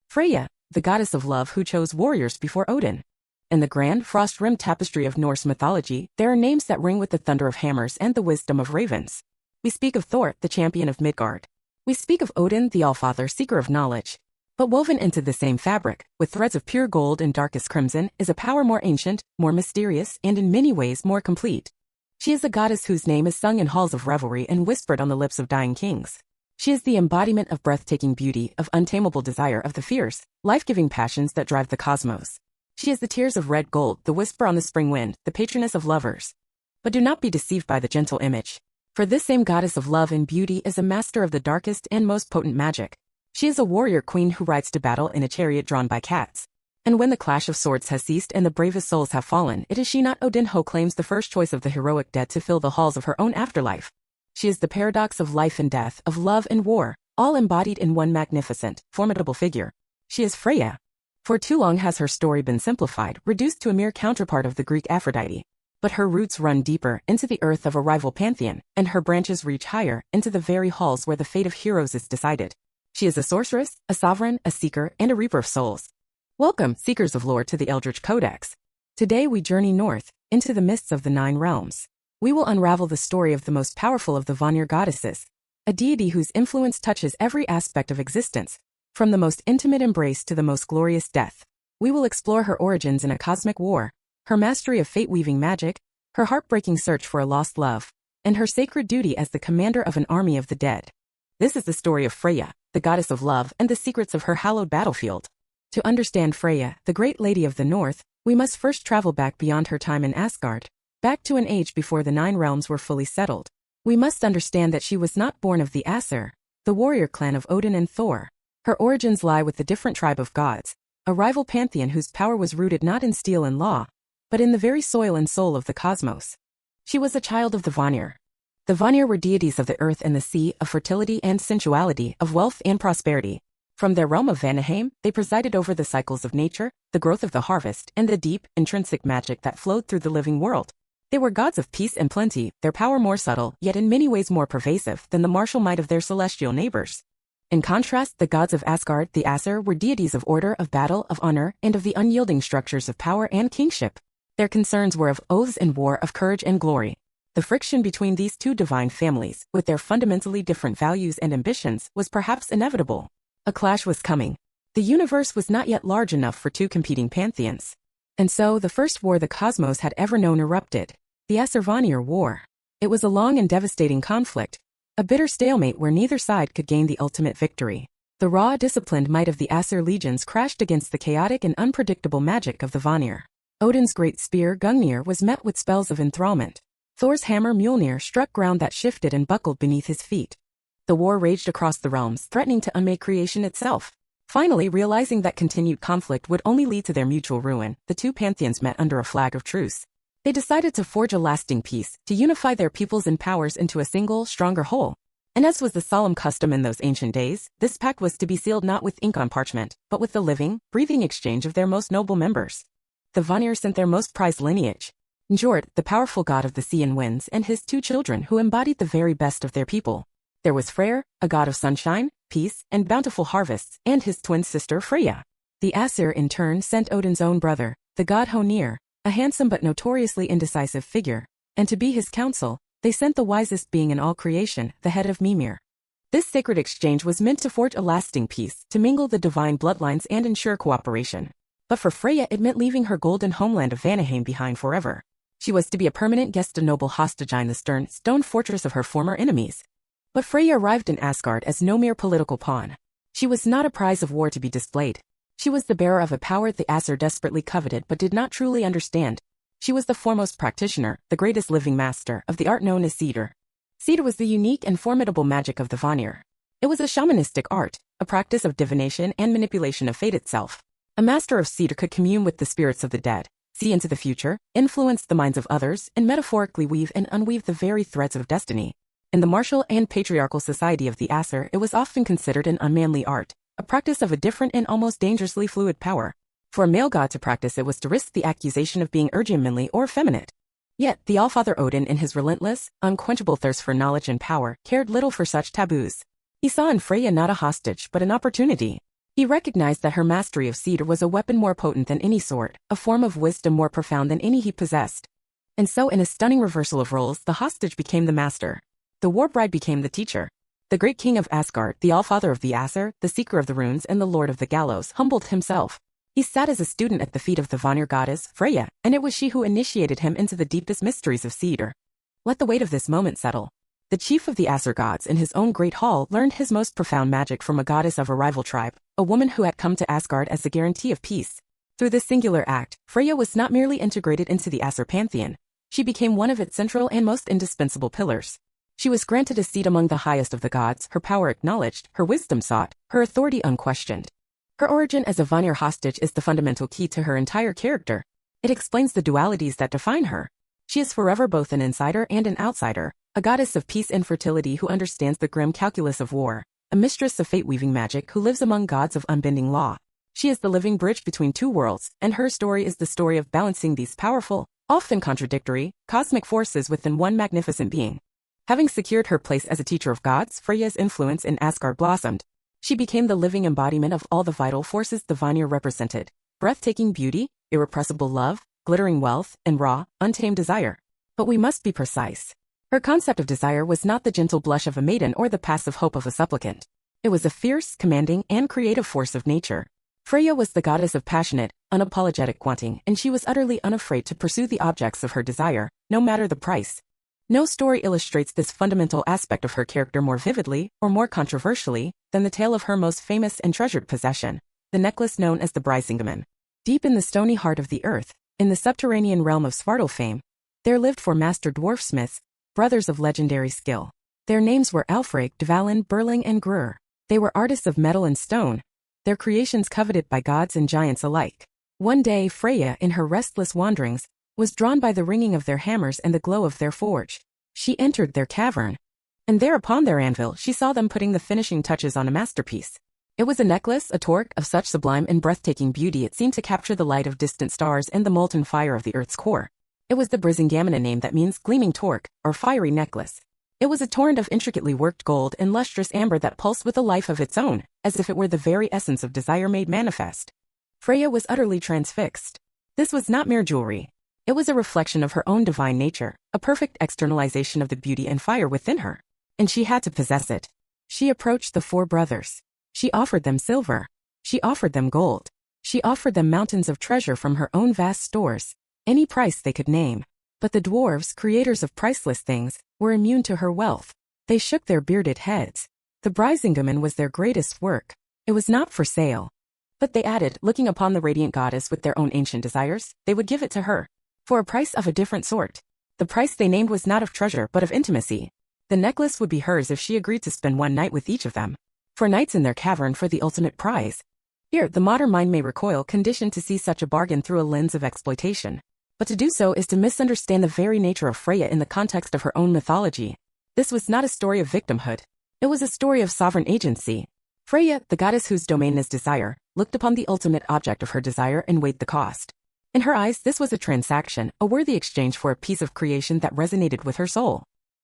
Freya, the goddess of love who chose warriors before Odin. In the grand frost-rimmed tapestry of Norse mythology, there are names that ring with the thunder of hammers and the wisdom of ravens. We speak of Thor, the champion of Midgard. We speak of Odin, the Allfather, seeker of knowledge. But woven into the same fabric, with threads of pure gold and darkest crimson, is a power more ancient, more mysterious, and in many ways more complete. She is a goddess whose name is sung in halls of revelry and whispered on the lips of dying kings. She is the embodiment of breathtaking beauty, of untamable desire, of the fierce, life-giving passions that drive the cosmos. She is the tears of red gold, the whisper on the spring wind, the patroness of lovers. But do not be deceived by the gentle image. For this same goddess of love and beauty is a master of the darkest and most potent magic. She is a warrior queen who rides to battle in a chariot drawn by cats. And when the clash of swords has ceased and the bravest souls have fallen, it is she, not Odin, who claims the first choice of the heroic dead to fill the halls of her own afterlife. She is the paradox of life and death, of love and war, all embodied in one magnificent, formidable figure. She is Freya. For too long has her story been simplified, reduced to a mere counterpart of the Greek Aphrodite. But her roots run deeper, into the earth of a rival pantheon, and her branches reach higher, into the very halls where the fate of heroes is decided. She is a sorceress, a sovereign, a seeker, and a reaper of souls. Welcome, seekers of lore, to the Eldritch Codex. Today we journey north, into the mists of the Nine Realms. We will unravel the story of the most powerful of the Vanir goddesses, a deity whose influence touches every aspect of existence, from the most intimate embrace to the most glorious death. We will explore her origins in a cosmic war, her mastery of fate-weaving magic, her heartbreaking search for a lost love, and her sacred duty as the commander of an army of the dead. This is the story of Freya, the goddess of love, and the secrets of her hallowed battlefield. To understand Freya, the great lady of the north, we must first travel back beyond her time in Asgard, back to an age before the Nine Realms were fully settled. We must understand that she was not born of the Aesir, the warrior clan of Odin and Thor. Her origins lie with the different tribe of gods, a rival pantheon whose power was rooted not in steel and law, but in the very soil and soul of the cosmos. She was a child of the Vanir. The Vanir were deities of the earth and the sea, of fertility and sensuality, of wealth and prosperity. From their realm of Vanaheim, they presided over the cycles of nature, the growth of the harvest, and the deep, intrinsic magic that flowed through the living world. They were gods of peace and plenty, their power more subtle, yet in many ways more pervasive than the martial might of their celestial neighbors. In contrast, the gods of Asgard, the Aesir, were deities of order, of battle, of honor, and of the unyielding structures of power and kingship. Their concerns were of oaths and war, of courage and glory. The friction between these two divine families, with their fundamentally different values and ambitions, was perhaps inevitable. A clash was coming. The universe was not yet large enough for two competing pantheons. And so the first war the cosmos had ever known erupted, the Aesir-Vanir War. It was a long and devastating conflict, a bitter stalemate where neither side could gain the ultimate victory. The raw, disciplined might of the Aesir legions crashed against the chaotic and unpredictable magic of the Vanir. Odin's great spear, Gungnir, was met with spells of enthrallment. Thor's hammer, Mjolnir, struck ground that shifted and buckled beneath his feet. The war raged across the realms, threatening to unmake creation itself. Finally, realizing that continued conflict would only lead to their mutual ruin, the two pantheons met under a flag of truce. They decided to forge a lasting peace, to unify their peoples and powers into a single, stronger whole. And as was the solemn custom in those ancient days, this pact was to be sealed not with ink on parchment, but with the living, breathing exchange of their most noble members. The Vanir sent their most prized lineage, Njord, the powerful god of the sea and winds, and his two children who embodied the very best of their people. There was Freyr, a god of sunshine, peace, and bountiful harvests, and his twin sister Freya. The Aesir in turn sent Odin's own brother, the god Honir, a handsome but notoriously indecisive figure, and to be his counsel, they sent the wisest being in all creation, the head of Mimir. This sacred exchange was meant to forge a lasting peace, to mingle the divine bloodlines and ensure cooperation. But for Freya it meant leaving her golden homeland of Vanaheim behind forever. She was to be a permanent guest, a noble hostage in the stern stone fortress of her former enemies. But Freya arrived in Asgard as no mere political pawn. She was not a prize of war to be displayed. She was the bearer of a power the Aesir desperately coveted but did not truly understand. She was the foremost practitioner, the greatest living master, of the art known as Seidr. Seidr was the unique and formidable magic of the Vanir. It was a shamanistic art, a practice of divination and manipulation of fate itself. A master of Seidr could commune with the spirits of the dead, see into the future, influence the minds of others, and metaphorically weave and unweave the very threads of destiny. In the martial and patriarchal society of the Aesir, it was often considered an unmanly art, a practice of a different and almost dangerously fluid power. For a male god to practice it was to risk the accusation of being urgimanly or effeminate. Yet, the Allfather Odin, in his relentless, unquenchable thirst for knowledge and power, cared little for such taboos. He saw in Freya not a hostage but an opportunity. He recognized that her mastery of cedar was a weapon more potent than any sword, a form of wisdom more profound than any he possessed. And so in a stunning reversal of roles, the hostage became the master. The war bride became the teacher. The great king of Asgard, the allfather of the Aesir, the seeker of the runes and the lord of the gallows, humbled himself. He sat as a student at the feet of the Vanir goddess, Freya, and it was she who initiated him into the deepest mysteries of cedar. Let the weight of this moment settle. The chief of the Aesir gods in his own great hall learned his most profound magic from a goddess of a rival tribe, a woman who had come to Asgard as the guarantee of peace. Through this singular act, Freya was not merely integrated into the Aesir pantheon. She became one of its central and most indispensable pillars. She was granted a seat among the highest of the gods, her power acknowledged, her wisdom sought, her authority unquestioned. Her origin as a Vanir hostage is the fundamental key to her entire character. It explains the dualities that define her. She is forever both an insider and an outsider, a goddess of peace and fertility who understands the grim calculus of war, a mistress of fate-weaving magic who lives among gods of unbending law. She is the living bridge between two worlds, and her story is the story of balancing these powerful, often contradictory, cosmic forces within one magnificent being. Having secured her place as a teacher of gods, Freya's influence in Asgard blossomed. She became the living embodiment of all the vital forces the Vanir represented: breathtaking beauty, irrepressible love, glittering wealth, and raw, untamed desire. But we must be precise. Her concept of desire was not the gentle blush of a maiden or the passive hope of a supplicant. It was a fierce, commanding, and creative force of nature. Freya was the goddess of passionate, unapologetic wanting, and she was utterly unafraid to pursue the objects of her desire, no matter the price. No story illustrates this fundamental aspect of her character more vividly, or more controversially, than the tale of her most famous and treasured possession, the necklace known as the Brisingamen. Deep in the stony heart of the earth, in the subterranean realm of Svartalfheim, there lived four master dwarfsmiths, brothers of legendary skill. Their names were Alfred, Dvalin, Berling, and Grur. They were artists of metal and stone, their creations coveted by gods and giants alike. One day Freya, in her restless wanderings, was drawn by the ringing of their hammers and the glow of their forge. She entered their cavern, and there upon their anvil she saw them putting the finishing touches on a masterpiece. It was a necklace, a torque, of such sublime and breathtaking beauty it seemed to capture the light of distant stars and the molten fire of the earth's core. It was the Brisingamen, a name that means gleaming torque, or fiery necklace. It was a torrent of intricately worked gold and lustrous amber that pulsed with a life of its own, as if it were the very essence of desire made manifest. Freya was utterly transfixed. This was not mere jewelry. It was a reflection of her own divine nature, a perfect externalization of the beauty and fire within her. And she had to possess it. She approached the four brothers. She offered them silver. She offered them gold. She offered them mountains of treasure from her own vast stores, any price they could name. But the dwarves, creators of priceless things, were immune to her wealth. They shook their bearded heads. The Brisingamen was their greatest work. It was not for sale. But they added, looking upon the radiant goddess with their own ancient desires, they would give it to her. For a price of a different sort. The price they named was not of treasure but of intimacy. The necklace would be hers if she agreed to spend one night with each of them. 4 nights in their cavern for the ultimate prize. Here, the modern mind may recoil, conditioned to see such a bargain through a lens of exploitation. But to do so is to misunderstand the very nature of Freya in the context of her own mythology. This was not a story of victimhood. It was a story of sovereign agency. Freya, the goddess whose domain is desire, looked upon the ultimate object of her desire and weighed the cost. In her eyes, this was a transaction, a worthy exchange for a piece of creation that resonated with her soul.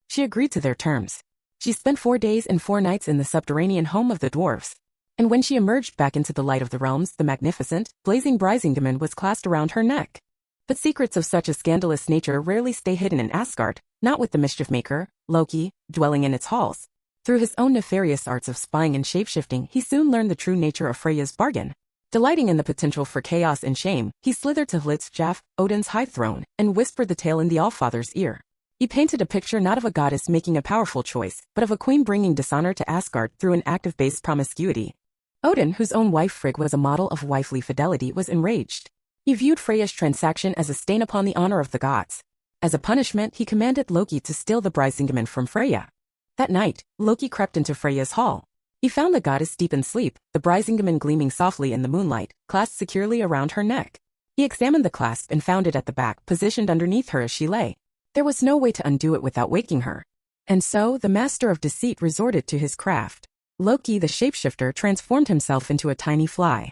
She agreed to their terms. She spent 4 days and 4 nights in the subterranean home of the dwarves. And when she emerged back into the light of the realms, the magnificent, blazing Brisingamen was clasped around her neck. But secrets of such a scandalous nature rarely stay hidden in Asgard, not with the mischief maker, Loki, dwelling in its halls. Through his own nefarious arts of spying and shapeshifting, he soon learned the true nature of Freya's bargain. Delighting in the potential for chaos and shame, he slithered to Hlidskjalf, Odin's high throne, and whispered the tale in the Allfather's ear. He painted a picture not of a goddess making a powerful choice, but of a queen bringing dishonor to Asgard through an act of base promiscuity. Odin, whose own wife Frigg was a model of wifely fidelity, was enraged. He viewed Freya's transaction as a stain upon the honor of the gods. As a punishment, he commanded Loki to steal the Brisingamen from Freya. That night, Loki crept into Freya's hall. He found the goddess deep in sleep, the Brisingamen gleaming softly in the moonlight, clasped securely around her neck. He examined the clasp and found it at the back, positioned underneath her as she lay. There was no way to undo it without waking her. And so, the master of deceit resorted to his craft. Loki, the shapeshifter, transformed himself into a tiny fly.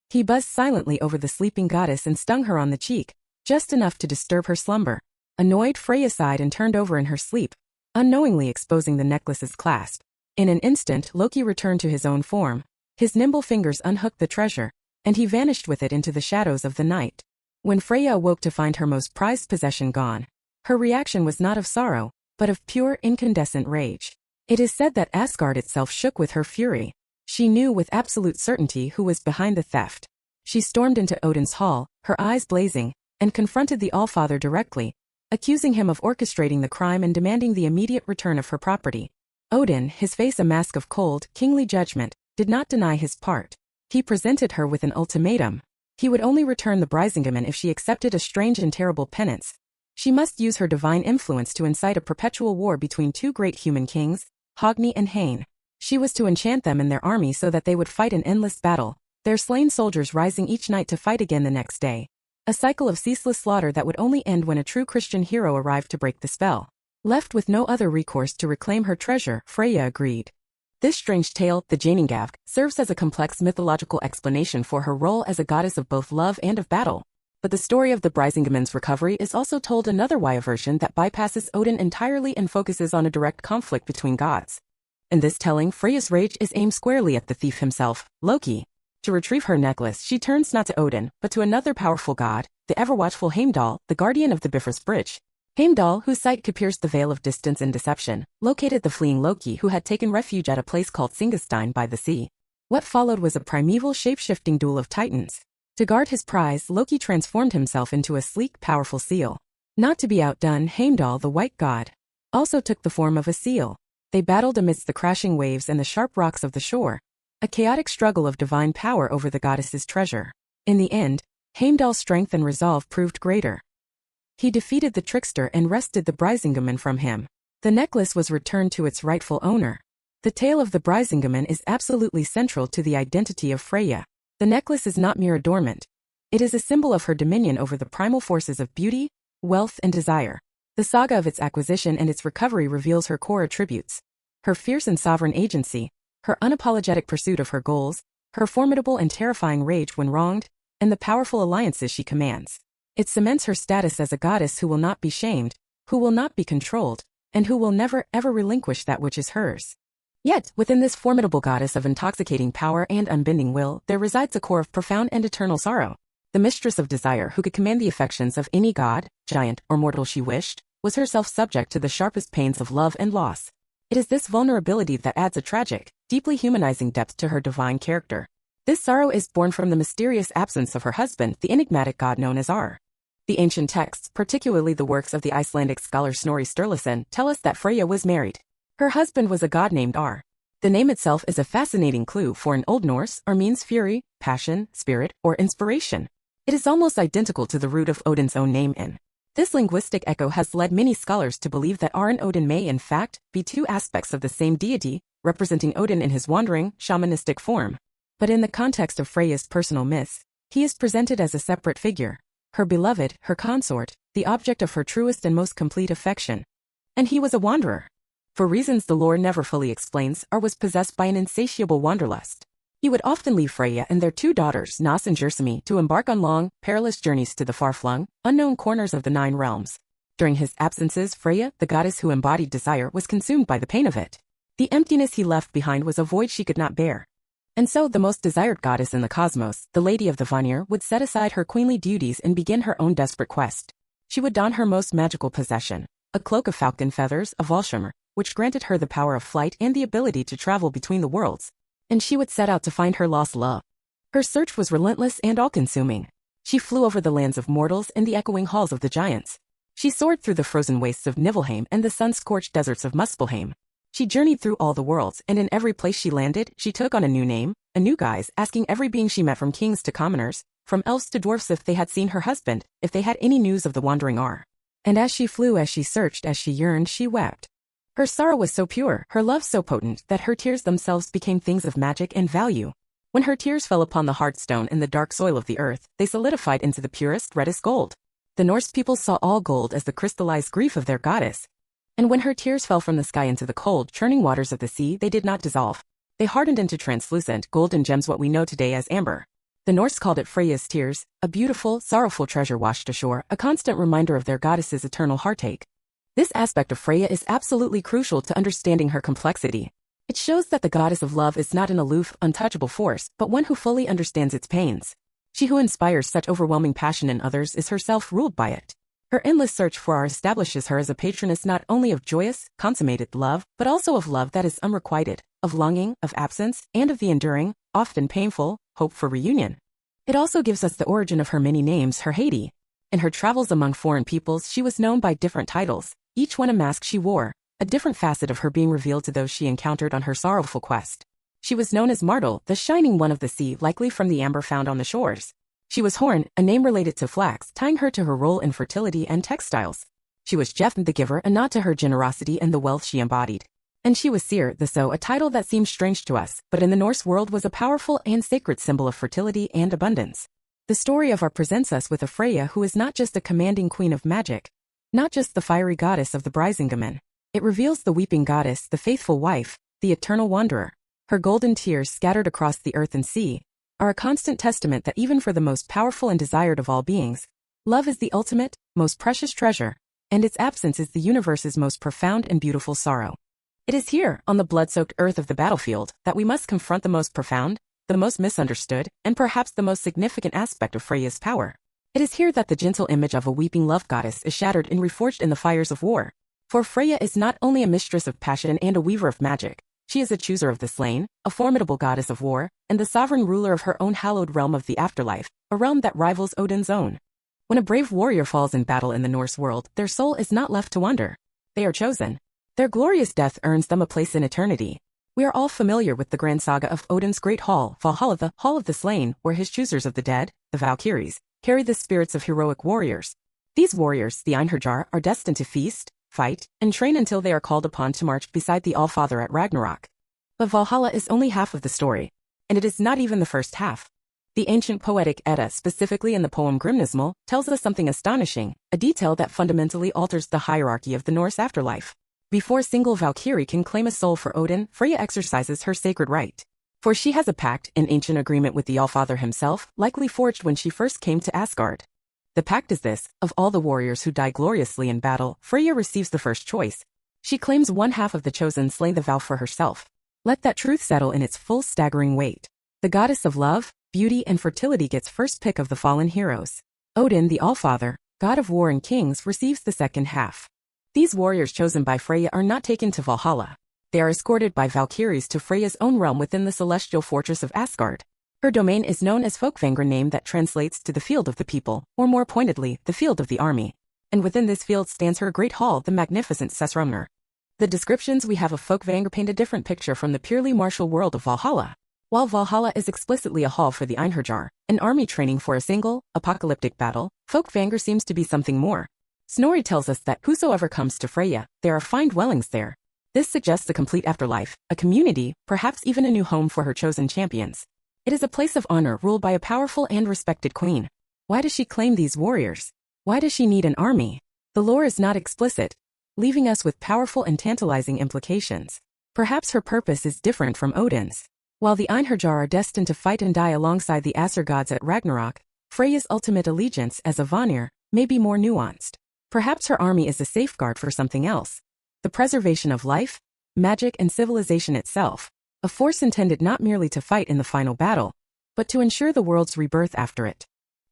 He buzzed silently over the sleeping goddess and stung her on the cheek, just enough to disturb her slumber. Annoyed, Freya sighed and turned over in her sleep, unknowingly exposing the necklace's clasp. In an instant, Loki returned to his own form. His nimble fingers unhooked the treasure, and he vanished with it into the shadows of the night. When Freya awoke to find her most prized possession gone, her reaction was not of sorrow, but of pure incandescent rage. It is said that Asgard itself shook with her fury. She knew with absolute certainty who was behind the theft. She stormed into Odin's hall, her eyes blazing, and confronted the Allfather directly, accusing him of orchestrating the crime and demanding the immediate return of her property. Odin, his face a mask of cold, kingly judgment, did not deny his part. He presented her with an ultimatum. He would only return the Brisingamen if she accepted a strange and terrible penance. She must use her divine influence to incite a perpetual war between two great human kings, Hogni and Hain. She was to enchant them and their army so that they would fight an endless battle, their slain soldiers rising each night to fight again the next day. A cycle of ceaseless slaughter that would only end when a true Christian hero arrived to break the spell. Left with no other recourse to reclaim her treasure, Freya agreed. This strange tale, the Janingavk, serves as a complex mythological explanation for her role as a goddess of both love and of battle. But the story of the Brisingamen's recovery is also told another why version that bypasses Odin entirely and focuses on a direct conflict between gods. In this telling, Freya's rage is aimed squarely at the thief himself, Loki. To retrieve her necklace, she turns not to Odin, but to another powerful god, the ever-watchful Heimdall, the guardian of the Bifrost Bridge. Heimdall, whose sight could pierce the veil of distance and deception, located the fleeing Loki who had taken refuge at a place called Singastein by the sea. What followed was a primeval shape-shifting duel of titans. To guard his prize, Loki transformed himself into a sleek, powerful seal. Not to be outdone, Heimdall, the white god, also took the form of a seal. They battled amidst the crashing waves and the sharp rocks of the shore, a chaotic struggle of divine power over the goddess's treasure. In the end, Heimdall's strength and resolve proved greater. He defeated the trickster and wrested the Brisingamen from him. The necklace was returned to its rightful owner. The tale of the Brisingamen is absolutely central to the identity of Freya. The necklace is not mere adornment. It is a symbol of her dominion over the primal forces of beauty, wealth, and desire. The saga of its acquisition and its recovery reveals her core attributes: her fierce and sovereign agency, her unapologetic pursuit of her goals, her formidable and terrifying rage when wronged, and the powerful alliances she commands. It cements her status as a goddess who will not be shamed, who will not be controlled, and who will never ever relinquish that which is hers. Yet, within this formidable goddess of intoxicating power and unbending will, there resides a core of profound and eternal sorrow. The mistress of desire who could command the affections of any god, giant, or mortal she wished, was herself subject to the sharpest pains of love and loss. It is this vulnerability that adds a tragic, deeply humanizing depth to her divine character. This sorrow is born from the mysterious absence of her husband, the enigmatic god known as Ar. The ancient texts, particularly the works of the Icelandic scholar Snorri Sturluson, tell us that Freya was married. Her husband was a god named Ar. The name itself is a fascinating clue, for in Old Norse, Ar means fury, passion, spirit, or inspiration. It is almost identical to the root of Odin's own name In. This linguistic echo has led many scholars to believe that Ar and Odin may, in fact, be two aspects of the same deity, representing Odin in his wandering, shamanistic form. But in the context of Freya's personal myths, he is presented as a separate figure, her beloved, her consort, the object of her truest and most complete affection. And he was a wanderer. For reasons the lore never fully explains, Ar was possessed by an insatiable wanderlust. He would often leave Freya and their two daughters, Nas and Gersemi, to embark on long, perilous journeys to the far-flung, unknown corners of the Nine Realms. During his absences, Freya, the goddess who embodied desire, was consumed by the pain of it. The emptiness he left behind was a void she could not bear. And so the most desired goddess in the cosmos, the Lady of the Vanir, would set aside her queenly duties and begin her own desperate quest. She would don her most magical possession, a cloak of falcon feathers, a Volshimmer, which granted her the power of flight and the ability to travel between the worlds. And she would set out to find her lost love. Her search was relentless and all-consuming. She flew over the lands of mortals and the echoing halls of the giants. She soared through the frozen wastes of Niflheim and the sun-scorched deserts of Muspelheim. She journeyed through all the worlds, and in every place she landed, she took on a new name, a new guise, asking every being she met, from kings to commoners, from elves to dwarfs, if they had seen her husband, if they had any news of the wandering Ar. And as she flew, as she searched, as she yearned, she wept. Her sorrow was so pure, her love so potent, that her tears themselves became things of magic and value. When her tears fell upon the hard stone in the dark soil of the earth, they solidified into the purest, reddest gold. The Norse people saw all gold as the crystallized grief of their goddess. And when her tears fell from the sky into the cold, churning waters of the sea, they did not dissolve. They hardened into translucent, golden gems, what we know today as amber. The Norse called it Freya's tears, a beautiful, sorrowful treasure washed ashore, a constant reminder of their goddess's eternal heartache. This aspect of Freya is absolutely crucial to understanding her complexity. It shows that the goddess of love is not an aloof, untouchable force, but one who fully understands its pains. She who inspires such overwhelming passion in others is herself ruled by it. Her endless search for our establishes her as a patroness not only of joyous, consummated love, but also of love that is unrequited, of longing, of absence, and of the enduring, often painful, hope for reunion. It also gives us the origin of her many names, her Haiti. In her travels among foreign peoples, she was known by different titles, each one a mask she wore, a different facet of her being revealed to those she encountered on her sorrowful quest. She was known as Martel, the shining one of the sea, likely from the amber found on the shores. She was Horn, a name related to flax, tying her to her role in fertility and textiles. She was Jeff, the giver, a nod to her generosity and the wealth she embodied. And she was Seer, the sow, a title that seems strange to us, but in the Norse world was a powerful and sacred symbol of fertility and abundance. The story of our presents us with a Freya who is not just a commanding queen of magic, not just the fiery goddess of the Brisingamen. It reveals the weeping goddess, the faithful wife, the eternal wanderer. Her golden tears scattered across the earth and sea are a constant testament that even for the most powerful and desired of all beings, love is the ultimate, most precious treasure, and its absence is the universe's most profound and beautiful sorrow. It is here, on the blood-soaked earth of the battlefield, that we must confront the most profound, the most misunderstood, and perhaps the most significant aspect of Freya's power. It is here that the gentle image of a weeping love goddess is shattered and reforged in the fires of war. For Freya is not only a mistress of passion and a weaver of magic, she is a chooser of the slain, a formidable goddess of war, and the sovereign ruler of her own hallowed realm of the afterlife, a realm that rivals Odin's own. When a brave warrior falls in battle in the Norse world, their soul is not left to wander. They are chosen. Their glorious death earns them a place in eternity. We are all familiar with the grand saga of Odin's great hall, Valhalla, the Hall of the Slain, where his choosers of the dead, the Valkyries, carry the spirits of heroic warriors. These warriors, the Einherjar, are destined to feast, fight, and train until they are called upon to march beside the All-Father at Ragnarok. But Valhalla is only half of the story, and it is not even the first half. The ancient poetic Edda, specifically in the poem Grimnismal, tells us something astonishing, a detail that fundamentally alters the hierarchy of the Norse afterlife. Before a single Valkyrie can claim a soul for Odin, Freya exercises her sacred right. For she has a pact, an ancient agreement with the All-Father himself, likely forged when she first came to Asgard. The pact is this: of all the warriors who die gloriously in battle, Freya receives the first choice. She claims one half of the chosen slay the vow for herself. Let that truth settle in its full staggering weight. The goddess of love, beauty, and fertility gets first pick of the fallen heroes. Odin, the All-Father, god of war and kings, receives the second half. These warriors chosen by Freya are not taken to Valhalla. They are escorted by Valkyries to Freya's own realm within the celestial fortress of Asgard. Her domain is known as Folkvangr, name that translates to the field of the people, or more pointedly, the field of the army. And within this field stands her great hall, the magnificent Sessrumnir. The descriptions we have of Folkvangr paint a different picture from the purely martial world of Valhalla. While Valhalla is explicitly a hall for the Einherjar, an army training for a single, apocalyptic battle, Folkvangr seems to be something more. Snorri tells us that whosoever comes to Freya, there are fine dwellings there. This suggests a complete afterlife, a community, perhaps even a new home for her chosen champions. It is a place of honor ruled by a powerful and respected queen. Why does she claim these warriors? Why does she need an army? The lore is not explicit, leaving us with powerful and tantalizing implications. Perhaps her purpose is different from Odin's. While the Einherjar are destined to fight and die alongside the Aesir gods at Ragnarok, Freya's ultimate allegiance as a Vanir may be more nuanced. Perhaps her army is a safeguard for something else. The preservation of life, magic, and civilization itself. A force intended not merely to fight in the final battle, but to ensure the world's rebirth after it.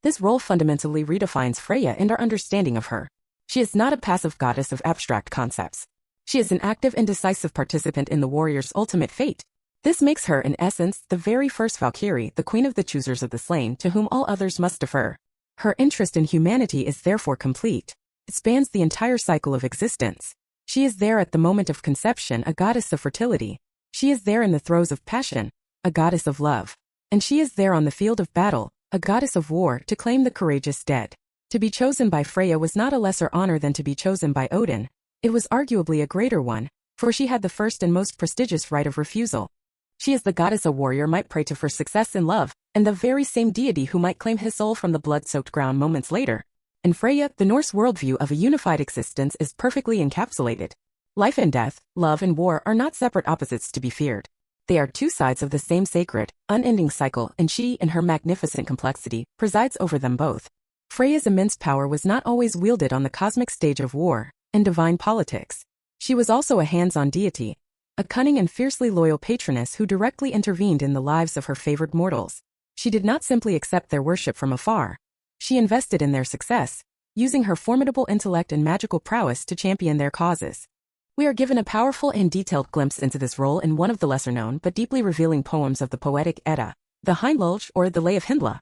This role fundamentally redefines Freya and our understanding of her. She is not a passive goddess of abstract concepts. She is an active and decisive participant in the warrior's ultimate fate. This makes her, in essence, the very first Valkyrie, the queen of the choosers of the slain, to whom all others must defer. Her interest in humanity is therefore complete. It spans the entire cycle of existence. She is there at the moment of conception, a goddess of fertility. She is there in the throes of passion, a goddess of love. And she is there on the field of battle, a goddess of war, to claim the courageous dead. To be chosen by Freya was not a lesser honor than to be chosen by Odin. It was arguably a greater one, for she had the first and most prestigious right of refusal. She is the goddess a warrior might pray to for success in love, and the very same deity who might claim his soul from the blood-soaked ground moments later. In Freya, the Norse worldview of a unified existence is perfectly encapsulated. Life and death, love and war are not separate opposites to be feared. They are two sides of the same sacred, unending cycle, and she, in her magnificent complexity, presides over them both. Freya's immense power was not always wielded on the cosmic stage of war and divine politics. She was also a hands-on deity, a cunning and fiercely loyal patroness who directly intervened in the lives of her favored mortals. She did not simply accept their worship from afar. She invested in their success, using her formidable intellect and magical prowess to champion their causes. We are given a powerful and detailed glimpse into this role in one of the lesser-known but deeply revealing poems of the poetic Edda, the Hyndlulge or the Lay of Hyndla.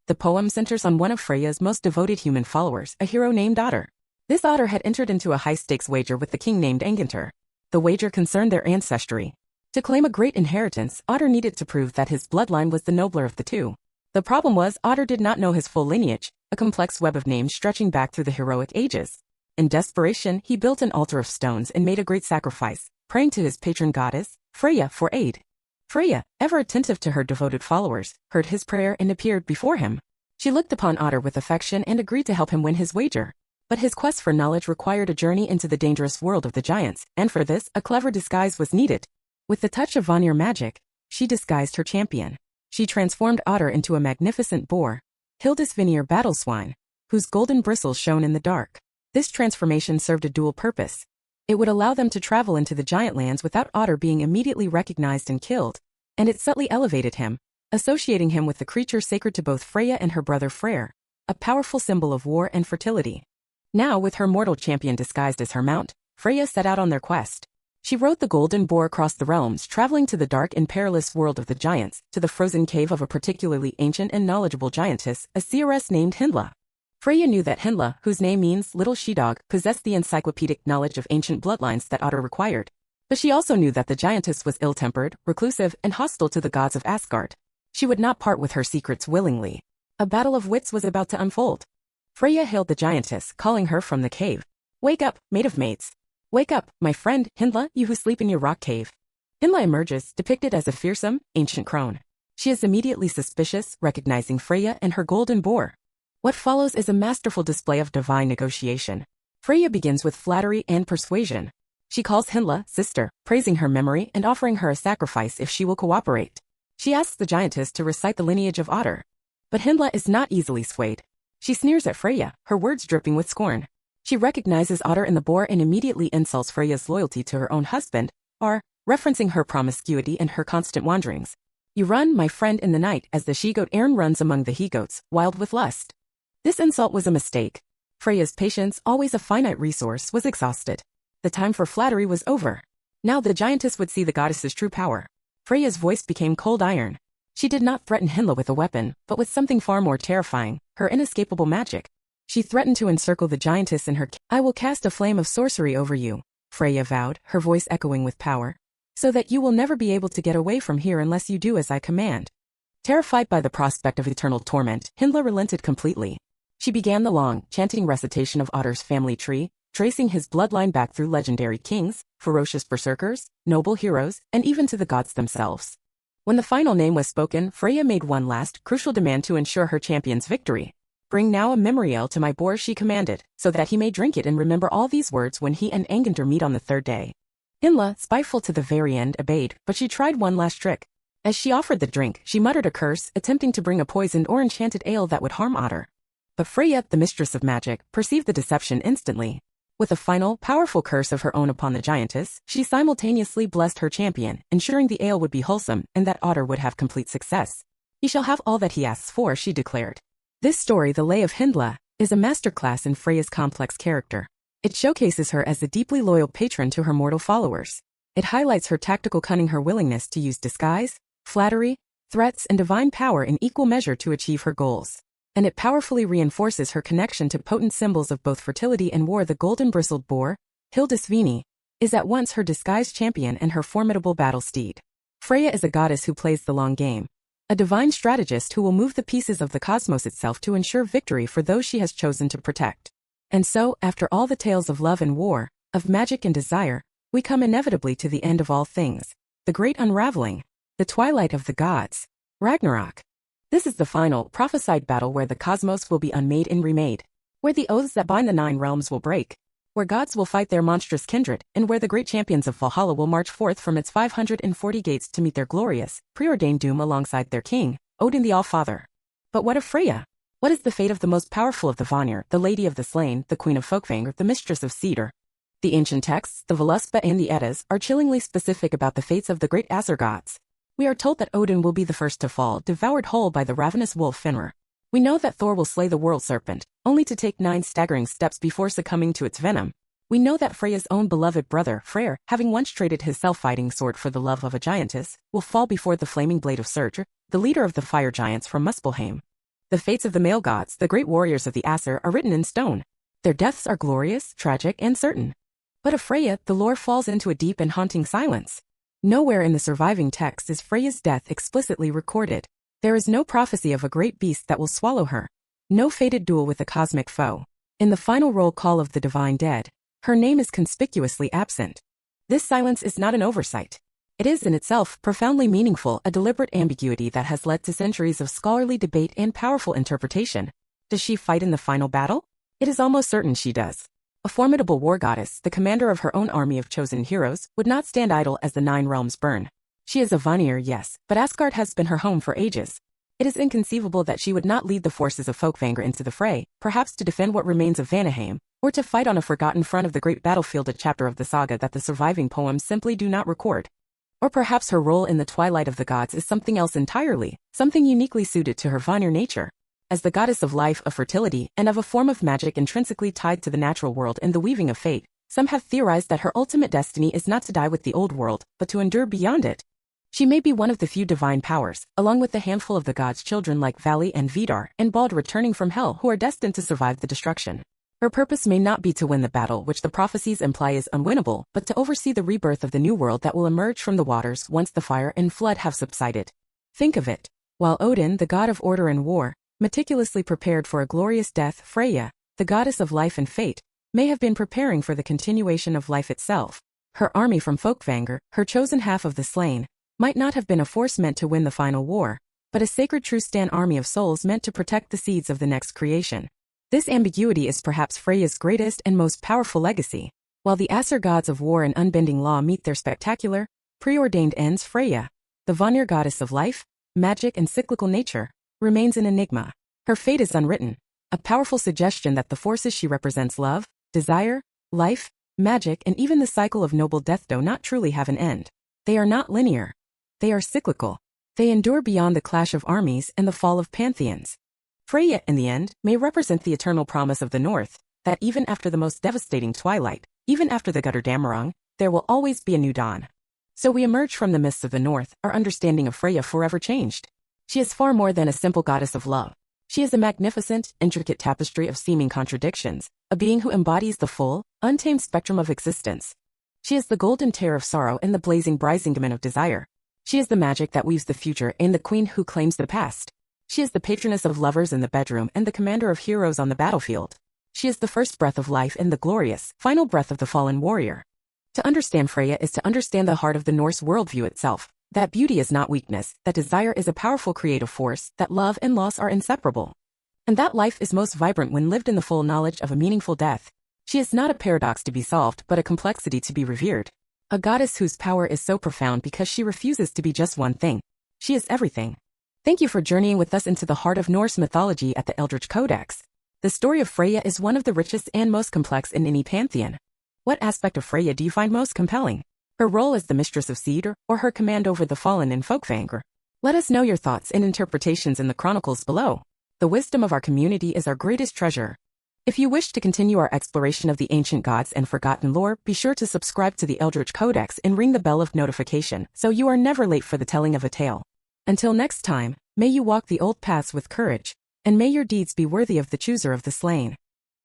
The poem centers on one of Freya's most devoted human followers, a hero named Otter. This Otter had entered into a high-stakes wager with the king named Angantyr. The wager concerned their ancestry. To claim a great inheritance, Otter needed to prove that his bloodline was the nobler of the two. The problem was Otter did not know his full lineage, a complex web of names stretching back through the heroic ages. In desperation, he built an altar of stones and made a great sacrifice, praying to his patron goddess, Freya, for aid. Freya, ever attentive to her devoted followers, heard his prayer and appeared before him. She looked upon Otter with affection and agreed to help him win his wager. But his quest for knowledge required a journey into the dangerous world of the giants, and for this, a clever disguise was needed. With the touch of Vanir magic, she disguised her champion. She transformed Otter into a magnificent boar, Hildisvinir battleswine, whose golden bristles shone in the dark. This transformation served a dual purpose. It would allow them to travel into the giant lands without Otter being immediately recognized and killed, and it subtly elevated him, associating him with the creature sacred to both Freya and her brother Freyr, a powerful symbol of war and fertility. Now, with her mortal champion disguised as her mount, Freya set out on their quest. She rode the golden boar across the realms, traveling to the dark and perilous world of the giants, to the frozen cave of a particularly ancient and knowledgeable giantess, a seeress named Hyndla. Freya knew that Hyndla, whose name means little she-dog, possessed the encyclopedic knowledge of ancient bloodlines that Otter required. But she also knew that the giantess was ill-tempered, reclusive, and hostile to the gods of Asgard. She would not part with her secrets willingly. A battle of wits was about to unfold. Freya hailed the giantess, calling her from the cave. "Wake up, maid of maids. Wake up, my friend, Hyndla, you who sleep in your rock cave." Hyndla emerges, depicted as a fearsome, ancient crone. She is immediately suspicious, recognizing Freya and her golden boar. What follows is a masterful display of divine negotiation. Freya begins with flattery and persuasion. She calls Hyndla sister, praising her memory and offering her a sacrifice if she will cooperate. She asks the giantess to recite the lineage of Otter. But Hyndla is not easily swayed. She sneers at Freya, her words dripping with scorn. She recognizes Otter and the boar and immediately insults Freya's loyalty to her own husband, or, referencing her promiscuity and her constant wanderings. "You run, my friend, in the night as the she-goat Erin runs among the he-goats, wild with lust." This insult was a mistake. Freya's patience, always a finite resource, was exhausted. The time for flattery was over. Now the giantess would see the goddess's true power. Freya's voice became cold iron. She did not threaten Hyndla with a weapon, but with something far more terrifying, her inescapable magic. She threatened to encircle the giantess in her "I will cast a flame of sorcery over you," Freya vowed, her voice echoing with power, "so that you will never be able to get away from here unless you do as I command." Terrified by the prospect of eternal torment, Hyndla relented completely. She began the long, chanting recitation of Otter's family tree, tracing his bloodline back through legendary kings, ferocious berserkers, noble heroes, and even to the gods themselves. When the final name was spoken, Freya made one last, crucial demand to ensure her champion's victory. "Bring now a memory ale to my boar," she commanded, "so that he may drink it and remember all these words when he and Angantyr meet on the third day." Hyndla, spiteful to the very end, obeyed, but she tried one last trick. As she offered the drink, she muttered a curse, attempting to bring a poisoned or enchanted ale that would harm Otter. But Freya, the mistress of magic, perceived the deception instantly. With a final, powerful curse of her own upon the giantess, she simultaneously blessed her champion, ensuring the ale would be wholesome and that Otter would have complete success. "He shall have all that he asks for," she declared. This story, The Lay of Hyndla, is a masterclass in Freya's complex character. It showcases her as a deeply loyal patron to her mortal followers. It highlights her tactical cunning, her willingness to use disguise, flattery, threats, and divine power in equal measure to achieve her goals. And it powerfully reinforces her connection to potent symbols of both fertility and war. The golden-bristled boar, Hildisvini, is at once her disguised champion and her formidable battle steed. Freya is a goddess who plays the long game, a divine strategist who will move the pieces of the cosmos itself to ensure victory for those she has chosen to protect. And so, after all the tales of love and war, of magic and desire, we come inevitably to the end of all things, the great unraveling, the twilight of the gods, Ragnarok. This is the final, prophesied battle where the cosmos will be unmade and remade, where the oaths that bind the 9 realms will break, where gods will fight their monstrous kindred, and where the great champions of Valhalla will march forth from its 540 gates to meet their glorious, preordained doom alongside their king, Odin the All-Father. But what of Freya? What is the fate of the most powerful of the Vanir, the Lady of the Slain, the Queen of Folkvangr, the Mistress of Cedar? The ancient texts, the Voluspa and the Eddas, are chillingly specific about the fates of the great Aesir gods. We are told that Odin will be the first to fall, devoured whole by the ravenous wolf Fenrir. We know that Thor will slay the world serpent, only to take 9 staggering steps before succumbing to its venom. We know that Freya's own beloved brother, Freyr, having once traded his self-fighting sword for the love of a giantess, will fall before the flaming blade of Surtur, the leader of the fire giants from Muspelheim. The fates of the male gods, the great warriors of the Aesir, are written in stone. Their deaths are glorious, tragic, and certain. But of Freya, the lore falls into a deep and haunting silence. Nowhere in the surviving text is Freya's death explicitly recorded. There is no prophecy of a great beast that will swallow her. No fated duel with a cosmic foe. In the final roll call of the divine dead, her name is conspicuously absent. This silence is not an oversight. It is in itself profoundly meaningful, a deliberate ambiguity that has led to centuries of scholarly debate and powerful interpretation. Does she fight in the final battle? It is almost certain she does. A formidable war goddess, the commander of her own army of chosen heroes, would not stand idle as the 9 realms burn. She is a Vanir, yes, but Asgard has been her home for ages. It is inconceivable that she would not lead the forces of Folkvanger into the fray, perhaps to defend what remains of Vanaheim, or to fight on a forgotten front of the great battlefield, a chapter of the saga that the surviving poems simply do not record. Or perhaps her role in the twilight of the gods is something else entirely, something uniquely suited to her Vanir nature. As the goddess of life, of fertility, and of a form of magic intrinsically tied to the natural world and the weaving of fate, some have theorized that her ultimate destiny is not to die with the old world, but to endure beyond it. She may be one of the few divine powers, along with the handful of the gods' children like Vali and Vidar and Bald returning from hell, who are destined to survive the destruction. Her purpose may not be to win the battle, which the prophecies imply is unwinnable, but to oversee the rebirth of the new world that will emerge from the waters once the fire and flood have subsided. Think of it. While Odin, the god of order and war, meticulously prepared for a glorious death, Freya, the goddess of life and fate, may have been preparing for the continuation of life itself. Her army from Folkvanger, her chosen half of the slain, might not have been a force meant to win the final war, but a sacred Trustan army of souls meant to protect the seeds of the next creation. This ambiguity is perhaps Freya's greatest and most powerful legacy. While the Aesir gods of war and unbending law meet their spectacular, preordained ends, Freya, the Vanir goddess of life, magic and cyclical nature, remains an enigma. Her fate is unwritten, a powerful suggestion that the forces she represents, love, desire, life, magic, and even the cycle of noble death, do not truly have an end. They are not linear. They are cyclical. They endure beyond the clash of armies and the fall of pantheons. Freya, in the end, may represent the eternal promise of the North, that even after the most devastating twilight, even after the Götterdämmerung, there will always be a new dawn. So we emerge from the mists of the North, our understanding of Freya forever changed. She is far more than a simple goddess of love. She is a magnificent, intricate tapestry of seeming contradictions, a being who embodies the full, untamed spectrum of existence. She is the golden tear of sorrow and the blazing Brisingamen of desire. She is the magic that weaves the future and the queen who claims the past. She is the patroness of lovers in the bedroom and the commander of heroes on the battlefield. She is the first breath of life and the glorious, final breath of the fallen warrior. To understand Freya is to understand the heart of the Norse worldview itself, that beauty is not weakness, that desire is a powerful creative force, that love and loss are inseparable. And that life is most vibrant when lived in the full knowledge of a meaningful death. She is not a paradox to be solved, but a complexity to be revered. A goddess whose power is so profound because she refuses to be just one thing. She is everything. Thank you for journeying with us into the heart of Norse mythology at the Eldritch Codex. The story of Freya is one of the richest and most complex in any pantheon. What aspect of Freya do you find most compelling? Her role as the mistress of Cedar, or her command over the fallen in Folkvanger? Let us know your thoughts and interpretations in the chronicles below. The wisdom of our community is our greatest treasure. If you wish to continue our exploration of the ancient gods and forgotten lore, be sure to subscribe to the Eldritch Codex and ring the bell of notification so you are never late for the telling of a tale. Until next time, may you walk the old paths with courage, and may your deeds be worthy of the chooser of the slain.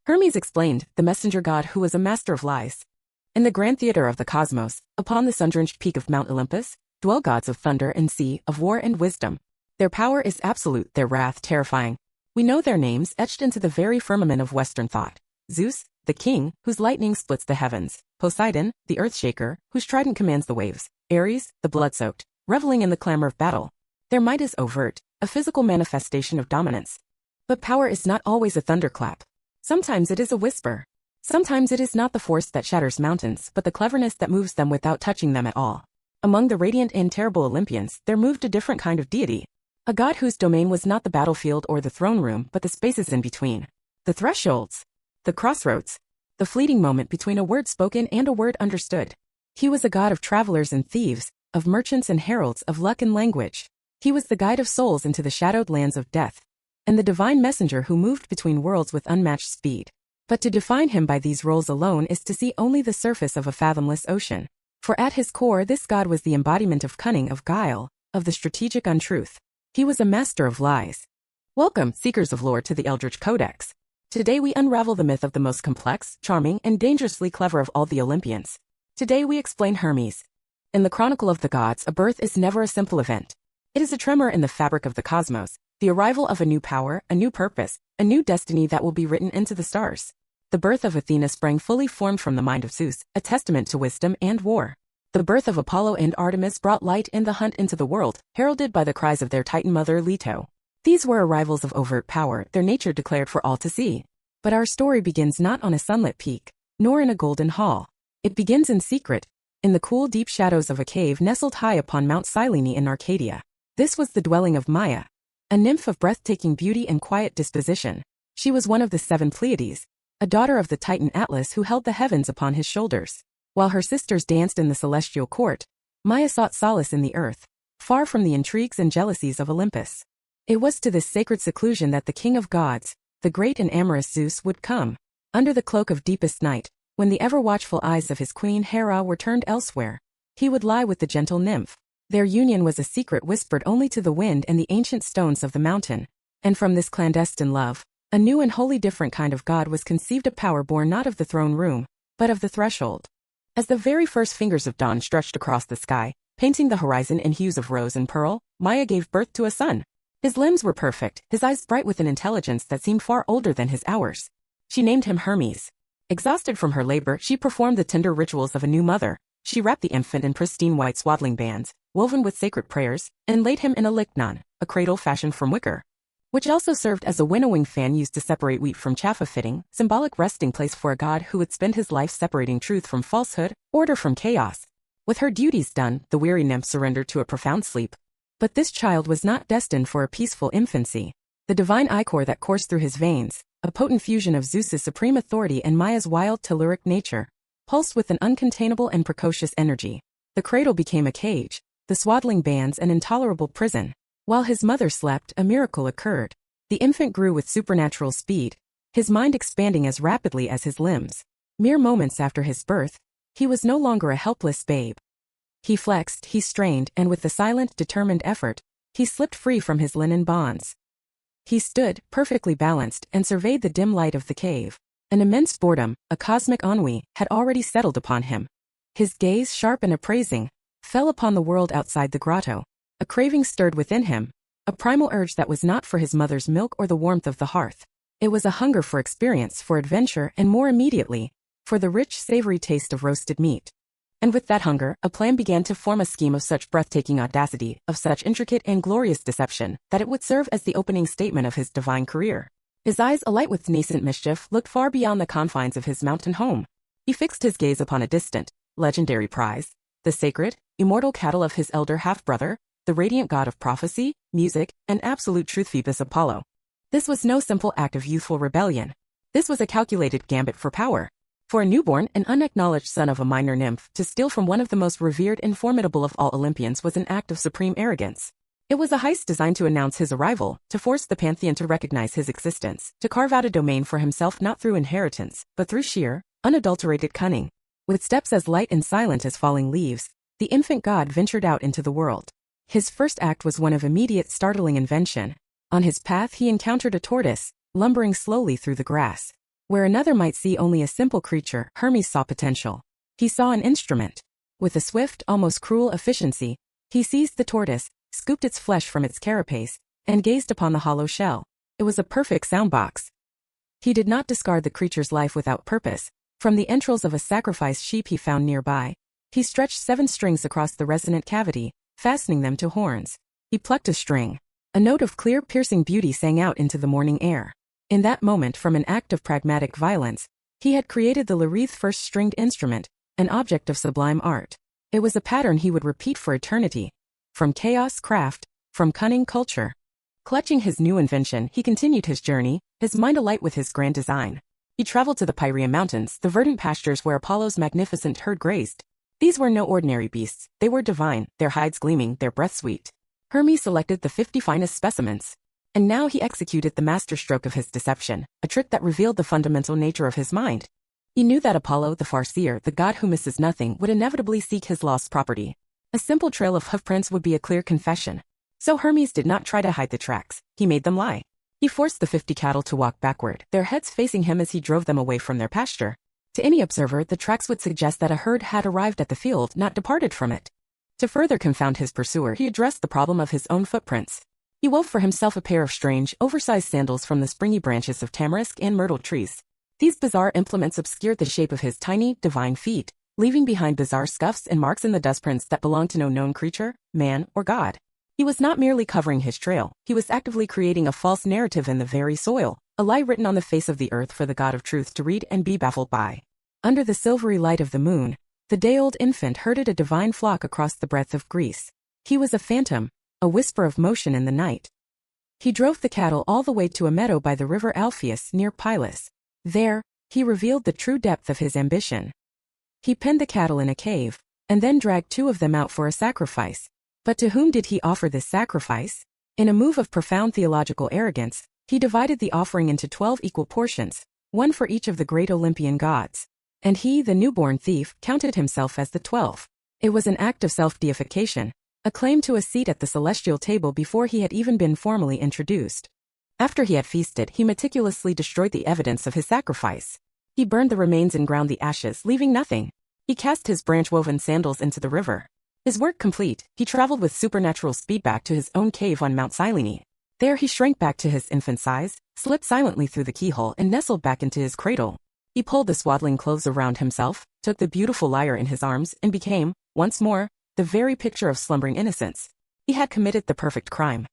Hermes explained, the messenger god who was a master of lies. In the grand theater of the cosmos, upon the sun-drenched peak of Mount Olympus, dwell gods of thunder and sea, of war and wisdom. Their power is absolute, their wrath terrifying. We know their names etched into the very firmament of Western thought. Zeus, the king, whose lightning splits the heavens. Poseidon, the earthshaker, whose trident commands the waves. Ares, the blood-soaked, reveling in the clamor of battle. Their might is overt, a physical manifestation of dominance. But power is not always a thunderclap. Sometimes it is a whisper. Sometimes it is not the force that shatters mountains, but the cleverness that moves them without touching them at all. Among the radiant and terrible Olympians, there moved a different kind of deity. A god whose domain was not the battlefield or the throne room, but the spaces in between. The thresholds. The crossroads. the fleeting moment between a word spoken and a word understood. He was a god of travelers and thieves, of merchants and heralds, of luck and language. He was the guide of souls into the shadowed lands of death, and the divine messenger who moved between worlds with unmatched speed. But to define him by these roles alone is to see only the surface of a fathomless ocean. For at his core this god was the embodiment of cunning, of guile, of the strategic untruth. He was a master of lies. Welcome, seekers of lore, to the Eldritch Codex. Today we unravel the myth of the most complex, charming, and dangerously clever of all the Olympians. Today we explain Hermes. In the Chronicle of the Gods, a birth is never a simple event. It is a tremor in the fabric of the cosmos, the arrival of a new power, a new purpose, a new destiny that will be written into the stars. The birth of Athena sprang fully formed from the mind of Zeus, a testament to wisdom and war. The birth of Apollo and Artemis brought light and the hunt into the world, heralded by the cries of their Titan mother Leto. These were arrivals of overt power, their nature declared for all to see. But our story begins not on a sunlit peak, nor in a golden hall. It begins in secret, in the cool deep shadows of a cave nestled high upon Mount Cyllene in Arcadia. This was the dwelling of Maia, a nymph of breathtaking beauty and quiet disposition. She was one of the 7 Pleiades, a daughter of the Titan Atlas who held the heavens upon his shoulders. While her sisters danced in the celestial court, Maia sought solace in the earth, far from the intrigues and jealousies of Olympus. It was to this sacred seclusion that the king of gods, the great and amorous Zeus, would come. Under the cloak of deepest night, when the ever-watchful eyes of his queen Hera were turned elsewhere, he would lie with the gentle nymph. Their union was a secret whispered only to the wind and the ancient stones of the mountain. And from this clandestine love, a new and wholly different kind of god was conceived, a power born not of the throne room, but of the threshold. As the very first fingers of dawn stretched across the sky, painting the horizon in hues of rose and pearl, Maia gave birth to a son. His limbs were perfect, his eyes bright with an intelligence that seemed far older than his hours. She named him Hermes. Exhausted from her labor, she performed the tender rituals of a new mother. She wrapped the infant in pristine white swaddling bands, woven with sacred prayers, and laid him in a lichnon, a cradle fashioned from wicker, which also served as a winnowing fan used to separate wheat from chaff, a fitting, symbolic resting place for a god who would spend his life separating truth from falsehood, order from chaos. With her duties done, the weary nymph surrendered to a profound sleep. But this child was not destined for a peaceful infancy. The divine ichor that coursed through his veins, a potent fusion of Zeus's supreme authority and Maia's wild telluric nature, pulsed with an uncontainable and precocious energy. The cradle became a cage, the swaddling bands an intolerable prison. While his mother slept, a miracle occurred. The infant grew with supernatural speed, his mind expanding as rapidly as his limbs. Mere moments after his birth, he was no longer a helpless babe. He flexed, he strained, and with a silent, determined effort, he slipped free from his linen bonds. He stood, perfectly balanced, and surveyed the dim light of the cave. An immense boredom, a cosmic ennui, had already settled upon him. His gaze, sharp and appraising, fell upon the world outside the grotto. A craving stirred within him, a primal urge that was not for his mother's milk or the warmth of the hearth. It was a hunger for experience, for adventure, and more immediately, for the rich, savory taste of roasted meat. And with that hunger, a plan began to form, a scheme of such breathtaking audacity, of such intricate and glorious deception, that it would serve as the opening statement of his divine career. His eyes, alight with nascent mischief, looked far beyond the confines of his mountain home. He fixed his gaze upon a distant, legendary prize, the sacred, immortal cattle of his elder half-brother, the radiant god of prophecy, music, and absolute truth, Phoebus Apollo. This was no simple act of youthful rebellion. This was a calculated gambit for power. For a newborn and unacknowledged son of a minor nymph to steal from one of the most revered and formidable of all Olympians was an act of supreme arrogance. It was a heist designed to announce his arrival, to force the pantheon to recognize his existence, to carve out a domain for himself not through inheritance, but through sheer, unadulterated cunning. With steps as light and silent as falling leaves, the infant god ventured out into the world. His first act was one of immediate, startling invention. On his path he encountered a tortoise, lumbering slowly through the grass. Where another might see only a simple creature, Hermes saw potential. He saw an instrument. With a swift, almost cruel efficiency, he seized the tortoise, scooped its flesh from its carapace, and gazed upon the hollow shell. It was a perfect soundbox. He did not discard the creature's life without purpose. From the entrails of a sacrificed sheep he found nearby, he stretched 7 strings across the resonant cavity, fastening them to horns. He plucked a string. A note of clear, piercing beauty sang out into the morning air. In that moment, from an act of pragmatic violence, he had created the Lyrith first-stringed instrument, an object of sublime art. It was a pattern he would repeat for eternity. From chaos, craft, from cunning, culture. Clutching his new invention, he continued his journey, his mind alight with his grand design. He traveled to the Pyrenean Mountains, the verdant pastures where Apollo's magnificent herd grazed. These were no ordinary beasts, they were divine, their hides gleaming, their breath sweet. Hermes selected the 50 finest specimens. And now he executed the masterstroke of his deception, a trick that revealed the fundamental nature of his mind. He knew that Apollo the Farseer, the god who misses nothing, would inevitably seek his lost property. A simple trail of hoofprints would be a clear confession. So Hermes did not try to hide the tracks, he made them lie. He forced the 50 cattle to walk backward, their heads facing him as he drove them away from their pasture. To any observer, the tracks would suggest that a herd had arrived at the field, not departed from it. To further confound his pursuer, he addressed the problem of his own footprints. He wove for himself a pair of strange, oversized sandals from the springy branches of tamarisk and myrtle trees. These bizarre implements obscured the shape of his tiny, divine feet, leaving behind bizarre scuffs and marks in the dustprints that belonged to no known creature, man, or god. He was not merely covering his trail, he was actively creating a false narrative in the very soil, a lie written on the face of the earth for the God of truth to read and be baffled by. Under the silvery light of the moon, the day-old infant herded a divine flock across the breadth of Greece. He was a phantom, a whisper of motion in the night. He drove the cattle all the way to a meadow by the river Alpheus near Pylos. There, he revealed the true depth of his ambition. He penned the cattle in a cave, and then dragged 2 of them out for a sacrifice. But to whom did he offer this sacrifice? In a move of profound theological arrogance, he divided the offering into 12 equal portions, one for each of the great Olympian gods. And he, the newborn thief, counted himself as the 12th. It was an act of self-deification, a claim to a seat at the celestial table before he had even been formally introduced. After he had feasted, he meticulously destroyed the evidence of his sacrifice. He burned the remains and ground the ashes, leaving nothing. He cast his branch-woven sandals into the river. His work complete, he traveled with supernatural speed back to his own cave on Mount Cyllene. There he shrank back to his infant size, slipped silently through the keyhole and nestled back into his cradle. He pulled the swaddling clothes around himself, took the beautiful lyre in his arms, and became, once more, the very picture of slumbering innocence. He had committed the perfect crime.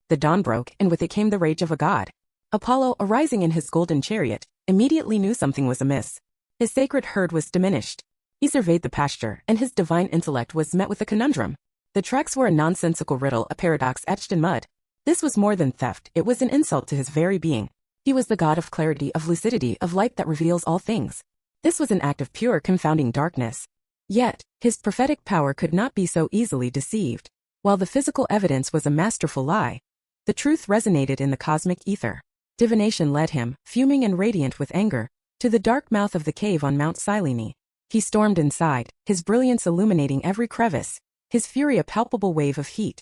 The dawn broke, and with it came the rage of a god. Apollo, arising in his golden chariot, immediately knew something was amiss. His sacred herd was diminished. He surveyed the pasture, and his divine intellect was met with a conundrum. The tracks were a nonsensical riddle, a paradox etched in mud. This was more than theft, it was an insult to his very being. He was the god of clarity, of lucidity, of light that reveals all things. This was an act of pure, confounding darkness. Yet, his prophetic power could not be so easily deceived. While the physical evidence was a masterful lie, the truth resonated in the cosmic ether. Divination led him, fuming and radiant with anger, to the dark mouth of the cave on Mount Cyllene. He stormed inside, his brilliance illuminating every crevice, his fury a palpable wave of heat.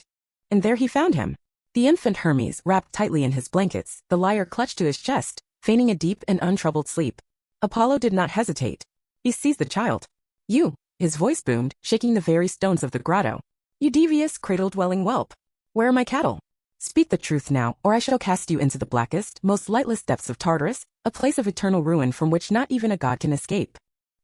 And there he found him. The infant Hermes, wrapped tightly in his blankets, the lyre clutched to his chest, feigning a deep and untroubled sleep. Apollo did not hesitate. He seized the child. "You," his voice boomed, shaking the very stones of the grotto. "You devious, cradle-dwelling whelp. Where are my cattle? Speak the truth now, or I shall cast you into the blackest, most lightless depths of Tartarus, a place of eternal ruin from which not even a god can escape."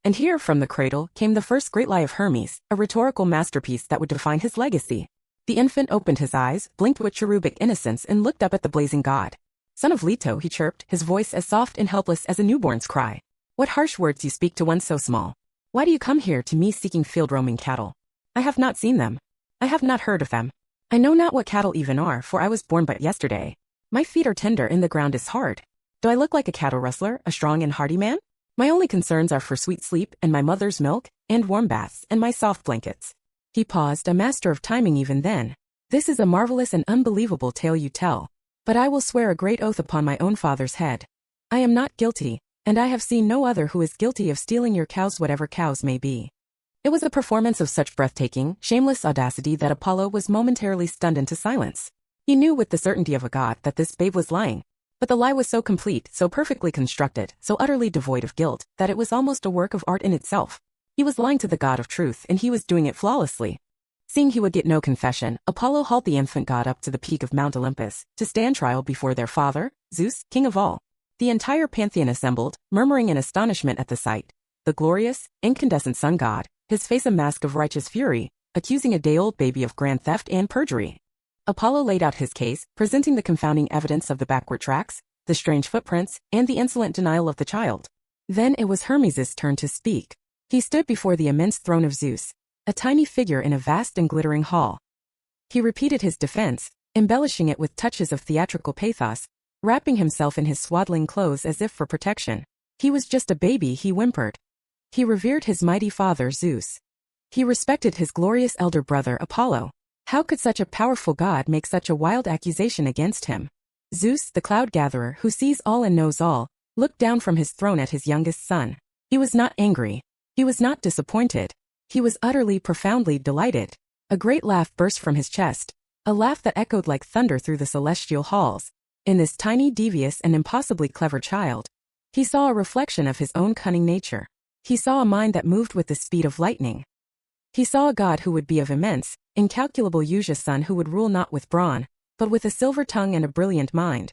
And here, from the cradle, came the first great lie of Hermes, a rhetorical masterpiece that would define his legacy. The infant opened his eyes, blinked with cherubic innocence, and looked up at the blazing god. "Son of Leto," he chirped, his voice as soft and helpless as a newborn's cry. "What harsh words you speak to one so small. Why do you come here to me seeking field-roaming cattle? I have not seen them. I have not heard of them. I know not what cattle even are, for I was born but yesterday. My feet are tender and the ground is hard. Do I look like a cattle rustler, a strong and hardy man? My only concerns are for sweet sleep and my mother's milk, and warm baths and my soft blankets." He paused, a master of timing even then. "This is a marvelous and unbelievable tale you tell, but I will swear a great oath upon my own father's head. I am not guilty, and I have seen no other who is guilty of stealing your cows, whatever cows may be." It was a performance of such breathtaking, shameless audacity that Apollo was momentarily stunned into silence. He knew with the certainty of a god that this babe was lying. But the lie was so complete, so perfectly constructed, so utterly devoid of guilt, that it was almost a work of art in itself. He was lying to the god of truth, and he was doing it flawlessly. Seeing he would get no confession, Apollo hauled the infant god up to the peak of Mount Olympus, to stand trial before their father, Zeus, king of all. The entire pantheon assembled, murmuring in astonishment at the sight. The glorious, incandescent sun god, his face a mask of righteous fury, accusing a day-old baby of grand theft and perjury. Apollo laid out his case, presenting the confounding evidence of the backward tracks, the strange footprints, and the insolent denial of the child. Then it was Hermes' turn to speak. He stood before the immense throne of Zeus, a tiny figure in a vast and glittering hall. He repeated his defense, embellishing it with touches of theatrical pathos, wrapping himself in his swaddling clothes as if for protection. He was just a baby, he whimpered. He revered his mighty father Zeus. He respected his glorious elder brother Apollo. How could such a powerful god make such a wild accusation against him? Zeus, the cloud gatherer who sees all and knows all, looked down from his throne at his youngest son. He was not angry. He was not disappointed. He was utterly, profoundly delighted. A great laugh burst from his chest, a laugh that echoed like thunder through the celestial halls. In this tiny, devious, and impossibly clever child, he saw a reflection of his own cunning nature. He saw a mind that moved with the speed of lightning. He saw a god who would be of immense, incalculable use, a son who would rule not with brawn, but with a silver tongue and a brilliant mind.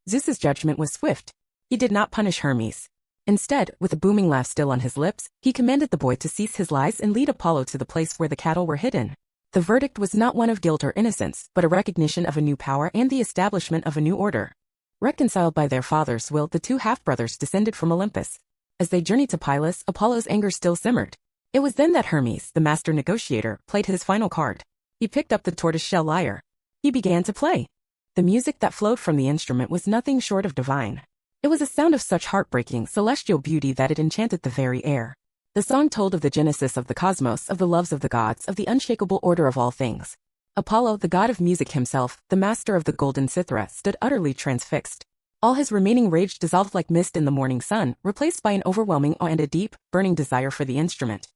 Zeus's judgment was swift. He did not punish Hermes. Instead, with a booming laugh still on his lips, he commanded the boy to cease his lies and lead Apollo to the place where the cattle were hidden. The verdict was not one of guilt or innocence, but a recognition of a new power and the establishment of a new order. Reconciled by their father's will, the two half-brothers descended from Olympus. As they journeyed to Pylos, Apollo's anger still simmered. It was then that Hermes, the master negotiator, played his final card. He picked up the tortoise-shell lyre. He began to play. The music that flowed from the instrument was nothing short of divine. It was a sound of such heartbreaking, celestial beauty that it enchanted the very air. The song told of the genesis of the cosmos, of the loves of the gods, of the unshakable order of all things. Apollo, the god of music himself, the master of the golden cithara, stood utterly transfixed. All his remaining rage dissolved like mist in the morning sun, replaced by an overwhelming awe and a deep, burning desire for the instrument.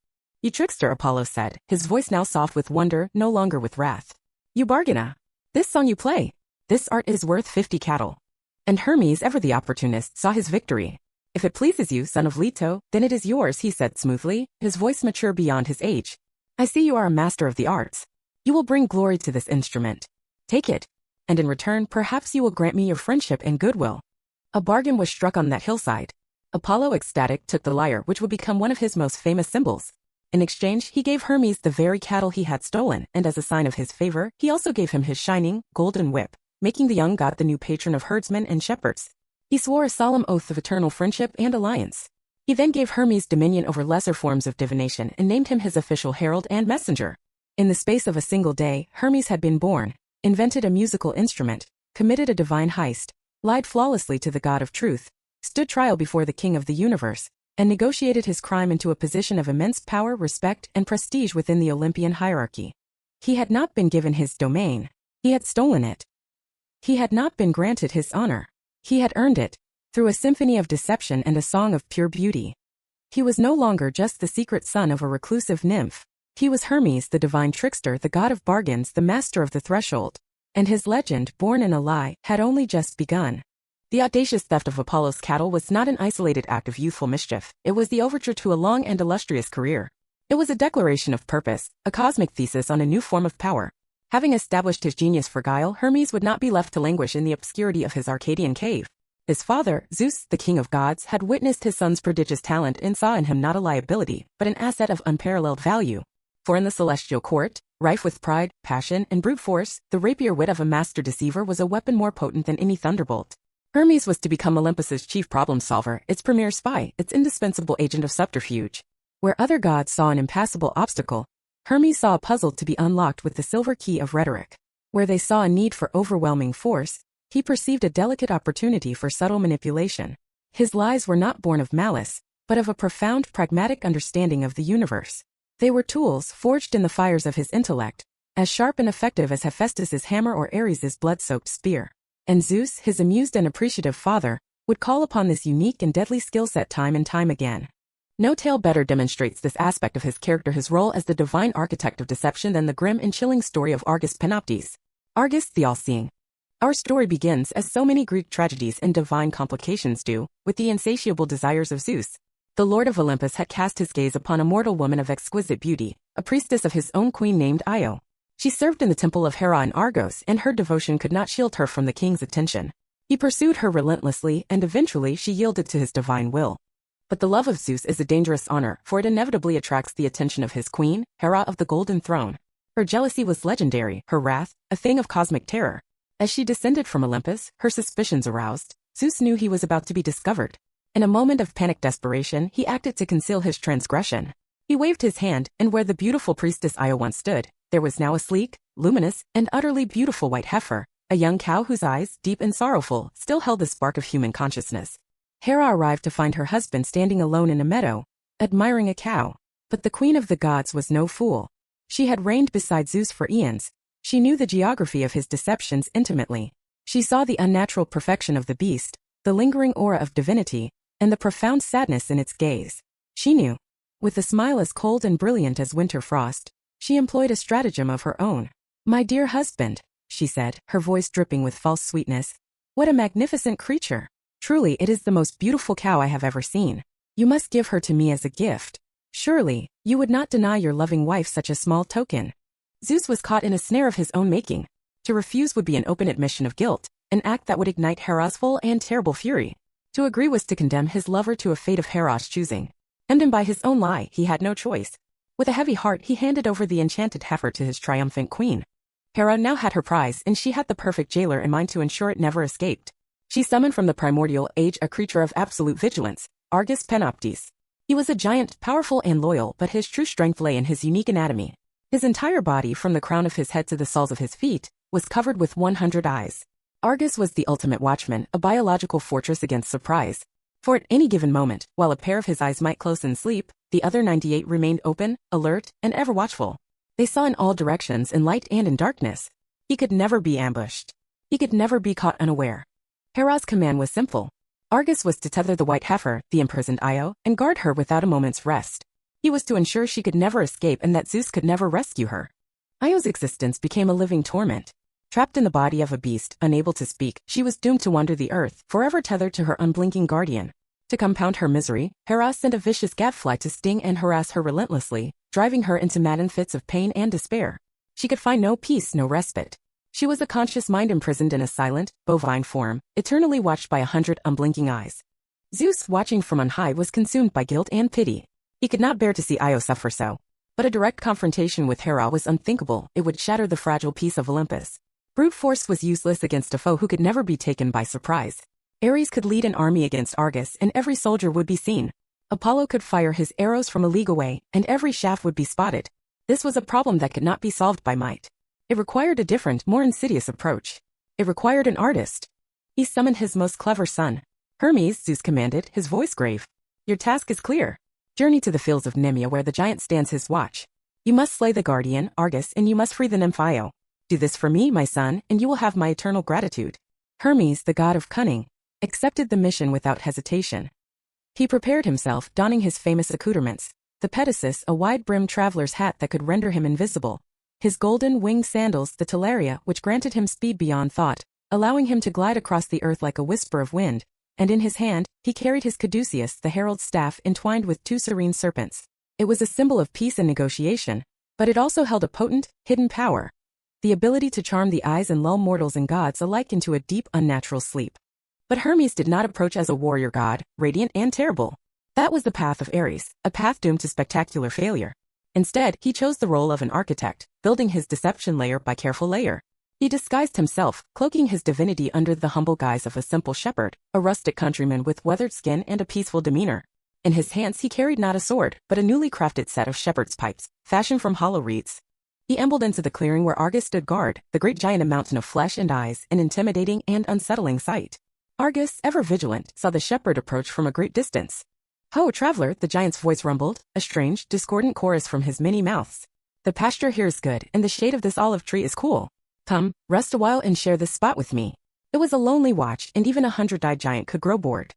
"You trickster," Apollo said, his voice now soft with wonder, no longer with wrath. "You bargainer. This song you play. This art is worth 50 cattle." And Hermes, ever the opportunist, saw his victory. "If it pleases you, son of Leto, then it is yours," he said smoothly, his voice mature beyond his age. "I see you are a master of the arts. You will bring glory to this instrument. Take it, and in return perhaps you will grant me your friendship and goodwill." A bargain was struck on that hillside. Apollo, ecstatic, took the lyre, which would become one of his most famous symbols. In exchange, he gave Hermes the very cattle he had stolen, and as a sign of his favor, he also gave him his shining, golden whip, making the young god the new patron of herdsmen and shepherds. He swore a solemn oath of eternal friendship and alliance. He then gave Hermes dominion over lesser forms of divination and named him his official herald and messenger. In the space of a single day, Hermes had been born, invented a musical instrument, committed a divine heist, lied flawlessly to the god of truth, stood trial before the king of the universe, and negotiated his crime into a position of immense power, respect, and prestige within the Olympian hierarchy. He had not been given his domain. He had stolen it. He had not been granted his honor. He had earned it, through a symphony of deception and a song of pure beauty. He was no longer just the secret son of a reclusive nymph. He was Hermes, the divine trickster, the god of bargains, the master of the threshold. And his legend, born in a lie, had only just begun. The audacious theft of Apollo's cattle was not an isolated act of youthful mischief. It was the overture to a long and illustrious career. It was a declaration of purpose, a cosmic thesis on a new form of power. Having established his genius for guile, Hermes would not be left to languish in the obscurity of his Arcadian cave. His father, Zeus, the king of gods, had witnessed his son's prodigious talent and saw in him not a liability, but an asset of unparalleled value. For in the celestial court, rife with pride, passion, and brute force, the rapier wit of a master deceiver was a weapon more potent than any thunderbolt. Hermes was to become Olympus's chief problem-solver, its premier spy, its indispensable agent of subterfuge. Where other gods saw an impassable obstacle, Hermes saw a puzzle to be unlocked with the silver key of rhetoric. Where they saw a need for overwhelming force, he perceived a delicate opportunity for subtle manipulation. His lies were not born of malice, but of a profound pragmatic understanding of the universe. They were tools forged in the fires of his intellect, as sharp and effective as Hephaestus's hammer or Ares's blood-soaked spear. And Zeus, his amused and appreciative father, would call upon this unique and deadly skill set time and time again. No tale better demonstrates this aspect of his character, his role as the divine architect of deception, than the grim and chilling story of Argus Panoptes. Argus, the all-seeing. Our story begins, as so many Greek tragedies and divine complications do, with the insatiable desires of Zeus. The lord of Olympus had cast his gaze upon a mortal woman of exquisite beauty, a priestess of his own queen named Io. She served in the temple of Hera in Argos, and her devotion could not shield her from the king's attention. He pursued her relentlessly, and eventually she yielded to his divine will. But the love of Zeus is a dangerous honor, for it inevitably attracts the attention of his queen, Hera of the Golden Throne. Her jealousy was legendary, her wrath, a thing of cosmic terror. As she descended from Olympus, her suspicions aroused, Zeus knew he was about to be discovered. In a moment of panic desperation, he acted to conceal his transgression. He waved his hand, and where the beautiful priestess Io once stood, there was now a sleek, luminous, and utterly beautiful white heifer, a young cow whose eyes, deep and sorrowful, still held the spark of human consciousness. Hera arrived to find her husband standing alone in a meadow, admiring a cow. But the queen of the gods was no fool. She had reigned beside Zeus for eons. She knew the geography of his deceptions intimately. She saw the unnatural perfection of the beast, the lingering aura of divinity, and the profound sadness in its gaze. She knew. With a smile as cold and brilliant as winter frost, she employed a stratagem of her own. "My dear husband," she said, her voice dripping with false sweetness. "What a magnificent creature! Truly it is the most beautiful cow I have ever seen. You must give her to me as a gift. Surely, you would not deny your loving wife such a small token." Zeus was caught in a snare of his own making. To refuse would be an open admission of guilt, an act that would ignite Hera's full and terrible fury. To agree was to condemn his lover to a fate of Hera's choosing. Hemmed by his own lie, he had no choice. With a heavy heart he handed over the enchanted heifer to his triumphant queen. Hera now had her prize, and she had the perfect jailer in mind to ensure it never escaped. She summoned from the primordial age a creature of absolute vigilance, Argus Panoptes. He was a giant, powerful and loyal, but his true strength lay in his unique anatomy. His entire body, from the crown of his head to the soles of his feet, was covered with 100 eyes. Argus was the ultimate watchman, a biological fortress against surprise. For at any given moment, while a pair of his eyes might close in sleep, the other 98 remained open, alert, and ever watchful. They saw in all directions, in light and in darkness. He could never be ambushed. He could never be caught unaware. Hera's command was simple. Argus was to tether the white heifer, the imprisoned Io, and guard her without a moment's rest. He was to ensure she could never escape and that Zeus could never rescue her. Io's existence became a living torment. Trapped in the body of a beast, unable to speak, she was doomed to wander the earth, forever tethered to her unblinking guardian. To compound her misery, Hera sent a vicious gadfly to sting and harass her relentlessly, driving her into maddened fits of pain and despair. She could find no peace, no respite. She was a conscious mind imprisoned in a silent, bovine form, eternally watched by 100 unblinking eyes. Zeus, watching from on high, was consumed by guilt and pity. He could not bear to see Io suffer so. But a direct confrontation with Hera was unthinkable. It would shatter the fragile peace of Olympus. Brute force was useless against a foe who could never be taken by surprise. Ares could lead an army against Argus, and every soldier would be seen. Apollo could fire his arrows from a league away, and every shaft would be spotted. This was a problem that could not be solved by might. It required a different, more insidious approach. It required an artist. He summoned his most clever son. "Hermes," Zeus commanded, his voice grave. "Your task is clear. Journey to the fields of Nemea where the giant stands his watch. You must slay the guardian, Argus, and you must free the nymph Io. Do this for me, my son, and you will have my eternal gratitude." Hermes, the god of cunning, accepted the mission without hesitation. He prepared himself, donning his famous accoutrements, the petasus, a wide-brimmed traveler's hat that could render him invisible, his golden winged sandals, the talaria, which granted him speed beyond thought, allowing him to glide across the earth like a whisper of wind, and in his hand, he carried his caduceus, the herald's staff entwined with 2 serene serpents. It was a symbol of peace and negotiation, but it also held a potent, hidden power, the ability to charm the eyes and lull mortals and gods alike into a deep, unnatural sleep. But Hermes did not approach as a warrior god, radiant and terrible. That was the path of Ares, a path doomed to spectacular failure. Instead, he chose the role of an architect, building his deception layer by careful layer. He disguised himself, cloaking his divinity under the humble guise of a simple shepherd, a rustic countryman with weathered skin and a peaceful demeanor. In his hands he carried not a sword, but a newly crafted set of shepherd's pipes, fashioned from hollow reeds. He ambled into the clearing where Argus stood guard, the great giant, a mountain of flesh and eyes, an intimidating and unsettling sight. Argus, ever vigilant, saw the shepherd approach from a great distance. "Ho, traveler," the giant's voice rumbled, a strange, discordant chorus from his many mouths. "The pasture here is good, and the shade of this olive tree is cool. Come, rest a while and share this spot with me." It was a lonely watch, and even a 100-eyed giant could grow bored.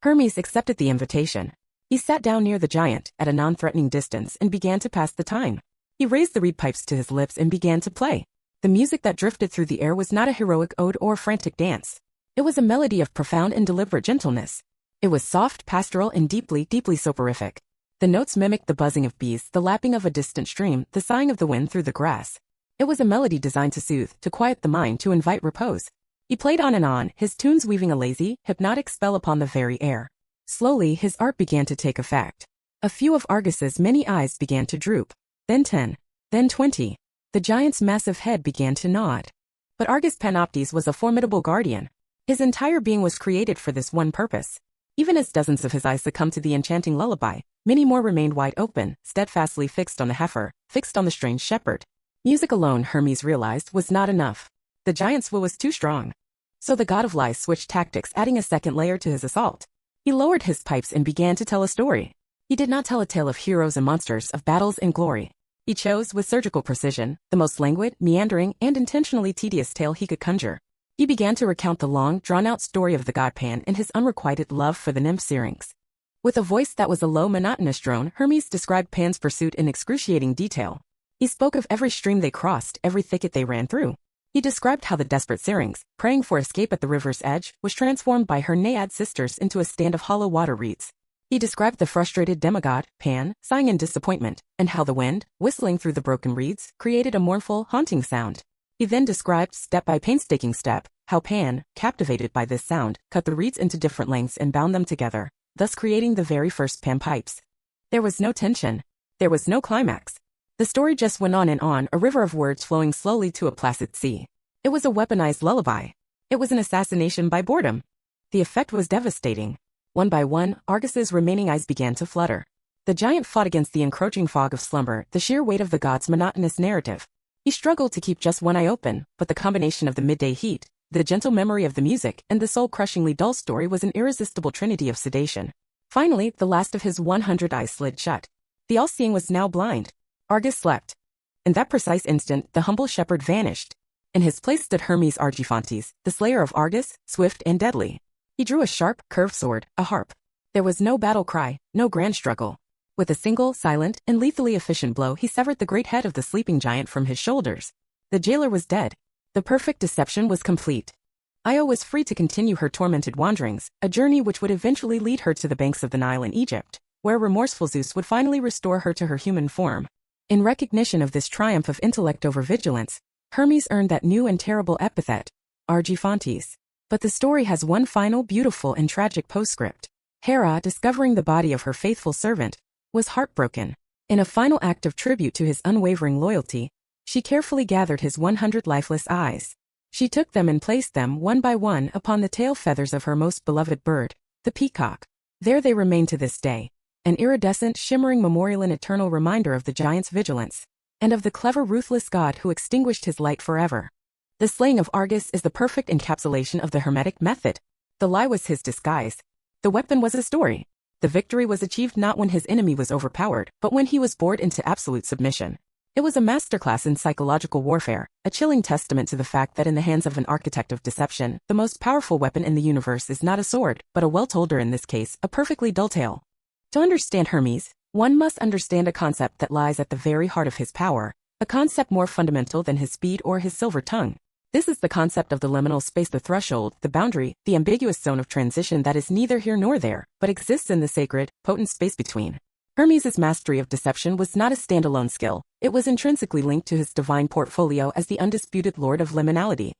Hermes accepted the invitation. He sat down near the giant, at a non-threatening distance, and began to pass the time. He raised the reed pipes to his lips and began to play. The music that drifted through the air was not a heroic ode or frantic dance. It was a melody of profound and deliberate gentleness. It was soft, pastoral, and deeply, deeply soporific. The notes mimicked the buzzing of bees, the lapping of a distant stream, the sighing of the wind through the grass. It was a melody designed to soothe, to quiet the mind, to invite repose. He played on, his tunes weaving a lazy, hypnotic spell upon the very air. Slowly, his art began to take effect. A few of Argus's many eyes began to droop. Then 10. Then 20. The giant's massive head began to nod. But Argus Panoptes was a formidable guardian. His entire being was created for this one purpose. Even as dozens of his eyes succumbed to the enchanting lullaby, many more remained wide open, steadfastly fixed on the heifer, fixed on the strange shepherd. Music alone, Hermes realized, was not enough. The giant's will was too strong. So the god of lies switched tactics, adding a second layer to his assault. He lowered his pipes and began to tell a story. He did not tell a tale of heroes and monsters, of battles and glory. He chose, with surgical precision, the most languid, meandering, and intentionally tedious tale he could conjure. He began to recount the long, drawn-out story of the god Pan and his unrequited love for the nymph Syrinx. With a voice that was a low, monotonous drone, Hermes described Pan's pursuit in excruciating detail. He spoke of every stream they crossed, every thicket they ran through. He described how the desperate Syrinx, praying for escape at the river's edge, was transformed by her naiad sisters into a stand of hollow water reeds. He described the frustrated demigod, Pan, sighing in disappointment, and how the wind, whistling through the broken reeds, created a mournful, haunting sound. He then described, step by painstaking step, how Pan, captivated by this sound, cut the reeds into different lengths and bound them together, thus creating the very first Pan pipes. There was no tension. There was no climax. The story just went on, a river of words flowing slowly to a placid sea. It was a weaponized lullaby. It was an assassination by boredom. The effect was devastating. One by one, Argus's remaining eyes began to flutter. The giant fought against the encroaching fog of slumber, the sheer weight of the god's monotonous narrative. He struggled to keep just one eye open, but the combination of the midday heat, the gentle memory of the music, and the soul-crushingly dull story was an irresistible trinity of sedation. Finally, the last of his 100 eyes slid shut. The all-seeing was now blind. Argus slept. In that precise instant, the humble shepherd vanished. In his place stood Hermes Argifontes, the slayer of Argus, swift and deadly. He drew a sharp, curved sword, a harp. There was no battle cry, no grand struggle. With a single, silent, and lethally efficient blow, he severed the great head of the sleeping giant from his shoulders. The jailer was dead. The perfect deception was complete. Io was free to continue her tormented wanderings, a journey which would eventually lead her to the banks of the Nile in Egypt, where remorseful Zeus would finally restore her to her human form. In recognition of this triumph of intellect over vigilance, Hermes earned that new and terrible epithet, Argifontes. But the story has one final beautiful and tragic postscript. Hera, discovering the body of her faithful servant, was heartbroken. In a final act of tribute to his unwavering loyalty, she carefully gathered his 100 lifeless eyes. She took them and placed them one by one upon the tail feathers of her most beloved bird, the peacock. There they remain to this day, an iridescent, shimmering memorial and eternal reminder of the giant's vigilance, and of the clever, ruthless god who extinguished his light forever. The slaying of Argus is the perfect encapsulation of the Hermetic method. The lie was his disguise. The weapon was a story. The victory was achieved not when his enemy was overpowered, but when he was bored into absolute submission. It was a masterclass in psychological warfare, a chilling testament to the fact that in the hands of an architect of deception, the most powerful weapon in the universe is not a sword, but a well-told, or in this case, a perfectly dull tale. To understand Hermes, one must understand a concept that lies at the very heart of his power, a concept more fundamental than his speed or his silver tongue. This is the concept of the liminal space, the threshold, the boundary, the ambiguous zone of transition that is neither here nor there, but exists in the sacred, potent space between. Hermes' mastery of deception was not a standalone skill. It was intrinsically linked to his divine portfolio as the undisputed lord of liminality.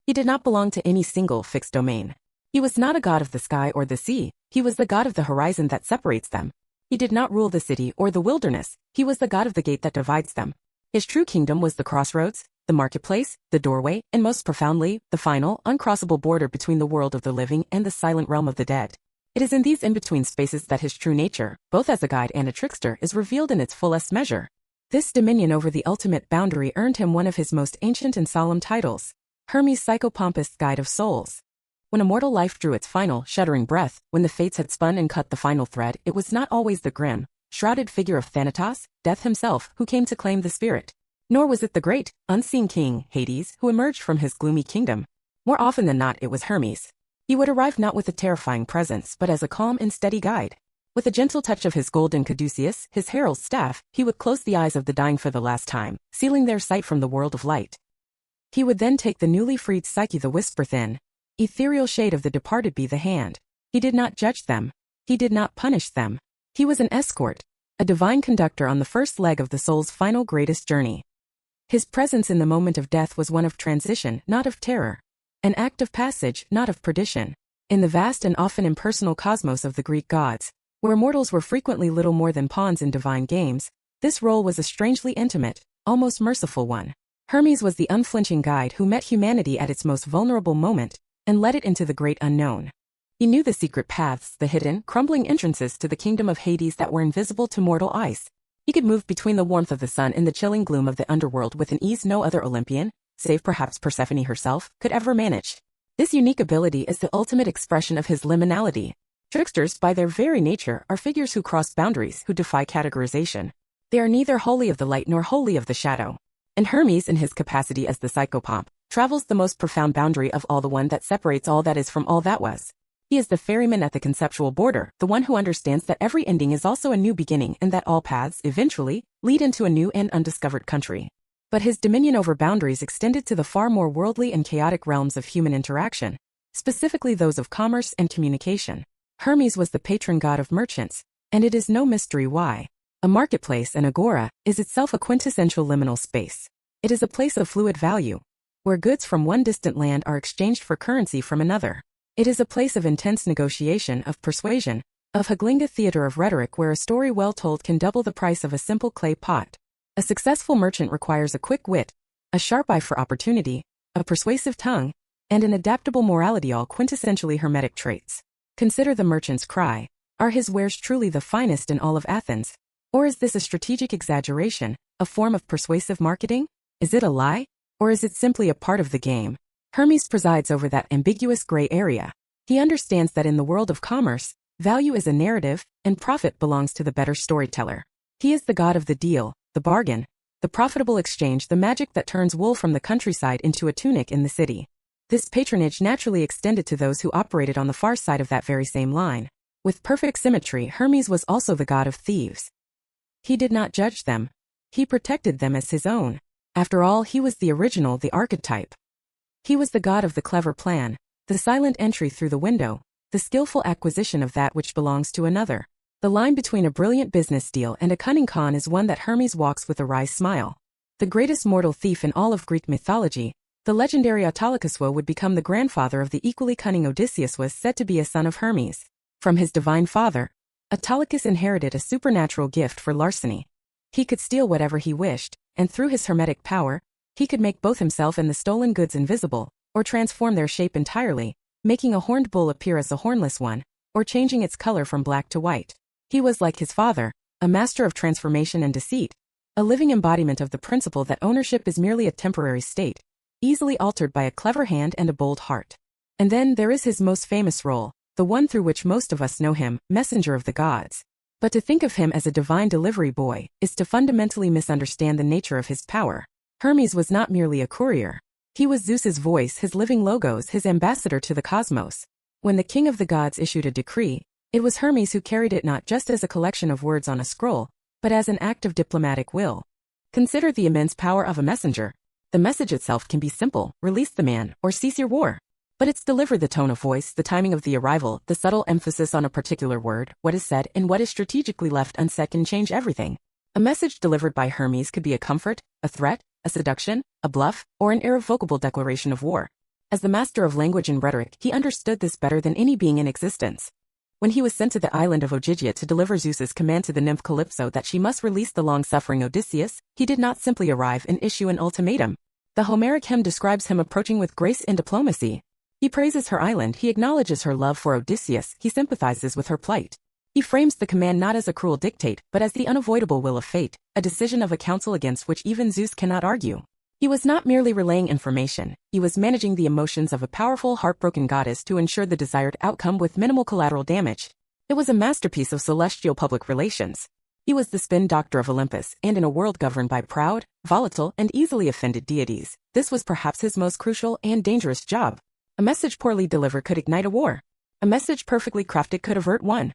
He did not belong to any single fixed domain. He was not a god of the sky or the sea. He was the god of the horizon that separates them. He did not rule the city or the wilderness. He was the god of the gate that divides them. His true kingdom was the crossroads, the marketplace, the doorway, and most profoundly, the final, uncrossable border between the world of the living and the silent realm of the dead. It is in these in-between spaces that his true nature, both as a guide and a trickster, is revealed in its fullest measure. This dominion over the ultimate boundary earned him one of his most ancient and solemn titles, Hermes Psychopompous, Guide of Souls. When a mortal life drew its final, shuddering breath, when the fates had spun and cut the final thread, it was not always the grim, shrouded figure of Thanatos, Death himself, who came to claim the spirit. Nor was it the great, unseen king, Hades, who emerged from his gloomy kingdom. More often than not, it was Hermes. He would arrive not with a terrifying presence, but as a calm and steady guide. With a gentle touch of his golden caduceus, his herald's staff, he would close the eyes of the dying for the last time, sealing their sight from the world of light. He would then take the newly freed psyche, the whisper-thin, ethereal shade of the departed, be the hand. He did not judge them. He did not punish them. He was an escort, a divine conductor on the first leg of the soul's final greatest journey. His presence in the moment of death was one of transition, not of terror. An act of passage, not of perdition. In the vast and often impersonal cosmos of the Greek gods, where mortals were frequently little more than pawns in divine games, this role was a strangely intimate, almost merciful one. Hermes was the unflinching guide who met humanity at its most vulnerable moment and led it into the great unknown. He knew the secret paths, the hidden, crumbling entrances to the kingdom of Hades that were invisible to mortal eyes. He could move between the warmth of the sun and the chilling gloom of the underworld with an ease no other Olympian, save perhaps Persephone herself, could ever manage. This unique ability is the ultimate expression of his liminality. Tricksters, by their very nature, are figures who cross boundaries, who defy categorization. They are neither wholly of the light nor wholly of the shadow. And Hermes, in his capacity as the psychopomp, travels the most profound boundary of all, the one that separates all that is from all that was. He is the ferryman at the conceptual border, the one who understands that every ending is also a new beginning and that all paths, eventually, lead into a new and undiscovered country. But his dominion over boundaries extended to the far more worldly and chaotic realms of human interaction, specifically those of commerce and communication. Hermes was the patron god of merchants, and it is no mystery why. A marketplace, an agora, is itself a quintessential liminal space. It is a place of fluid value, where goods from one distant land are exchanged for currency from another. It is a place of intense negotiation, of persuasion, of haggling, a theater of rhetoric where a story well told can double the price of a simple clay pot. A successful merchant requires a quick wit, a sharp eye for opportunity, a persuasive tongue, and an adaptable morality, all quintessentially Hermetic traits. Consider the merchant's cry. Are his wares truly the finest in all of Athens? Or is this a strategic exaggeration, a form of persuasive marketing? Is it a lie? Or is it simply a part of the game? Hermes presides over that ambiguous gray area. He understands that in the world of commerce, value is a narrative, and profit belongs to the better storyteller. He is the god of the deal, the bargain, the profitable exchange, the magic that turns wool from the countryside into a tunic in the city. This patronage naturally extended to those who operated on the far side of that very same line. With perfect symmetry, Hermes was also the god of thieves. He did not judge them. He protected them as his own. After all, he was the original, the archetype. He was the god of the clever plan, the silent entry through the window, the skillful acquisition of that which belongs to another. The line between a brilliant business deal and a cunning con is one that Hermes walks with a wry smile. The greatest mortal thief in all of Greek mythology, the legendary Autolycus, would become the grandfather of the equally cunning Odysseus, was said to be a son of Hermes. From his divine father, Autolycus inherited a supernatural gift for larceny. He could steal whatever he wished, and through his hermetic power, he could make both himself and the stolen goods invisible, or transform their shape entirely, making a horned bull appear as a hornless one, or changing its color from black to white. He was like his father, a master of transformation and deceit, a living embodiment of the principle that ownership is merely a temporary state, easily altered by a clever hand and a bold heart. And then there is his most famous role, the one through which most of us know him, messenger of the gods. But to think of him as a divine delivery boy is to fundamentally misunderstand the nature of his power. Hermes was not merely a courier. He was Zeus's voice, his living logos, his ambassador to the cosmos. When the king of the gods issued a decree, it was Hermes who carried it, not just as a collection of words on a scroll, but as an act of diplomatic will. Consider the immense power of a messenger. The message itself can be simple: release the man, or cease your war. But it's delivered, the tone of voice, the timing of the arrival, the subtle emphasis on a particular word, what is said and what is strategically left unsaid can change everything. A message delivered by Hermes could be a comfort, a threat, a seduction, a bluff, or an irrevocable declaration of war. As the master of language and rhetoric, he understood this better than any being in existence. When he was sent to the island of Ogygia to deliver Zeus's command to the nymph Calypso that she must release the long-suffering Odysseus, he did not simply arrive and issue an ultimatum. The Homeric hymn describes him approaching with grace and diplomacy. He praises her island, he acknowledges her love for Odysseus, he sympathizes with her plight. He frames the command not as a cruel dictate, but as the unavoidable will of fate, a decision of a council against which even Zeus cannot argue. He was not merely relaying information, he was managing the emotions of a powerful, heartbroken goddess to ensure the desired outcome with minimal collateral damage. It was a masterpiece of celestial public relations. He was the spin doctor of Olympus, and in a world governed by proud, volatile, and easily offended deities, this was perhaps his most crucial and dangerous job. A message poorly delivered could ignite a war. A message perfectly crafted could avert one.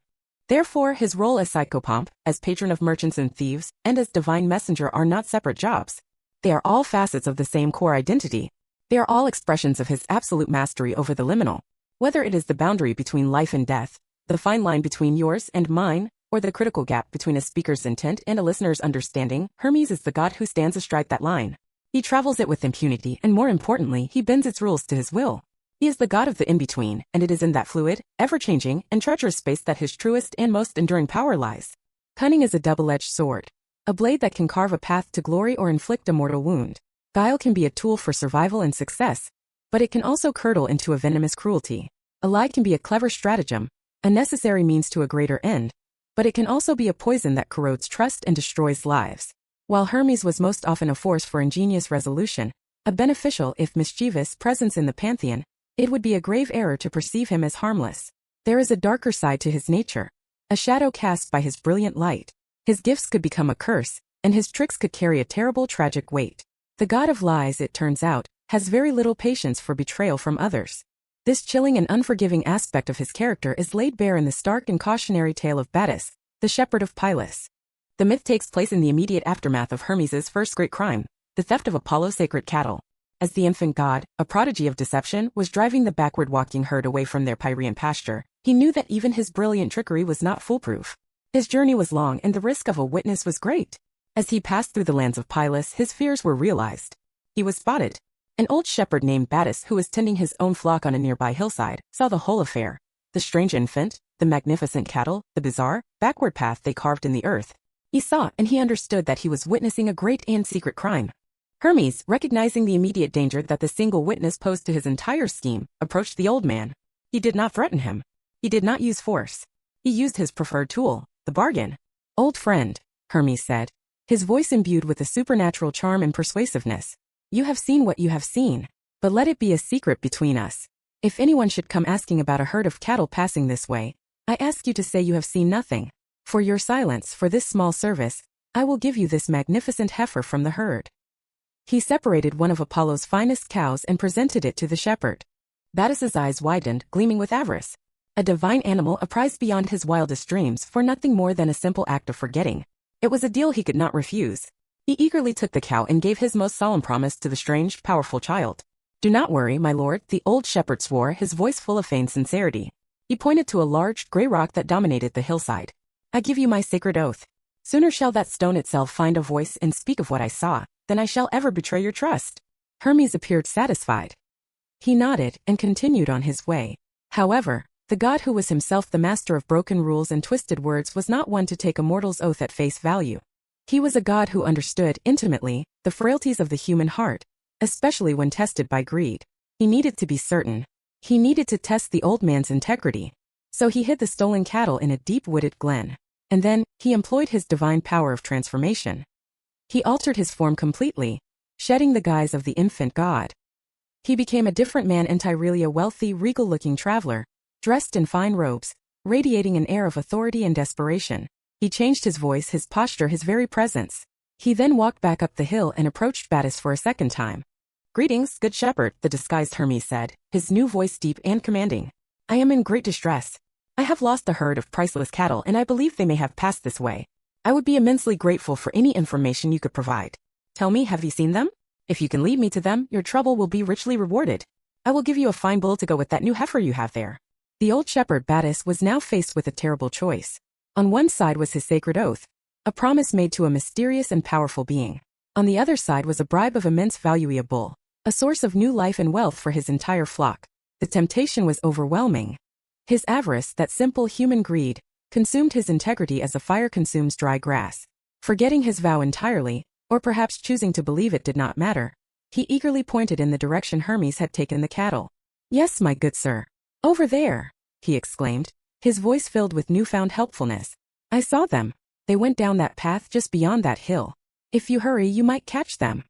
Therefore, his role as psychopomp, as patron of merchants and thieves, and as divine messenger are not separate jobs. They are all facets of the same core identity. They are all expressions of his absolute mastery over the liminal. Whether it is the boundary between life and death, the fine line between yours and mine, or the critical gap between a speaker's intent and a listener's understanding, Hermes is the god who stands astride that line. He travels it with impunity, and more importantly, he bends its rules to his will. He is the god of the in-between, and it is in that fluid, ever-changing, and treacherous space that his truest and most enduring power lies. Cunning is a double-edged sword, a blade that can carve a path to glory or inflict a mortal wound. Guile can be a tool for survival and success, but it can also curdle into a venomous cruelty. A lie can be a clever stratagem, a necessary means to a greater end, but it can also be a poison that corrodes trust and destroys lives. While Hermes was most often a force for ingenious resolution, a beneficial if mischievous presence in the pantheon, it would be a grave error to perceive him as harmless. There is a darker side to his nature, a shadow cast by his brilliant light. His gifts could become a curse, and his tricks could carry a terrible tragic weight. The god of lies, it turns out, has very little patience for betrayal from others. This chilling and unforgiving aspect of his character is laid bare in the stark and cautionary tale of Battus, the shepherd of Pylos. The myth takes place in the immediate aftermath of Hermes' first great crime, the theft of Apollo's sacred cattle. As the infant god, a prodigy of deception, was driving the backward-walking herd away from their Pyrean pasture, he knew that even his brilliant trickery was not foolproof. His journey was long and the risk of a witness was great. As he passed through the lands of Pylos, his fears were realized. He was spotted. An old shepherd named Battus, who was tending his own flock on a nearby hillside, saw the whole affair. The strange infant, the magnificent cattle, the bizarre, backward path they carved in the earth. He saw and he understood that he was witnessing a great and secret crime. Hermes, recognizing the immediate danger that the single witness posed to his entire scheme, approached the old man. He did not threaten him. He did not use force. He used his preferred tool, the bargain. "Old friend," Hermes said, his voice imbued with a supernatural charm and persuasiveness. "You have seen what you have seen, but let it be a secret between us. If anyone should come asking about a herd of cattle passing this way, I ask you to say you have seen nothing. For your silence, for this small service, I will give you this magnificent heifer from the herd." He separated one of Apollo's finest cows and presented it to the shepherd. Battus's eyes widened, gleaming with avarice. A divine animal, a prize beyond his wildest dreams, for nothing more than a simple act of forgetting. It was a deal he could not refuse. He eagerly took the cow and gave his most solemn promise to the strange, powerful child. "Do not worry, my lord," the old shepherd swore, his voice full of feigned sincerity. He pointed to a large, gray rock that dominated the hillside. "I give you my sacred oath. Sooner shall that stone itself find a voice and speak of what I saw, than I shall ever betray your trust." Hermes appeared satisfied. He nodded and continued on his way. However, the god who was himself the master of broken rules and twisted words was not one to take a mortal's oath at face value. He was a god who understood, intimately, the frailties of the human heart, especially when tested by greed. He needed to be certain. He needed to test the old man's integrity. So he hid the stolen cattle in a deep-wooded glen. And then, he employed his divine power of transformation. He altered his form completely, shedding the guise of the infant god. He became a different man entirely, a wealthy, regal-looking traveler, dressed in fine robes, radiating an air of authority and desperation. He changed his voice, his posture, his very presence. He then walked back up the hill and approached Battus for a second time. "Greetings, good shepherd," the disguised Hermes said, his new voice deep and commanding. "I am in great distress. I have lost a herd of priceless cattle and I believe they may have passed this way. I would be immensely grateful for any information you could provide. Tell me, have you seen them? If you can lead me to them, your trouble will be richly rewarded. I will give you a fine bull to go with that new heifer you have there." The old shepherd Battus was now faced with a terrible choice. On one side was his sacred oath, a promise made to a mysterious and powerful being. On the other side was a bribe of immense value, a bull, a source of new life and wealth for his entire flock. The temptation was overwhelming. His avarice, that simple human greed, consumed his integrity as a fire consumes dry grass. Forgetting his vow entirely, or perhaps choosing to believe it did not matter, he eagerly pointed in the direction Hermes had taken the cattle. "Yes, my good sir. Over there," he exclaimed, his voice filled with newfound helpfulness. "I saw them. They went down that path just beyond that hill. If you hurry, you might catch them."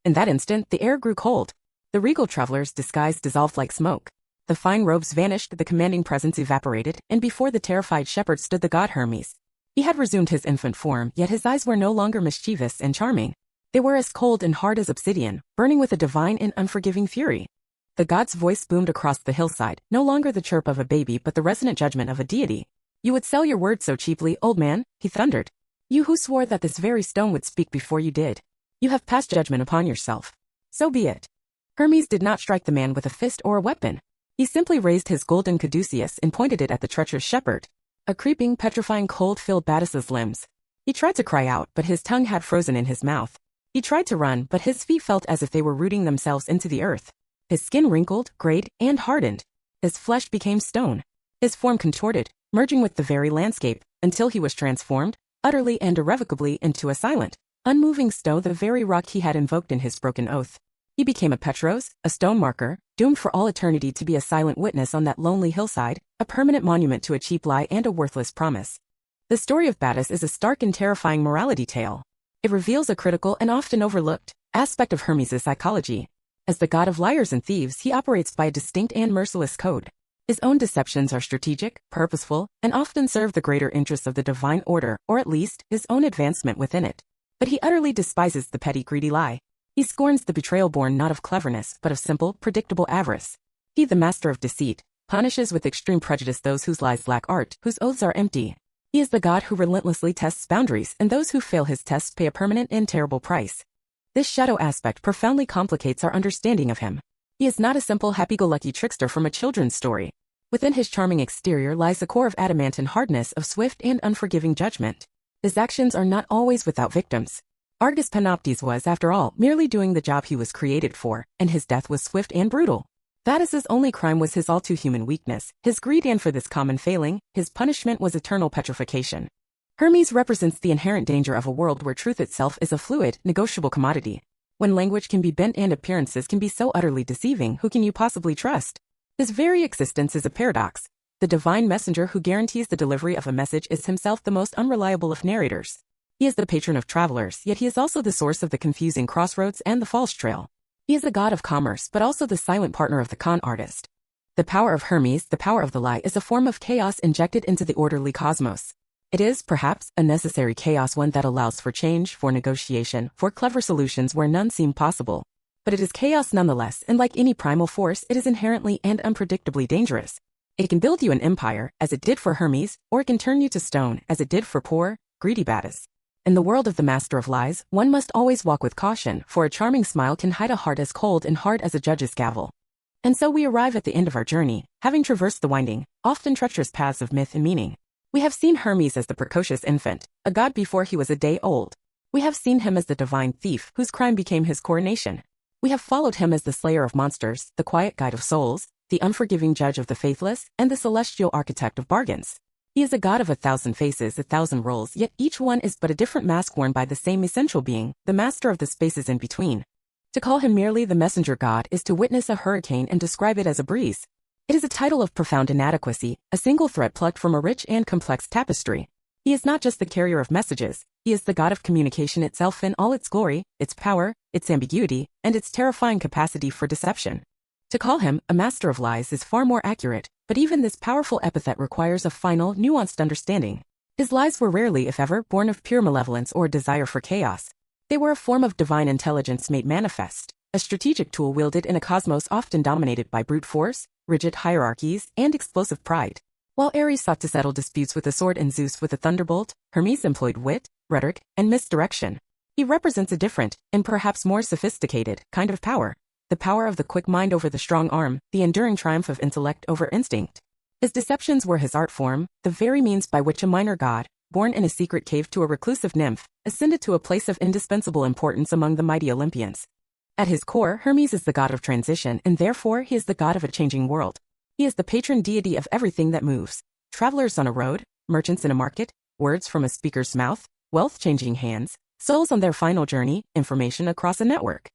In that instant, the air grew cold. The regal traveler's disguise dissolved like smoke. The fine robes vanished, the commanding presence evaporated, and before the terrified shepherd stood the god Hermes. He had resumed his infant form, yet his eyes were no longer mischievous and charming. They were as cold and hard as obsidian, burning with a divine and unforgiving fury. The god's voice boomed across the hillside, no longer the chirp of a baby but the resonant judgment of a deity. "You would sell your word so cheaply, old man," he thundered. "You who swore that this very stone would speak before you did. You have passed judgment upon yourself. So be it." Hermes did not strike the man with a fist or a weapon. He simply raised his golden caduceus and pointed it at the treacherous shepherd. A creeping, petrifying cold filled Battus's limbs. He tried to cry out, but his tongue had frozen in his mouth. He tried to run, but his feet felt as if they were rooting themselves into the earth. His skin wrinkled, grayed, and hardened. His flesh became stone. His form contorted, merging with the very landscape, until he was transformed, utterly and irrevocably, into a silent, unmoving stone, the very rock he had invoked in his broken oath. He became a Petros, a stone marker, doomed for all eternity to be a silent witness on that lonely hillside, a permanent monument to a cheap lie and a worthless promise. The story of Battus is a stark and terrifying morality tale. It reveals a critical and often overlooked aspect of Hermes' psychology. As the god of liars and thieves, he operates by a distinct and merciless code. His own deceptions are strategic, purposeful, and often serve the greater interests of the divine order, or at least, his own advancement within it. But he utterly despises the petty greedy lie. He scorns the betrayal born not of cleverness but of simple, predictable avarice. He, the master of deceit, punishes with extreme prejudice those whose lies lack art, whose oaths are empty. He is the god who relentlessly tests boundaries, and those who fail his tests pay a permanent and terrible price. This shadow aspect profoundly complicates our understanding of him. He is not a simple happy-go-lucky trickster from a children's story. Within his charming exterior lies a core of adamant and hardness of swift and unforgiving judgment. His actions are not always without victims. Argus Panoptes was, after all, merely doing the job he was created for, and his death was swift and brutal. Thetis's only crime was his all-too-human weakness, his greed, and for this common failing, his punishment was eternal petrification. Hermes represents the inherent danger of a world where truth itself is a fluid, negotiable commodity. When language can be bent and appearances can be so utterly deceiving, who can you possibly trust? His very existence is a paradox. The divine messenger who guarantees the delivery of a message is himself the most unreliable of narrators. He is the patron of travelers, yet he is also the source of the confusing crossroads and the false trail. He is a god of commerce, but also the silent partner of the con artist. The power of Hermes, the power of the lie, is a form of chaos injected into the orderly cosmos. It is, perhaps, a necessary chaos, one that allows for change, for negotiation, for clever solutions where none seem possible. But it is chaos nonetheless, and like any primal force, it is inherently and unpredictably dangerous. It can build you an empire, as it did for Hermes, or it can turn you to stone, as it did for poor, greedy Battus. In the world of the master of lies, one must always walk with caution, for a charming smile can hide a heart as cold and hard as a judge's gavel. And so we arrive at the end of our journey, having traversed the winding, often treacherous paths of myth and meaning. We have seen Hermes as the precocious infant, a god before he was a day old. We have seen him as the divine thief, whose crime became his coronation. We have followed him as the slayer of monsters, the quiet guide of souls, the unforgiving judge of the faithless, and the celestial architect of bargains. He is a god of 1,000 faces, 1,000 roles, yet each one is but a different mask worn by the same essential being, the master of the spaces in between. To call him merely the messenger god is to witness a hurricane and describe it as a breeze. It is a title of profound inadequacy, a single thread plucked from a rich and complex tapestry. He is not just the carrier of messages, he is the god of communication itself in all its glory, its power, its ambiguity, and its terrifying capacity for deception. To call him a master of lies is far more accurate, but even this powerful epithet requires a final, nuanced understanding. His lies were rarely, if ever, born of pure malevolence or desire for chaos. They were a form of divine intelligence made manifest, a strategic tool wielded in a cosmos often dominated by brute force, rigid hierarchies, and explosive pride. While Ares sought to settle disputes with a sword and Zeus with a thunderbolt, Hermes employed wit, rhetoric, and misdirection. He represents a different, and perhaps more sophisticated, kind of power. The power of the quick mind over the strong arm, the enduring triumph of intellect over instinct. His deceptions were his art form, the very means by which a minor god, born in a secret cave to a reclusive nymph, ascended to a place of indispensable importance among the mighty Olympians. At his core, Hermes is the god of transition, and therefore he is the god of a changing world. He is the patron deity of everything that moves. Travelers on a road, merchants in a market, words from a speaker's mouth, wealth changing hands, souls on their final journey, information across a network.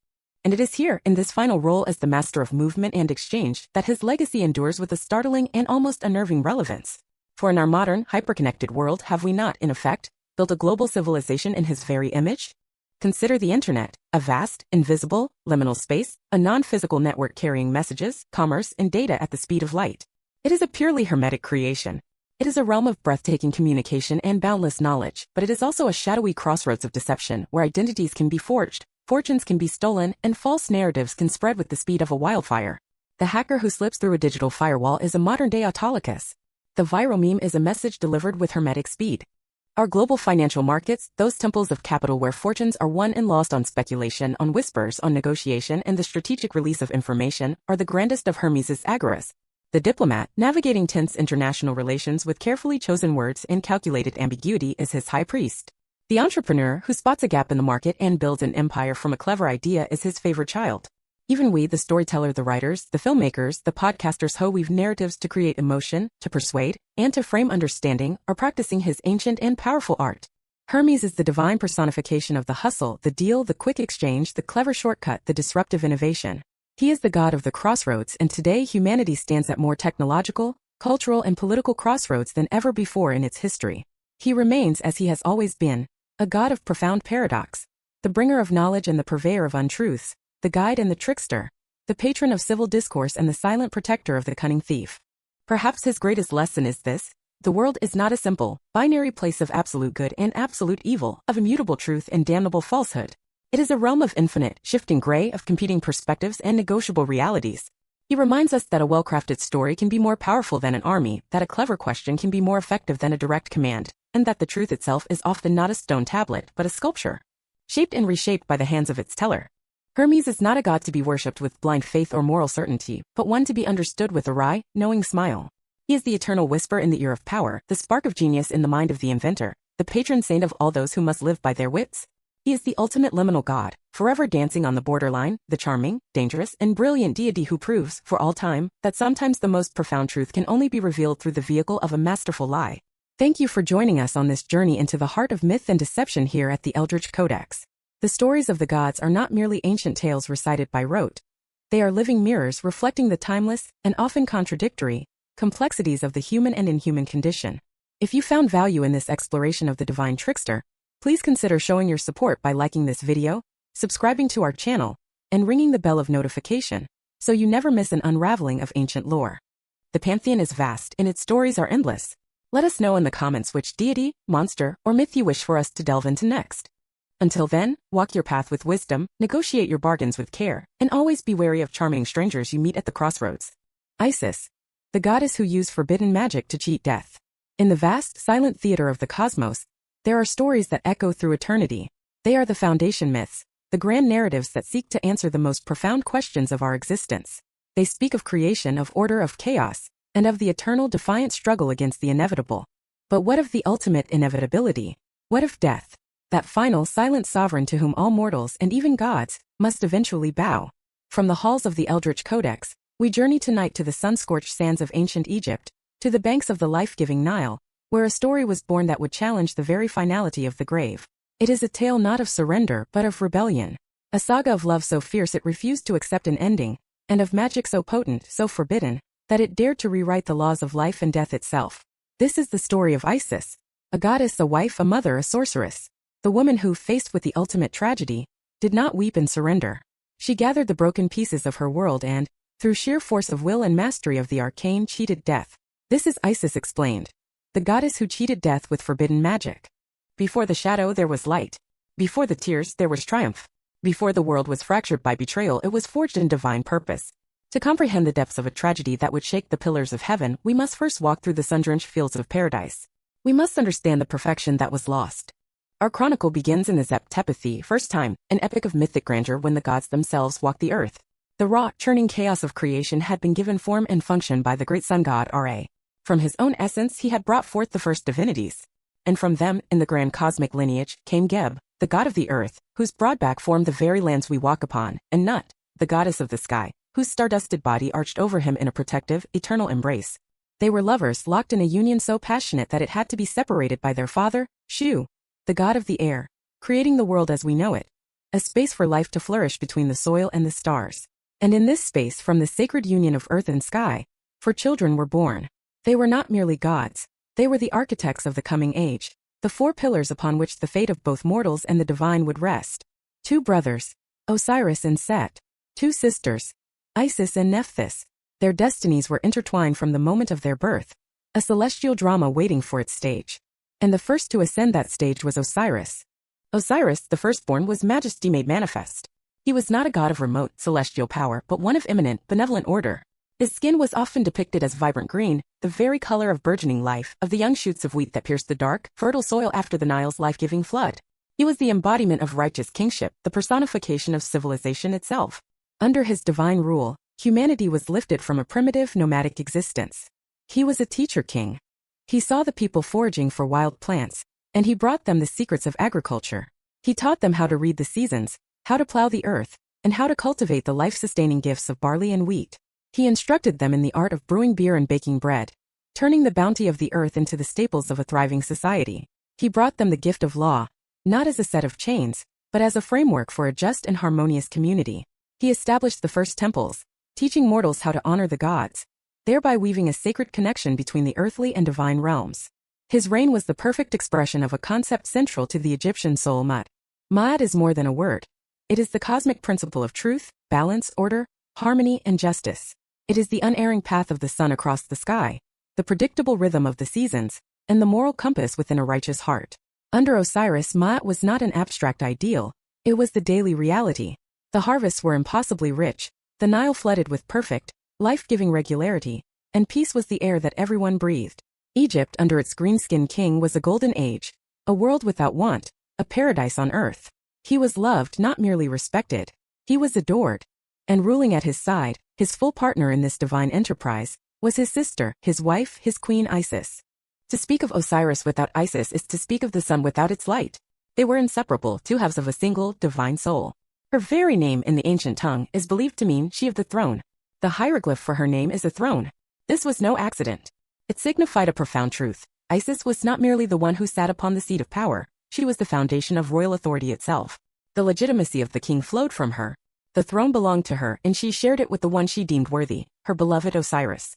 And it is here, in this final role as the master of movement and exchange, that his legacy endures with a startling and almost unnerving relevance. For in our modern, hyperconnected world, have we not, in effect, built a global civilization in his very image? Consider the internet, a vast, invisible, liminal space, a non-physical network carrying messages, commerce, and data at the speed of light. It is a purely hermetic creation. It is a realm of breathtaking communication and boundless knowledge, but it is also a shadowy crossroads of deception where identities can be forged, fortunes can be stolen, and false narratives can spread with the speed of a wildfire. The hacker who slips through a digital firewall is a modern-day Autolycus. The viral meme is a message delivered with hermetic speed. Our global financial markets, those temples of capital where fortunes are won and lost on speculation, on whispers, on negotiation, and the strategic release of information, are the grandest of Hermes's agoras. The diplomat, navigating tense international relations with carefully chosen words and calculated ambiguity, is his high priest. The entrepreneur, who spots a gap in the market and builds an empire from a clever idea, is his favorite child. Even we, the storyteller, the writers, the filmmakers, the podcasters who weave narratives to create emotion, to persuade, and to frame understanding, are practicing his ancient and powerful art. Hermes is the divine personification of the hustle, the deal, the quick exchange, the clever shortcut, the disruptive innovation. He is the god of the crossroads, and today humanity stands at more technological, cultural, and political crossroads than ever before in its history. He remains, as he has always been, a god of profound paradox, the bringer of knowledge and the purveyor of untruths, the guide and the trickster, the patron of civil discourse and the silent protector of the cunning thief. Perhaps his greatest lesson is this: the world is not a simple, binary place of absolute good and absolute evil, of immutable truth and damnable falsehood. It is a realm of infinite, shifting gray, of competing perspectives and negotiable realities. He reminds us that a well-crafted story can be more powerful than an army, that a clever question can be more effective than a direct command, and that the truth itself is often not a stone tablet but a sculpture, shaped and reshaped by the hands of its teller. Hermes is not a god to be worshipped with blind faith or moral certainty, but one to be understood with a wry, knowing smile. He is the eternal whisper in the ear of power, the spark of genius in the mind of the inventor, the patron saint of all those who must live by their wits. He is the ultimate liminal god, forever dancing on the borderline, the charming, dangerous, and brilliant deity who proves, for all time, that sometimes the most profound truth can only be revealed through the vehicle of a masterful lie. Thank you for joining us on this journey into the heart of myth and deception here at the Eldritch Codex. The stories of the gods are not merely ancient tales recited by rote. They are living mirrors reflecting the timeless, and often contradictory, complexities of the human and inhuman condition. If you found value in this exploration of the divine trickster, please consider showing your support by liking this video, subscribing to our channel, and ringing the bell of notification, so you never miss an unraveling of ancient lore. The pantheon is vast and its stories are endless. Let us know in the comments which deity, monster, or myth you wish for us to delve into next. Until then, walk your path with wisdom, negotiate your bargains with care, and always be wary of charming strangers you meet at the crossroads. Isis, the goddess who used forbidden magic to cheat death. In the vast, silent theater of the cosmos, there are stories that echo through eternity. They are the foundation myths, the grand narratives that seek to answer the most profound questions of our existence. They speak of creation, of order, of chaos, and of the eternal defiant struggle against the inevitable. But what of the ultimate inevitability? What of death? That final, silent sovereign to whom all mortals, and even gods, must eventually bow. From the halls of the Eldritch Codex, we journey tonight to the sun-scorched sands of ancient Egypt, to the banks of the life-giving Nile, where a story was born that would challenge the very finality of the grave. It is a tale not of surrender but of rebellion, a saga of love so fierce it refused to accept an ending, and of magic so potent, so forbidden, that it dared to rewrite the laws of life and death itself. This is the story of Isis, a goddess, a wife, a mother, a sorceress. The woman who, faced with the ultimate tragedy, did not weep and surrender. She gathered the broken pieces of her world and, through sheer force of will and mastery of the arcane, cheated death. This is Isis explained, the goddess who cheated death with forbidden magic. Before the shadow there was light. Before the tears there was triumph. Before the world was fractured by betrayal it was forged in divine purpose. To comprehend the depths of a tragedy that would shake the pillars of heaven, we must first walk through the sun-drenched fields of paradise. We must understand the perfection that was lost. Our chronicle begins in the Zep-Tepethi, first time, an epic of mythic grandeur when the gods themselves walked the earth. The raw, churning chaos of creation had been given form and function by the great sun god Ra. From his own essence he had brought forth the first divinities. And from them, in the grand cosmic lineage, came Geb, the god of the earth, whose broad back formed the very lands we walk upon, and Nut, the goddess of the sky, whose star-dusted body arched over him in a protective, eternal embrace. They were lovers locked in a union so passionate that it had to be separated by their father, Shu, the god of the air, creating the world as we know it, a space for life to flourish between the soil and the stars. And in this space, from the sacred union of earth and sky, for children were born. They were not merely gods, they were the architects of the coming age, the four pillars upon which the fate of both mortals and the divine would rest. Two brothers, Osiris and Set. Two sisters, Isis and Nephthys. Their destinies were intertwined from the moment of their birth, a celestial drama waiting for its stage. And the first to ascend that stage was Osiris. Osiris, the firstborn, was majesty made manifest. He was not a god of remote, celestial power, but one of imminent, benevolent order. His skin was often depicted as vibrant green, the very color of burgeoning life, of the young shoots of wheat that pierced the dark, fertile soil after the Nile's life-giving flood. He was the embodiment of righteous kingship, the personification of civilization itself. Under his divine rule, humanity was lifted from a primitive, nomadic existence. He was a teacher king. He saw the people foraging for wild plants, and he brought them the secrets of agriculture. He taught them how to read the seasons, how to plow the earth, and how to cultivate the life-sustaining gifts of barley and wheat. He instructed them in the art of brewing beer and baking bread, turning the bounty of the earth into the staples of a thriving society. He brought them the gift of law, not as a set of chains, but as a framework for a just and harmonious community. He established the first temples, teaching mortals how to honor the gods, thereby weaving a sacred connection between the earthly and divine realms. His reign was the perfect expression of a concept central to the Egyptian soul, Ma'at. Ma'at is more than a word. It is the cosmic principle of truth, balance, order, harmony, and justice. It is the unerring path of the sun across the sky, the predictable rhythm of the seasons, and the moral compass within a righteous heart. Under Osiris, Ma'at was not an abstract ideal, it was the daily reality. The harvests were impossibly rich, the Nile flooded with perfect, life-giving regularity, and peace was the air that everyone breathed. Egypt under its green-skinned king was a golden age, a world without want, a paradise on earth. He was loved, not merely respected. He was adored. And ruling at his side, his full partner in this divine enterprise, was his sister, his wife, his queen Isis. To speak of Osiris without Isis is to speak of the sun without its light. They were inseparable, two halves of a single, divine soul. Her very name in the ancient tongue is believed to mean she of the throne. The hieroglyph for her name is a throne. This was no accident. It signified a profound truth. Isis was not merely the one who sat upon the seat of power, she was the foundation of royal authority itself. The legitimacy of the king flowed from her. The throne belonged to her and she shared it with the one she deemed worthy, her beloved Osiris.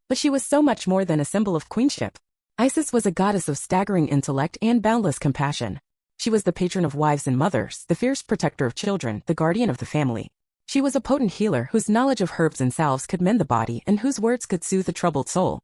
But she was so much more than a symbol of queenship. Isis was a goddess of staggering intellect and boundless compassion. She was the patron of wives and mothers, the fierce protector of children, the guardian of the family. She was a potent healer whose knowledge of herbs and salves could mend the body and whose words could soothe a troubled soul.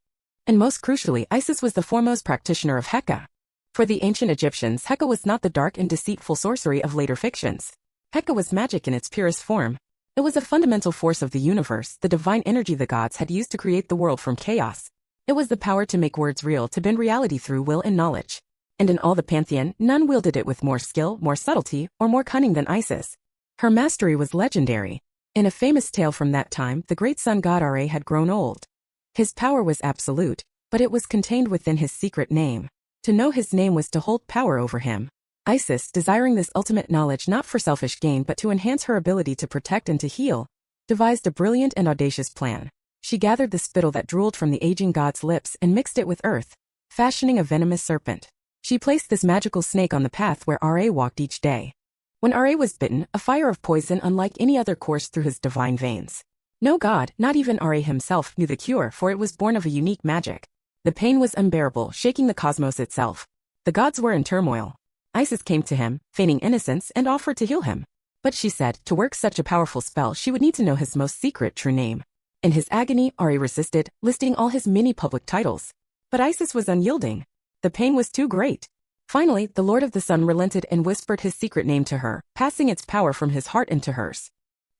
And most crucially, Isis was the foremost practitioner of Heka. For the ancient Egyptians, Heka was not the dark and deceitful sorcery of later fictions. Heka was magic in its purest form. It was a fundamental force of the universe, the divine energy the gods had used to create the world from chaos. It was the power to make words real, to bend reality through will and knowledge. And in all the pantheon, none wielded it with more skill, more subtlety, or more cunning than Isis. Her mastery was legendary. In a famous tale from that time, the great sun god Ra had grown old. His power was absolute, but it was contained within his secret name. To know his name was to hold power over him. Isis, desiring this ultimate knowledge not for selfish gain but to enhance her ability to protect and to heal, devised a brilliant and audacious plan. She gathered the spittle that drooled from the aging god's lips and mixed it with earth, fashioning a venomous serpent. She placed this magical snake on the path where Ra walked each day. When Ra was bitten, a fire of poison unlike any other coursed through his divine veins. No god, not even Ra himself, knew the cure, for it was born of a unique magic. The pain was unbearable, shaking the cosmos itself. The gods were in turmoil. Isis came to him, feigning innocence, and offered to heal him. But she said, to work such a powerful spell she would need to know his most secret true name. In his agony, Ra resisted, listing all his many public titles. But Isis was unyielding. The pain was too great. Finally, the Lord of the Sun relented and whispered his secret name to her, passing its power from his heart into hers.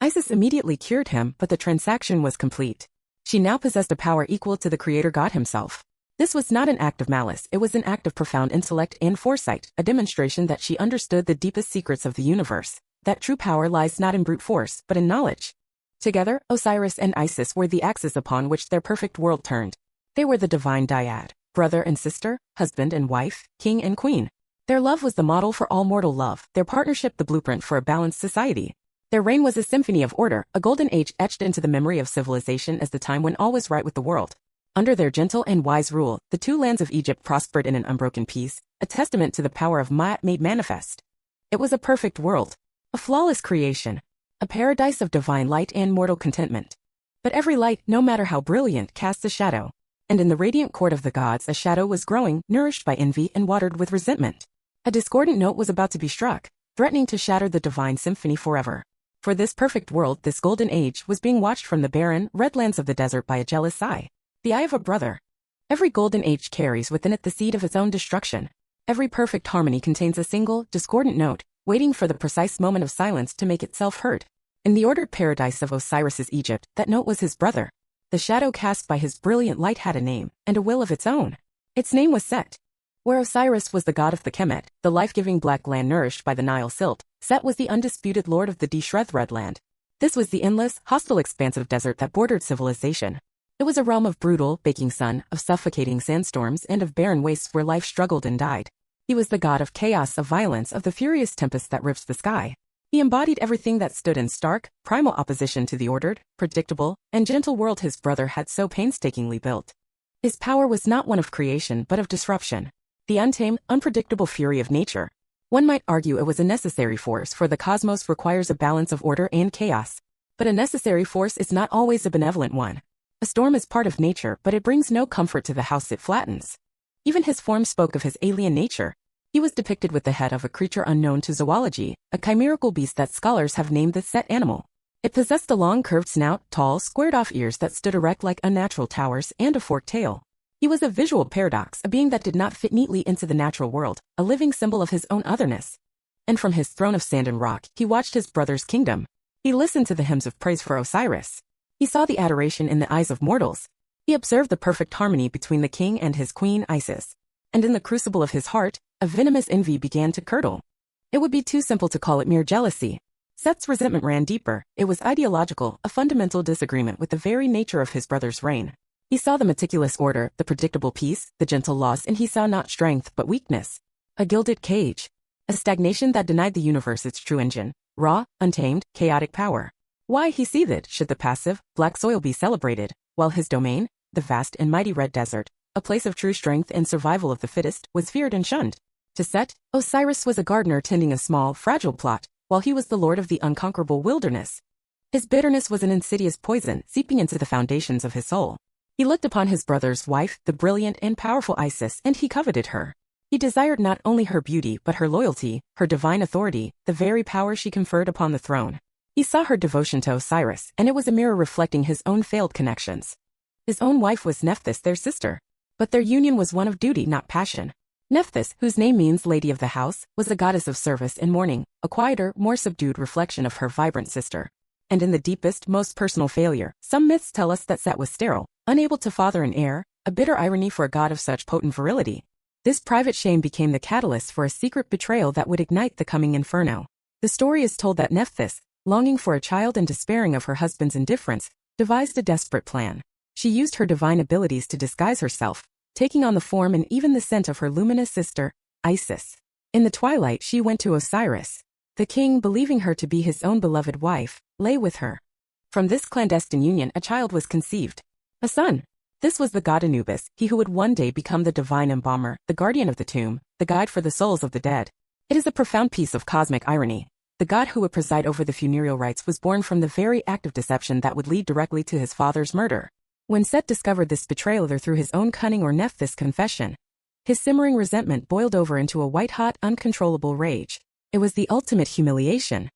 Isis immediately cured him, but the transaction was complete. She now possessed a power equal to the creator god himself. This was not an act of malice, it was an act of profound intellect and foresight, a demonstration that she understood the deepest secrets of the universe, that true power lies not in brute force, but in knowledge. Together, Osiris and Isis were the axis upon which their perfect world turned. They were the divine dyad, brother and sister, husband and wife, king and queen. Their love was the model for all mortal love, their partnership the blueprint for a balanced society. Their reign was a symphony of order, a golden age etched into the memory of civilization as the time when all was right with the world. Under their gentle and wise rule, the two lands of Egypt prospered in an unbroken peace, a testament to the power of Ma'at made manifest. It was a perfect world, a flawless creation, a paradise of divine light and mortal contentment. But every light, no matter how brilliant, casts a shadow. And in the radiant court of the gods a shadow was growing, nourished by envy and watered with resentment. A discordant note was about to be struck, threatening to shatter the divine symphony forever. For this perfect world, this golden age, was being watched from the barren, red lands of the desert by a jealous eye. The eye of a brother. Every golden age carries within it the seed of its own destruction. Every perfect harmony contains a single, discordant note, waiting for the precise moment of silence to make itself heard. In the ordered paradise of Osiris's Egypt, that note was his brother. The shadow cast by his brilliant light had a name, and a will of its own. Its name was Set. Where Osiris was the god of the Kemet, the life-giving black land nourished by the Nile silt, Set was the undisputed lord of the Deshreth red land. This was the endless, hostile expanse of desert that bordered civilization. It was a realm of brutal, baking sun, of suffocating sandstorms, and of barren wastes where life struggled and died. He was the god of chaos, of violence, of the furious tempest that rips the sky. He embodied everything that stood in stark, primal opposition to the ordered, predictable, and gentle world his brother had so painstakingly built. His power was not one of creation but of disruption. The untamed, unpredictable fury of nature. One might argue it was a necessary force, for the cosmos requires a balance of order and chaos. But a necessary force is not always a benevolent one. A storm is part of nature, but it brings no comfort to the house it flattens. Even his form spoke of his alien nature. He was depicted with the head of a creature unknown to zoology, a chimerical beast that scholars have named the Set animal. It possessed a long curved snout, tall, squared-off ears that stood erect like unnatural towers, and a forked tail. He was a visual paradox, a being that did not fit neatly into the natural world, a living symbol of his own otherness. And from his throne of sand and rock, he watched his brother's kingdom. He listened to the hymns of praise for Osiris. He saw the adoration in the eyes of mortals. He observed the perfect harmony between the king and his queen Isis. And in the crucible of his heart, a venomous envy began to curdle. It would be too simple to call it mere jealousy. Set's resentment ran deeper. It was ideological, a fundamental disagreement with the very nature of his brother's reign. He saw the meticulous order, the predictable peace, the gentle laws, and he saw not strength but weakness. A gilded cage. A stagnation that denied the universe its true engine. Raw, untamed, chaotic power. Why, he seethed, should the passive, black soil be celebrated, while his domain, the vast and mighty red desert, a place of true strength and survival of the fittest, was feared and shunned. To Set, Osiris was a gardener tending a small, fragile plot, while he was the lord of the unconquerable wilderness. His bitterness was an insidious poison seeping into the foundations of his soul. He looked upon his brother's wife, the brilliant and powerful Isis, and he coveted her. He desired not only her beauty but her loyalty, her divine authority, the very power she conferred upon the throne. He saw her devotion to Osiris, and it was a mirror reflecting his own failed connections. His own wife was Nephthys, their sister. But their union was one of duty, not passion. Nephthys, whose name means Lady of the House, was a goddess of service and mourning, a quieter, more subdued reflection of her vibrant sister. And in the deepest, most personal failure, some myths tell us that Set was sterile, unable to father an heir, a bitter irony for a god of such potent virility. This private shame became the catalyst for a secret betrayal that would ignite the coming inferno. The story is told that Nephthys, longing for a child and despairing of her husband's indifference, devised a desperate plan. She used her divine abilities to disguise herself, taking on the form and even the scent of her luminous sister, Isis. In the twilight she went to Osiris. The king, believing her to be his own beloved wife, lay with her. From this clandestine union a child was conceived. A son. This was the god Anubis, he who would one day become the divine embalmer, the guardian of the tomb, the guide for the souls of the dead. It is a profound piece of cosmic irony. The god who would preside over the funereal rites was born from the very act of deception that would lead directly to his father's murder. When Set discovered this betrayal either through his own cunning or Nephthys' confession, his simmering resentment boiled over into a white-hot, uncontrollable rage. It was the ultimate humiliation.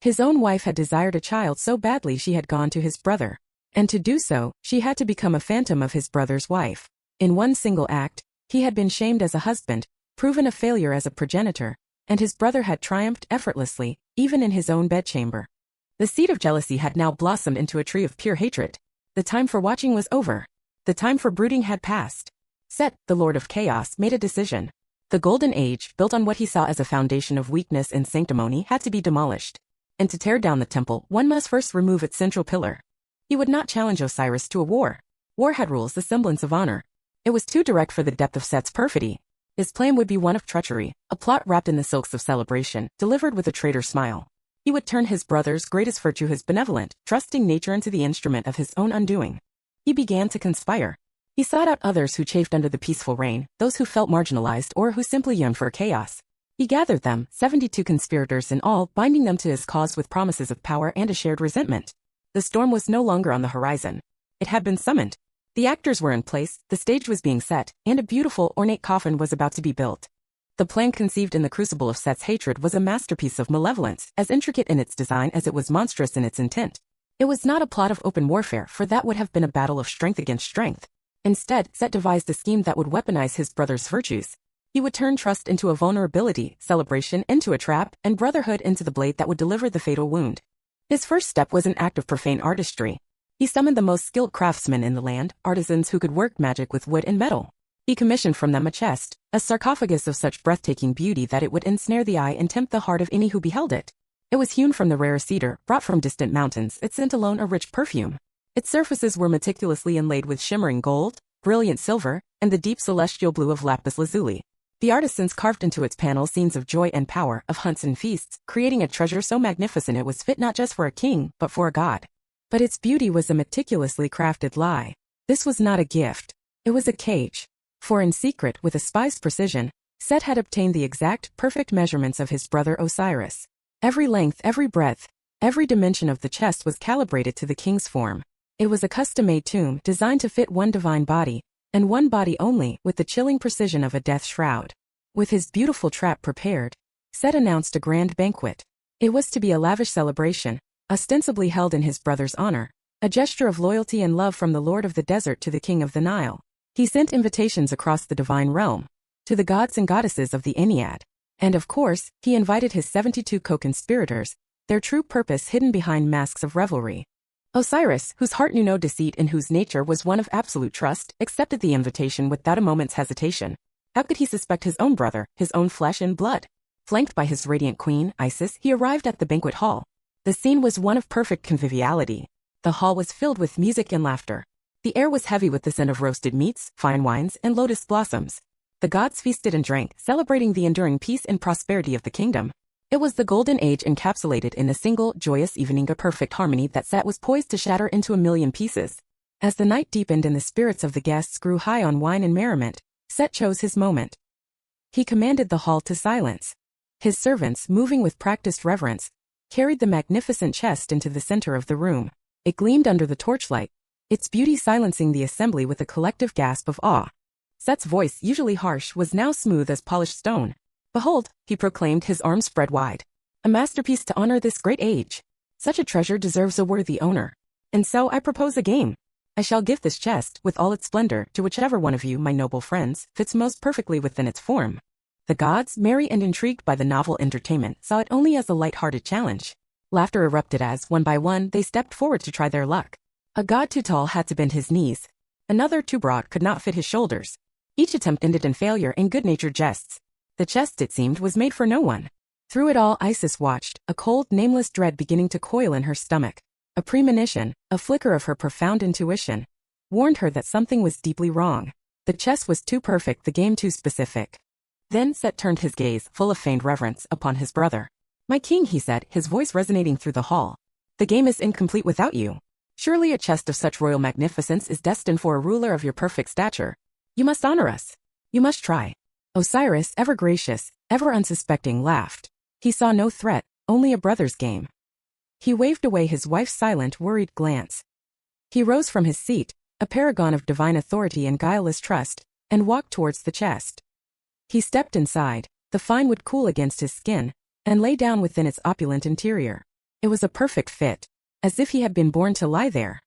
His own wife had desired a child so badly she had gone to his brother. And to do so, she had to become a phantom of his brother's wife. In one single act, he had been shamed as a husband, proven a failure as a progenitor, and his brother had triumphed effortlessly, even in his own bedchamber. The seed of jealousy had now blossomed into a tree of pure hatred. The time for watching was over. The time for brooding had passed. Set, the Lord of Chaos, made a decision. The Golden Age, built on what he saw as a foundation of weakness and sanctimony, had to be demolished. And to tear down the temple, one must first remove its central pillar. He would not challenge Osiris to a war. War had rules, the semblance of honor. It was too direct for the depth of Set's perfidy. His plan would be one of treachery, a plot wrapped in the silks of celebration, delivered with a traitor's smile. He would turn his brother's greatest virtue, his benevolent, trusting nature, into the instrument of his own undoing. He began to conspire. He sought out others who chafed under the peaceful reign, those who felt marginalized or who simply yearned for chaos. He gathered them, 72 conspirators in all, binding them to his cause with promises of power and a shared resentment. The storm was no longer on the horizon. It had been summoned. The actors were in place, the stage was being set, and a beautiful, ornate coffin was about to be built. The plan conceived in the crucible of Set's hatred was a masterpiece of malevolence, as intricate in its design as it was monstrous in its intent. It was not a plot of open warfare, for that would have been a battle of strength against strength. Instead, Set devised a scheme that would weaponize his brother's virtues. He would turn trust into a vulnerability, celebration into a trap, and brotherhood into the blade that would deliver the fatal wound. His first step was an act of profane artistry. He summoned the most skilled craftsmen in the land, artisans who could work magic with wood and metal. He commissioned from them a chest, a sarcophagus of such breathtaking beauty that it would ensnare the eye and tempt the heart of any who beheld it. It was hewn from the rare cedar, brought from distant mountains. It sent alone a rich perfume. Its surfaces were meticulously inlaid with shimmering gold, brilliant silver, and the deep celestial blue of lapis lazuli. The artisans carved into its panels scenes of joy and power, of hunts and feasts, creating a treasure so magnificent it was fit not just for a king, but for a god. But its beauty was a meticulously crafted lie. This was not a gift. It was a cage. For in secret, with a spy's precision, Set had obtained the exact, perfect measurements of his brother Osiris. Every length, every breadth, every dimension of the chest was calibrated to the king's form. It was a custom-made tomb designed to fit one divine body, and one body only, with the chilling precision of a death shroud. With his beautiful trap prepared, Set announced a grand banquet. It was to be a lavish celebration, ostensibly held in his brother's honor, a gesture of loyalty and love from the Lord of the Desert to the King of the Nile. He sent invitations across the divine realm, to the gods and goddesses of the Ennead. And of course, he invited his 72 co-conspirators, their true purpose hidden behind masks of revelry. Osiris, whose heart knew no deceit and whose nature was one of absolute trust, accepted the invitation without a moment's hesitation. How could he suspect his own brother, his own flesh and blood? Flanked by his radiant queen, Isis, he arrived at the banquet hall. The scene was one of perfect conviviality. The hall was filled with music and laughter. The air was heavy with the scent of roasted meats, fine wines, and lotus blossoms. The gods feasted and drank, celebrating the enduring peace and prosperity of the kingdom. It was the golden age encapsulated in a single, joyous evening, a perfect harmony that Set was poised to shatter into a million pieces. As the night deepened and the spirits of the guests grew high on wine and merriment, Set chose his moment. He commanded the hall to silence. His servants, moving with practiced reverence, carried the magnificent chest into the center of the room. It gleamed under the torchlight, its beauty silencing the assembly with a collective gasp of awe. Set's voice, usually harsh, was now smooth as polished stone. "Behold," he proclaimed, his arms spread wide. "A masterpiece to honor this great age. Such a treasure deserves a worthy owner. And so I propose a game. I shall give this chest, with all its splendor, to whichever one of you, my noble friends, fits most perfectly within its form." The gods, merry and intrigued by the novel entertainment, saw it only as a light-hearted challenge. Laughter erupted as, one by one, they stepped forward to try their luck. A god too tall had to bend his knees. Another too broad could not fit his shoulders. Each attempt ended in failure in good-natured jests. The chest, it seemed, was made for no one. Through it all, Isis watched, a cold, nameless dread beginning to coil in her stomach. A premonition, a flicker of her profound intuition, warned her that something was deeply wrong. The chess was too perfect, the game too specific. Then Set turned his gaze, full of feigned reverence, upon his brother. "My king," he said, his voice resonating through the hall. "The game is incomplete without you. Surely a chest of such royal magnificence is destined for a ruler of your perfect stature. You must honor us. You must try." Osiris, ever gracious, ever unsuspecting, laughed. He saw no threat, only a brother's game. He waved away his wife's silent, worried glance. He rose from his seat, a paragon of divine authority and guileless trust, and walked towards the chest. He stepped inside, the fine wood cool against his skin, and lay down within its opulent interior. It was a perfect fit, as if he had been born to lie there.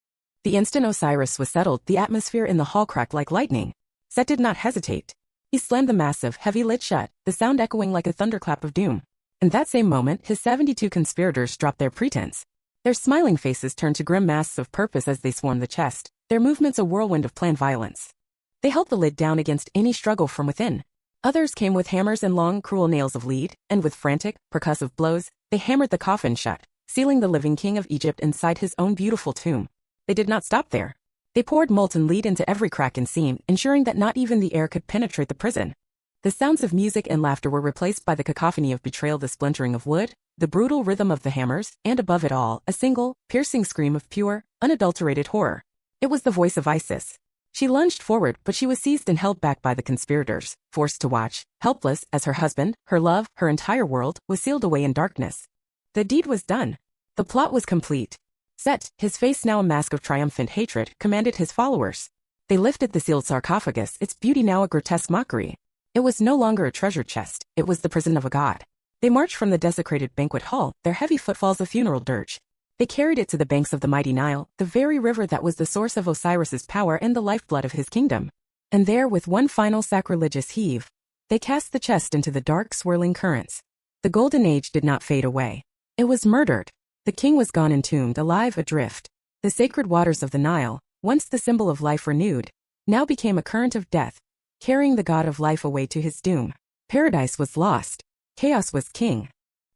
The instant Osiris was settled, the atmosphere in the hall cracked like lightning. Set did not hesitate. He slammed the massive, heavy lid shut, the sound echoing like a thunderclap of doom. In that same moment, his 72 conspirators dropped their pretense. Their smiling faces turned to grim masks of purpose as they swarmed the chest, their movements a whirlwind of planned violence. They held the lid down against any struggle from within. Others came with hammers and long, cruel nails of lead, and with frantic, percussive blows, they hammered the coffin shut, sealing the living king of Egypt inside his own beautiful tomb. They did not stop there. They poured molten lead into every crack and seam, ensuring that not even the air could penetrate the prison. The sounds of music and laughter were replaced by the cacophony of betrayal, the splintering of wood, the brutal rhythm of the hammers, and above it all, a single, piercing scream of pure, unadulterated horror. It was the voice of Isis. She lunged forward, but she was seized and held back by the conspirators, forced to watch, helpless, as her husband, her love, her entire world, was sealed away in darkness. The deed was done. The plot was complete. Set, his face now a mask of triumphant hatred, commanded his followers. They lifted the sealed sarcophagus, its beauty now a grotesque mockery. It was no longer a treasure chest, it was the prison of a god. They marched from the desecrated banquet hall, their heavy footfalls a funeral dirge. They carried it to the banks of the mighty Nile, the very river that was the source of Osiris's power and the lifeblood of his kingdom. And there, with one final sacrilegious heave, they cast the chest into the dark, swirling currents. The golden age did not fade away. It was murdered. The king was gone, entombed, alive, adrift. The sacred waters of the Nile, once the symbol of life renewed, now became a current of death, carrying the god of life away to his doom. Paradise was lost. Chaos was king.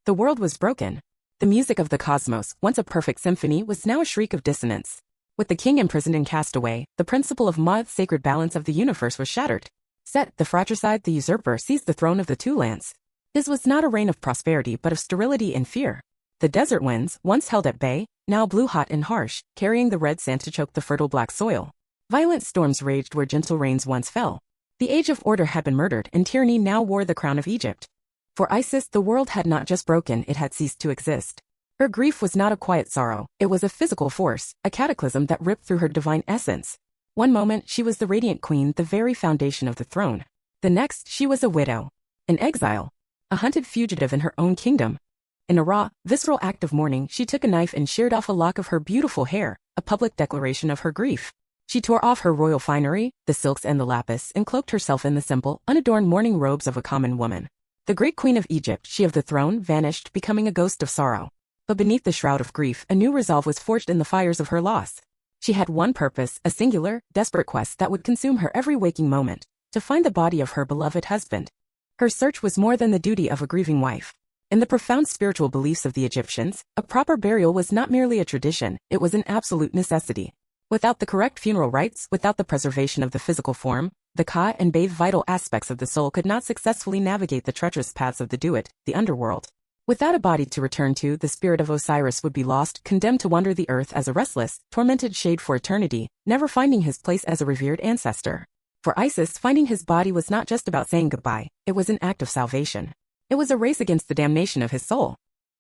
The world was broken. The music of the cosmos, once a perfect symphony, was now a shriek of dissonance. With the king imprisoned and cast away, the principle of Ma'at's sacred balance of the universe was shattered. Set, the fratricide, the usurper, seized the throne of the two lands. His was not a reign of prosperity but of sterility and fear. The desert winds, once held at bay, now blew hot and harsh, carrying the red sand to choke the fertile black soil. Violent storms raged where gentle rains once fell. The age of order had been murdered, and tyranny now wore the crown of Egypt. For Isis, the world had not just broken, it had ceased to exist. Her grief was not a quiet sorrow, it was a physical force, a cataclysm that ripped through her divine essence. One moment, she was the radiant queen, the very foundation of the throne. The next, she was a widow, an exile, a hunted fugitive in her own kingdom. In a raw, visceral act of mourning, she took a knife and sheared off a lock of her beautiful hair, a public declaration of her grief. She tore off her royal finery, the silks and the lapis, and cloaked herself in the simple, unadorned mourning robes of a common woman. The great queen of Egypt, she of the throne, vanished, becoming a ghost of sorrow. But beneath the shroud of grief, a new resolve was forged in the fires of her loss. She had one purpose, a singular, desperate quest that would consume her every waking moment, to find the body of her beloved husband. Her search was more than the duty of a grieving wife. In the profound spiritual beliefs of the Egyptians, a proper burial was not merely a tradition, it was an absolute necessity. Without the correct funeral rites, without the preservation of the physical form, the ka and bathe vital aspects of the soul could not successfully navigate the treacherous paths of the Duat, the underworld. Without a body to return to, the spirit of Osiris would be lost, condemned to wander the earth as a restless, tormented shade for eternity, never finding his place as a revered ancestor. For Isis, finding his body was not just about saying goodbye, it was an act of salvation. It was a race against the damnation of his soul.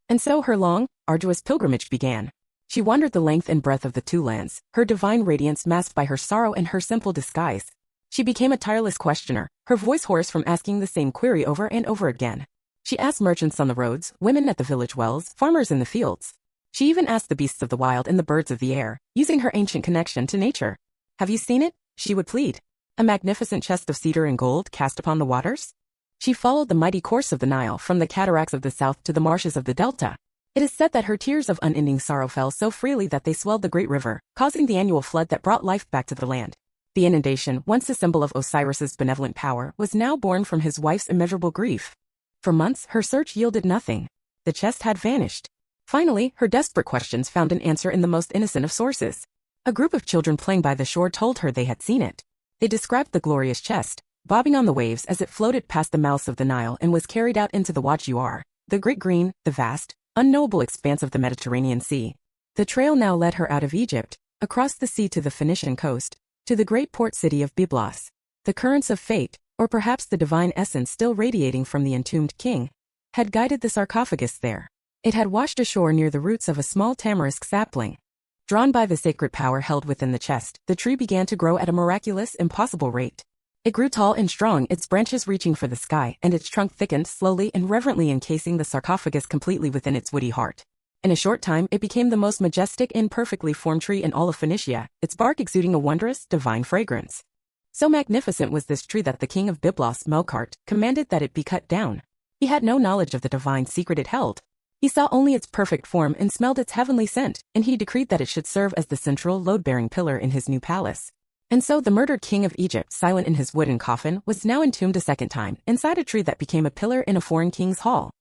And so her long, arduous pilgrimage began. She wandered the length and breadth of the two lands, her divine radiance masked by her sorrow and her simple disguise. She became a tireless questioner, her voice hoarse from asking the same query over and over again. She asked merchants on the roads, women at the village wells, farmers in the fields. She even asked the beasts of the wild and the birds of the air, using her ancient connection to nature. "Have you seen it?" she would plead. "A magnificent chest of cedar and gold cast upon the waters?" She followed the mighty course of the Nile from the cataracts of the south to the marshes of the delta. It is said that her tears of unending sorrow fell so freely that they swelled the great river, causing the annual flood that brought life back to the land. The inundation, once a symbol of Osiris's benevolent power, was now born from his wife's immeasurable grief. For months, her search yielded nothing. The chest had vanished. Finally, her desperate questions found an answer in the most innocent of sources. A group of children playing by the shore told her they had seen it. They described the glorious chest, bobbing on the waves as it floated past the mouths of the Nile and was carried out into the Wajur, the great green, the vast, unknowable expanse of the Mediterranean Sea. The trail now led her out of Egypt, across the sea to the Phoenician coast, to the great port city of Byblos. The currents of fate, or perhaps the divine essence still radiating from the entombed king, had guided the sarcophagus there. It had washed ashore near the roots of a small tamarisk sapling. Drawn by the sacred power held within the chest, the tree began to grow at a miraculous, impossible rate. It grew tall and strong, its branches reaching for the sky, and its trunk thickened slowly and reverently, encasing the sarcophagus completely within its woody heart. In a short time, it became the most majestic and perfectly formed tree in all of Phoenicia, its bark exuding a wondrous, divine fragrance. So magnificent was this tree that the king of Byblos, Melkart, commanded that it be cut down. He had no knowledge of the divine secret it held. He saw only its perfect form and smelled its heavenly scent, and he decreed that it should serve as the central, load-bearing pillar in his new palace. And so the murdered king of Egypt, silent in his wooden coffin, was now entombed a second time, inside a tree that became a pillar in a foreign king's hall.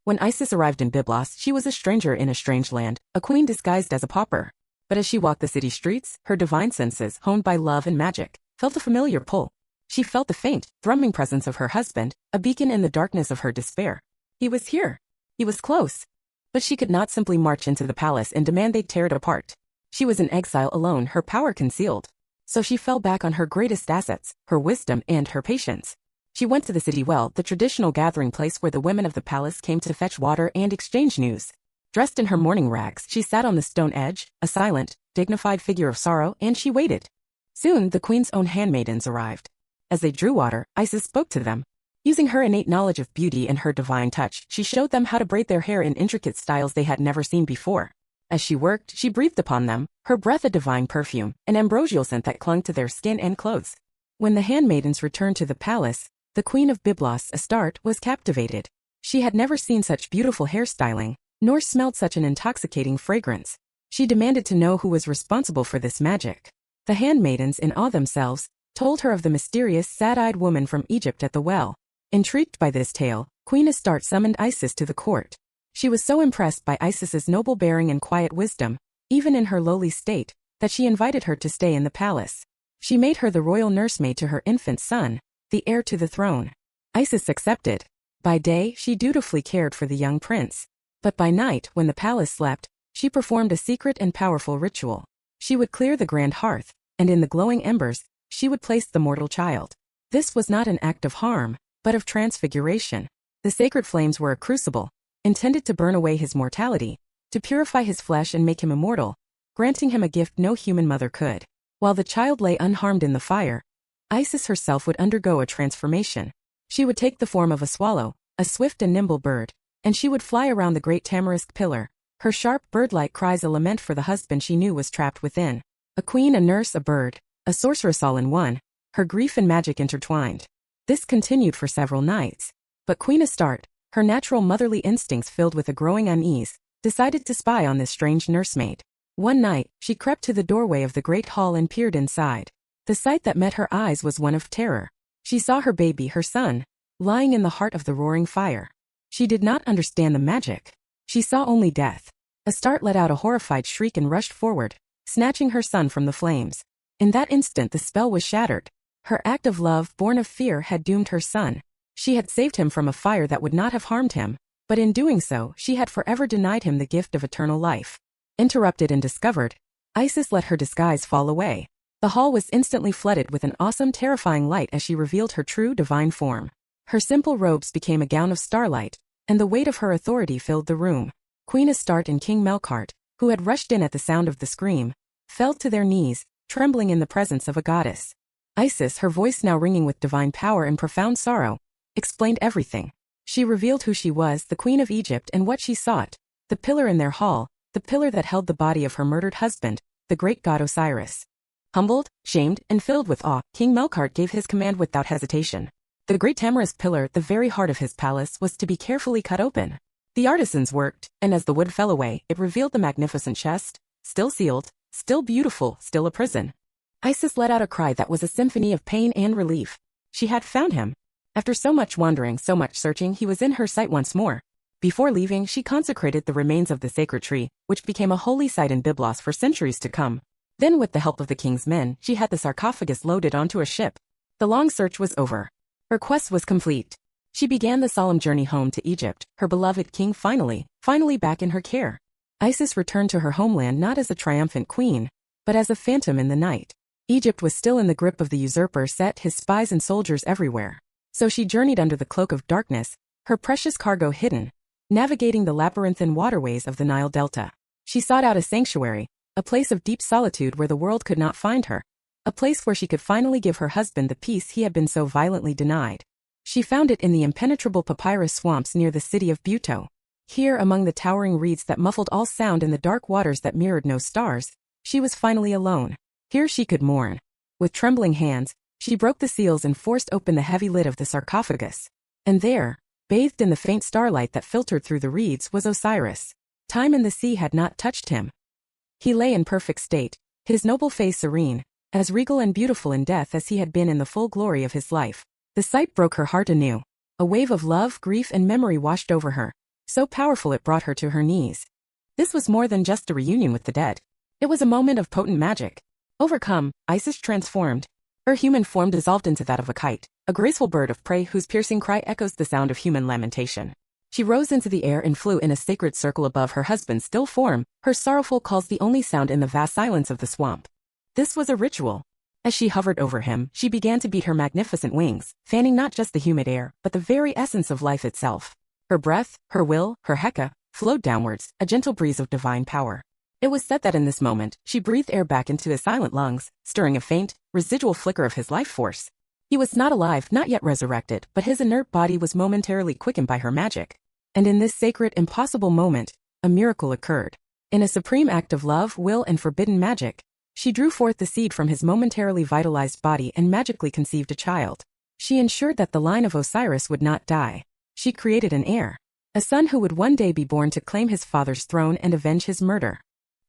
When Isis arrived in Byblos, she was a stranger in a strange land, a queen disguised as a pauper. But as she walked the city streets, her divine senses, honed by love and magic, felt a familiar pull. She felt the faint, thrumming presence of her husband, a beacon in the darkness of her despair. He was here. He was close. But she could not simply march into the palace and demand they tear it apart. She was in exile alone, her power concealed. So she fell back on her greatest assets, her wisdom and her patience. She went to the city well, the traditional gathering place where the women of the palace came to fetch water and exchange news. Dressed in her mourning rags, she sat on the stone edge, a silent, dignified figure of sorrow, and she waited. Soon, the queen's own handmaidens arrived. As they drew water, Isis spoke to them. Using her innate knowledge of beauty and her divine touch, she showed them how to braid their hair in intricate styles they had never seen before. As she worked, she breathed upon them, her breath a divine perfume, an ambrosial scent that clung to their skin and clothes. When the handmaidens returned to the palace, the queen of Byblos, Astarte, was captivated. She had never seen such beautiful hairstyling, nor smelled such an intoxicating fragrance. She demanded to know who was responsible for this magic. The handmaidens, in awe themselves, told her of the mysterious, sad-eyed woman from Egypt at the well. Intrigued by this tale, Queen Astarte summoned Isis to the court. She was so impressed by Isis's noble bearing and quiet wisdom, even in her lowly state, that she invited her to stay in the palace. She made her the royal nursemaid to her infant son, the heir to the throne. Isis accepted. By day, she dutifully cared for the young prince. But by night, when the palace slept, she performed a secret and powerful ritual. She would clear the grand hearth, and in the glowing embers, she would place the mortal child. This was not an act of harm, but of transfiguration. The sacred flames were a crucible, intended to burn away his mortality, to purify his flesh and make him immortal, granting him a gift no human mother could. While the child lay unharmed in the fire, Isis herself would undergo a transformation. She would take the form of a swallow, a swift and nimble bird, and she would fly around the great tamarisk pillar, her sharp bird-like cries a lament for the husband she knew was trapped within. A queen, a nurse, a bird, a sorceress all in one, her grief and magic intertwined. This continued for several nights. But Queen Astarte, her natural motherly instincts filled with a growing unease, decided to spy on this strange nursemaid. One night, she crept to the doorway of the great hall and peered inside. The sight that met her eyes was one of terror. She saw her baby, her son, lying in the heart of the roaring fire. She did not understand the magic. She saw only death. Astarte let out a horrified shriek and rushed forward, snatching her son from the flames. In that instant the spell was shattered. Her act of love, born of fear, had doomed her son. She had saved him from a fire that would not have harmed him, but in doing so, she had forever denied him the gift of eternal life. Interrupted and discovered, Isis let her disguise fall away. The hall was instantly flooded with an awesome, terrifying light as she revealed her true divine form. Her simple robes became a gown of starlight, and the weight of her authority filled the room. Queen Astarte and King Melkart, who had rushed in at the sound of the scream, fell to their knees, trembling in the presence of a goddess. Isis, her voice now ringing with divine power and profound sorrow, explained everything. She revealed who she was, the Queen of Egypt, and what she sought. The pillar in their hall, the pillar that held the body of her murdered husband, the great god Osiris. Humbled, shamed, and filled with awe, King Melkart gave his command without hesitation. The great tamarisk pillar, the very heart of his palace, was to be carefully cut open. The artisans worked, and as the wood fell away, it revealed the magnificent chest, still sealed, still beautiful, still a prison. Isis let out a cry that was a symphony of pain and relief. She had found him. After so much wandering, so much searching, he was in her sight once more. Before leaving, she consecrated the remains of the sacred tree, which became a holy site in Byblos for centuries to come. Then, with the help of the king's men, she had the sarcophagus loaded onto a ship. The long search was over. Her quest was complete. She began the solemn journey home to Egypt, her beloved king finally back in her care. Isis returned to her homeland not as a triumphant queen, but as a phantom in the night. Egypt was still in the grip of the usurper Set, his spies and soldiers everywhere. So she journeyed under the cloak of darkness, her precious cargo hidden, navigating the labyrinthine waterways of the Nile Delta. She sought out a sanctuary, a place of deep solitude where the world could not find her, a place where she could finally give her husband the peace he had been so violently denied. She found it in the impenetrable papyrus swamps near the city of Buto. Here, among the towering reeds that muffled all sound and the dark waters that mirrored no stars, she was finally alone. Here she could mourn. With trembling hands, she broke the seals and forced open the heavy lid of the sarcophagus. And there, bathed in the faint starlight that filtered through the reeds, was Osiris. Time and the sea had not touched him. He lay in perfect state, his noble face serene, as regal and beautiful in death as he had been in the full glory of his life. The sight broke her heart anew. A wave of love, grief, and memory washed over her, so powerful it brought her to her knees. This was more than just a reunion with the dead. It was a moment of potent magic. Overcome, Isis transformed. Her human form dissolved into that of a kite, a graceful bird of prey whose piercing cry echoes the sound of human lamentation. She rose into the air and flew in a sacred circle above her husband's still form, her sorrowful calls the only sound in the vast silence of the swamp. This was a ritual. As she hovered over him, she began to beat her magnificent wings, fanning not just the humid air, but the very essence of life itself. Her breath, her will, her Heka, flowed downwards, a gentle breeze of divine power. It was said that in this moment, she breathed air back into his silent lungs, stirring a faint, residual flicker of his life force. He was not alive, not yet resurrected, but his inert body was momentarily quickened by her magic. And in this sacred, impossible moment, a miracle occurred. In a supreme act of love, will, and forbidden magic, she drew forth the seed from his momentarily vitalized body and magically conceived a child. She ensured that the line of Osiris would not die. She created an heir, a son who would one day be born to claim his father's throne and avenge his murder.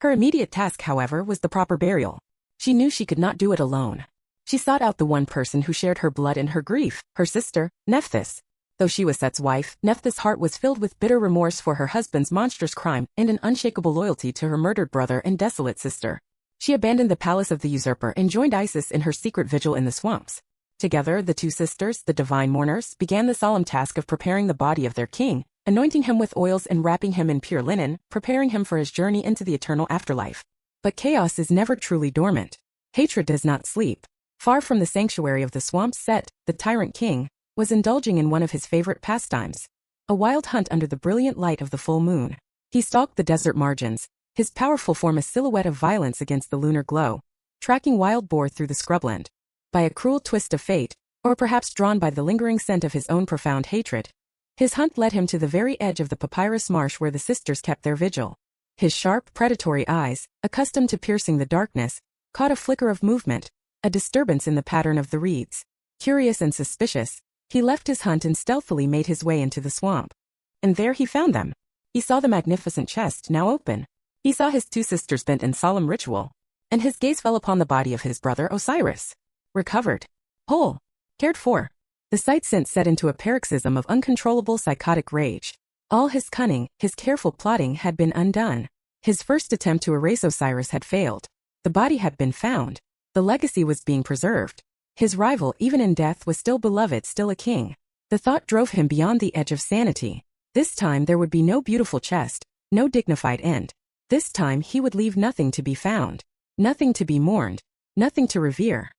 Her immediate task, however, was the proper burial. She knew she could not do it alone. She sought out the one person who shared her blood and her grief, her sister, Nephthys. Though she was Set's wife, Nephthys' heart was filled with bitter remorse for her husband's monstrous crime and an unshakable loyalty to her murdered brother and desolate sister. She abandoned the palace of the usurper and joined Isis in her secret vigil in the swamps. Together, the two sisters, the divine mourners, began the solemn task of preparing the body of their king, anointing him with oils and wrapping him in pure linen, preparing him for his journey into the eternal afterlife. But chaos is never truly dormant. Hatred does not sleep. Far from the sanctuary of the swamps, Set, the tyrant king, was indulging in one of his favorite pastimes, a wild hunt under the brilliant light of the full moon. He stalked the desert margins, his powerful form a silhouette of violence against the lunar glow, tracking wild boar through the scrubland. By a cruel twist of fate, or perhaps drawn by the lingering scent of his own profound hatred, His hunt led him to the very edge of the papyrus marsh where the sisters kept their vigil. His sharp, predatory eyes, accustomed to piercing the darkness, caught a flicker of movement, a disturbance in the pattern of the reeds. Curious and suspicious, he left his hunt and stealthily made his way into the swamp. And there he found them. He saw the magnificent chest now open. He saw his two sisters bent in solemn ritual. And his gaze fell upon the body of his brother Osiris. Recovered. Whole. Cared for. The sight sent set into a paroxysm of uncontrollable psychotic rage. All his cunning, his careful plotting had been undone. His first attempt to erase Osiris had failed. The body had been found. The legacy was being preserved. His rival, even in death, was still beloved, still a king. The thought drove him beyond the edge of sanity. This time there would be no beautiful chest, no dignified end. This time he would leave nothing to be found. Nothing to be mourned. Nothing to revere.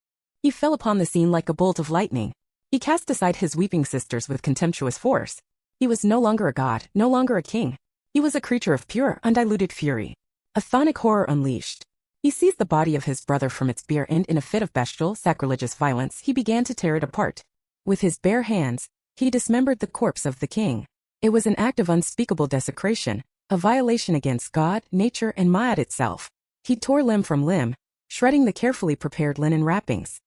He fell upon the scene like a bolt of lightning. He cast aside his weeping sisters with contemptuous force. He was no longer a god, no longer a king. He was a creature of pure, undiluted fury. A chthonic horror unleashed. He seized the body of his brother from its bier and in a fit of bestial, sacrilegious violence he began to tear it apart. With his bare hands, he dismembered the corpse of the king. It was an act of unspeakable desecration, a violation against God, nature, and Ma'at itself. He tore limb from limb, shredding the carefully prepared linen wrappings.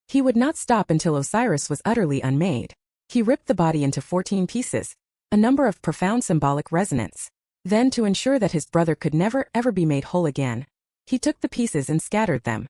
He would not stop until Osiris was utterly unmade. He ripped the body into 14 pieces, a number of profound symbolic resonance. Then, to ensure that his brother could never ever be made whole again, he took the pieces and scattered them.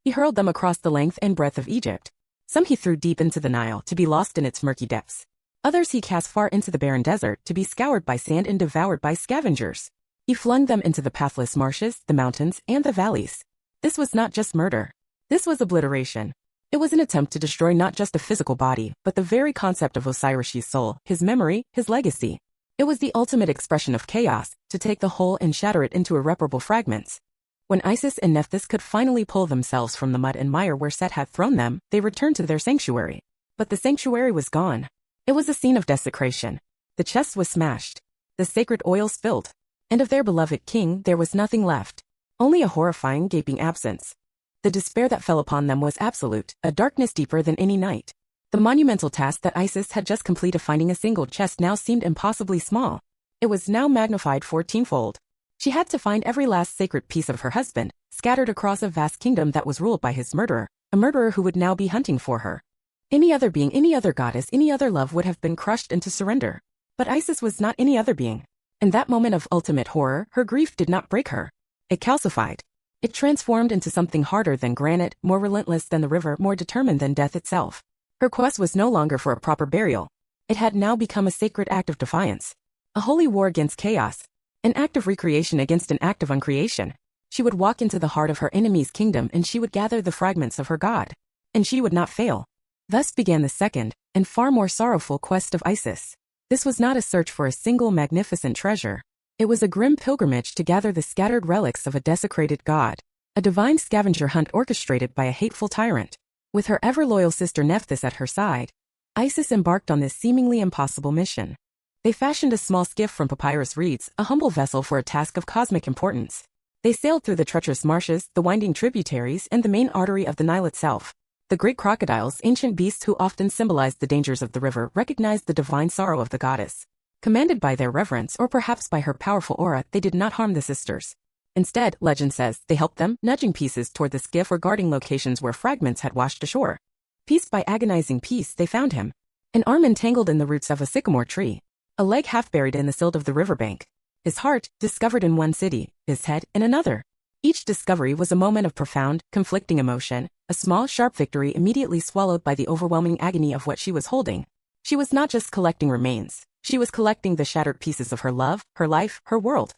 He hurled them across the length and breadth of Egypt. Some he threw deep into the Nile to be lost in its murky depths. Others he cast far into the barren desert to be scoured by sand and devoured by scavengers. He flung them into the pathless marshes, the mountains, and the valleys. This was not just murder. This was obliteration. It was an attempt to destroy not just a physical body, but the very concept of Osiris' soul, his memory, his legacy. It was the ultimate expression of chaos, to take the whole and shatter it into irreparable fragments. When Isis and Nephthys could finally pull themselves from the mud and mire where Set had thrown them, they returned to their sanctuary. But the sanctuary was gone. It was a scene of desecration. The chest was smashed. The sacred oil spilled. And of their beloved king there was nothing left. Only a horrifying, gaping absence. The despair that fell upon them was absolute, a darkness deeper than any night. The monumental task that Isis had just completed, finding a single chest, now seemed impossibly small. It was now magnified 14-fold. She had to find every last sacred piece of her husband, scattered across a vast kingdom that was ruled by his murderer, a murderer who would now be hunting for her. Any other being, any other goddess, any other love would have been crushed into surrender. But Isis was not any other being. In that moment of ultimate horror, her grief did not break her. It calcified. It transformed into something harder than granite, more relentless than the river, more determined than death itself. Her quest was no longer for a proper burial. It had now become a sacred act of defiance. A holy war against chaos. An act of recreation against an act of uncreation. She would walk into the heart of her enemy's kingdom and she would gather the fragments of her god. And she would not fail. Thus began the second, and far more sorrowful quest of Isis. This was not a search for a single magnificent treasure. It was a grim pilgrimage to gather the scattered relics of a desecrated god. A divine scavenger hunt orchestrated by a hateful tyrant. With her ever-loyal sister Nephthys at her side, Isis embarked on this seemingly impossible mission. They fashioned a small skiff from papyrus reeds, a humble vessel for a task of cosmic importance. They sailed through the treacherous marshes, the winding tributaries, and the main artery of the Nile itself. The great crocodiles, ancient beasts who often symbolized the dangers of the river, recognized the divine sorrow of the goddess. Commanded by their reverence, or perhaps by her powerful aura, they did not harm the sisters. Instead, legend says, they helped them, nudging pieces toward the skiff or guarding locations where fragments had washed ashore. Piece by agonizing piece, they found him. An arm entangled in the roots of a sycamore tree. A leg half buried in the silt of the riverbank. His heart, discovered in one city, his head in another. Each discovery was a moment of profound, conflicting emotion, a small, sharp victory immediately swallowed by the overwhelming agony of what she was holding. She was not just collecting remains. She was collecting the shattered pieces of her love, her life, her world.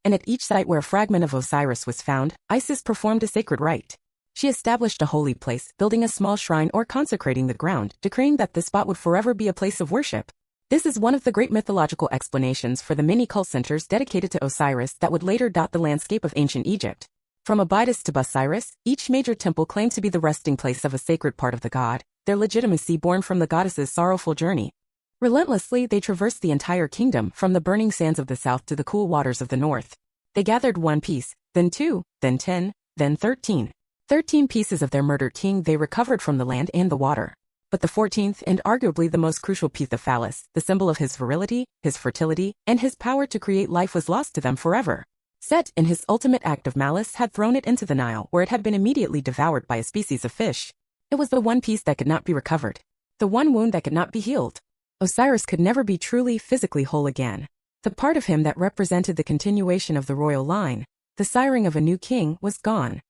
And at each site where a fragment of Osiris was found, Isis performed a sacred rite. She established a holy place, building a small shrine or consecrating the ground, decreeing that the spot would forever be a place of worship. This is one of the great mythological explanations for the many cult centers dedicated to Osiris that would later dot the landscape of ancient Egypt. From Abydos to Busiris, each major temple claimed to be the resting place of a sacred part of the god, their legitimacy born from the goddess's sorrowful journey. Relentlessly, they traversed the entire kingdom, from the burning sands of the south to the cool waters of the north. They gathered one piece, then 2, then 10, then 13. 13 pieces of their murdered king they recovered from the land and the water. But the 14th and arguably the most crucial Pithophallus, the symbol of his virility, his fertility, and his power to create life was lost to them forever. Set, in his ultimate act of malice, had thrown it into the Nile, where it had been immediately devoured by a species of fish. It was the one piece that could not be recovered. The one wound that could not be healed. Osiris could never be truly, physically whole again. The part of him that represented the continuation of the royal line, the siring of a new king, was gone.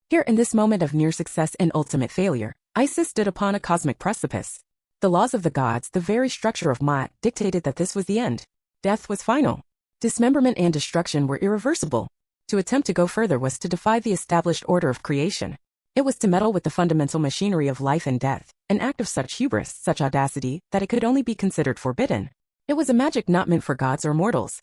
Here in this moment of near success and ultimate failure, Isis stood upon a cosmic precipice. The laws of the gods, the very structure of Maat, dictated that this was the end. Death was final. Dismemberment and destruction were irreversible. To attempt to go further was to defy the established order of creation. It was to meddle with the fundamental machinery of life and death, an act of such hubris, such audacity, that it could only be considered forbidden. It was a magic not meant for gods or mortals.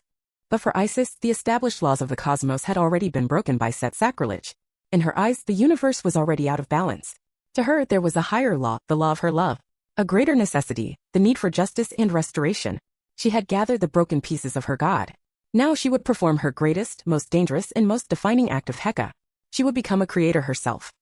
But for Isis, the established laws of the cosmos had already been broken by Set's sacrilege. In her eyes, the universe was already out of balance. To her, there was a higher law, the law of her love. A greater necessity, the need for justice and restoration. She had gathered the broken pieces of her god. Now she would perform her greatest, most dangerous, and most defining act of Heka. She would become a creator herself.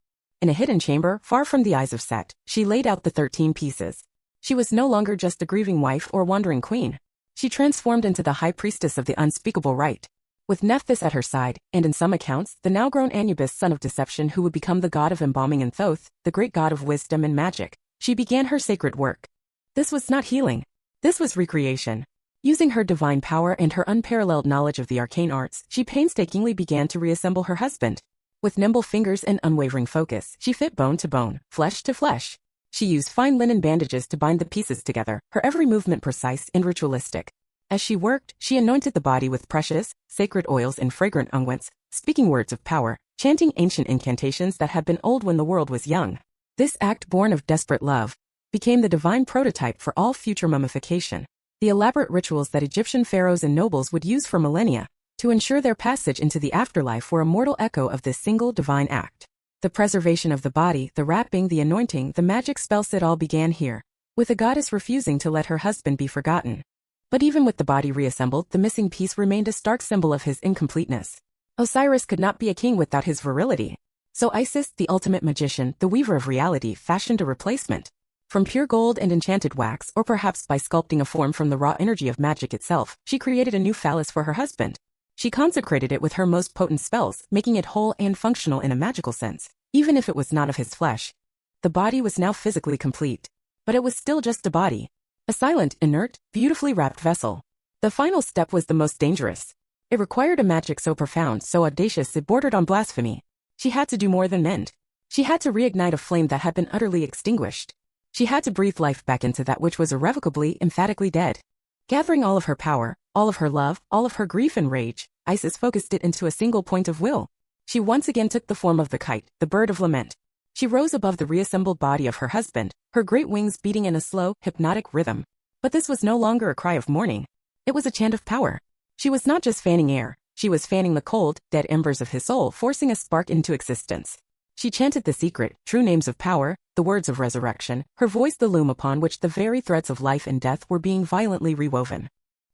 In a hidden chamber, far from the eyes of Set, she laid out the 13 pieces. She was no longer just a grieving wife or wandering queen. She transformed into the high priestess of the unspeakable right. With Nephthys at her side, and in some accounts, the now-grown Anubis, son of deception, who would become the god of embalming and Thoth, the great god of wisdom and magic, she began her sacred work. This was not healing. This was recreation. Using her divine power and her unparalleled knowledge of the arcane arts, she painstakingly began to reassemble her husband. With nimble fingers and unwavering focus, she fit bone to bone, flesh to flesh. She used fine linen bandages to bind the pieces together, her every movement precise and ritualistic. As she worked, she anointed the body with precious, sacred oils and fragrant unguents, speaking words of power, chanting ancient incantations that had been old when the world was young. This act, born of desperate love, became the divine prototype for all future mummification. The elaborate rituals that Egyptian pharaohs and nobles would use for millennia to ensure their passage into the afterlife were a mortal echo of this single divine act. The preservation of the body, the wrapping, the anointing, the magic spells, it all began here, with the goddess refusing to let her husband be forgotten. But even with the body reassembled, the missing piece remained a stark symbol of his incompleteness. Osiris could not be a king without his virility. So Isis, the ultimate magician, the weaver of reality, fashioned a replacement. From pure gold and enchanted wax, or perhaps by sculpting a form from the raw energy of magic itself, she created a new phallus for her husband. She consecrated it with her most potent spells, making it whole and functional in a magical sense, even if it was not of his flesh. The body was now physically complete. But it was still just a body. A silent, inert, beautifully wrapped vessel. The final step was the most dangerous. It required a magic so profound, so audacious it bordered on blasphemy. She had to do more than mend. She had to reignite a flame that had been utterly extinguished. She had to breathe life back into that which was irrevocably, emphatically dead. Gathering all of her power, all of her love, all of her grief and rage, Isis focused it into a single point of will. She once again took the form of the kite, the bird of lament. She rose above the reassembled body of her husband, her great wings beating in a slow, hypnotic rhythm. But this was no longer a cry of mourning. It was a chant of power. She was not just fanning air, she was fanning the cold, dead embers of his soul, forcing a spark into existence. She chanted the secret, true names of power, the words of resurrection, her voice the loom upon which the very threads of life and death were being violently rewoven.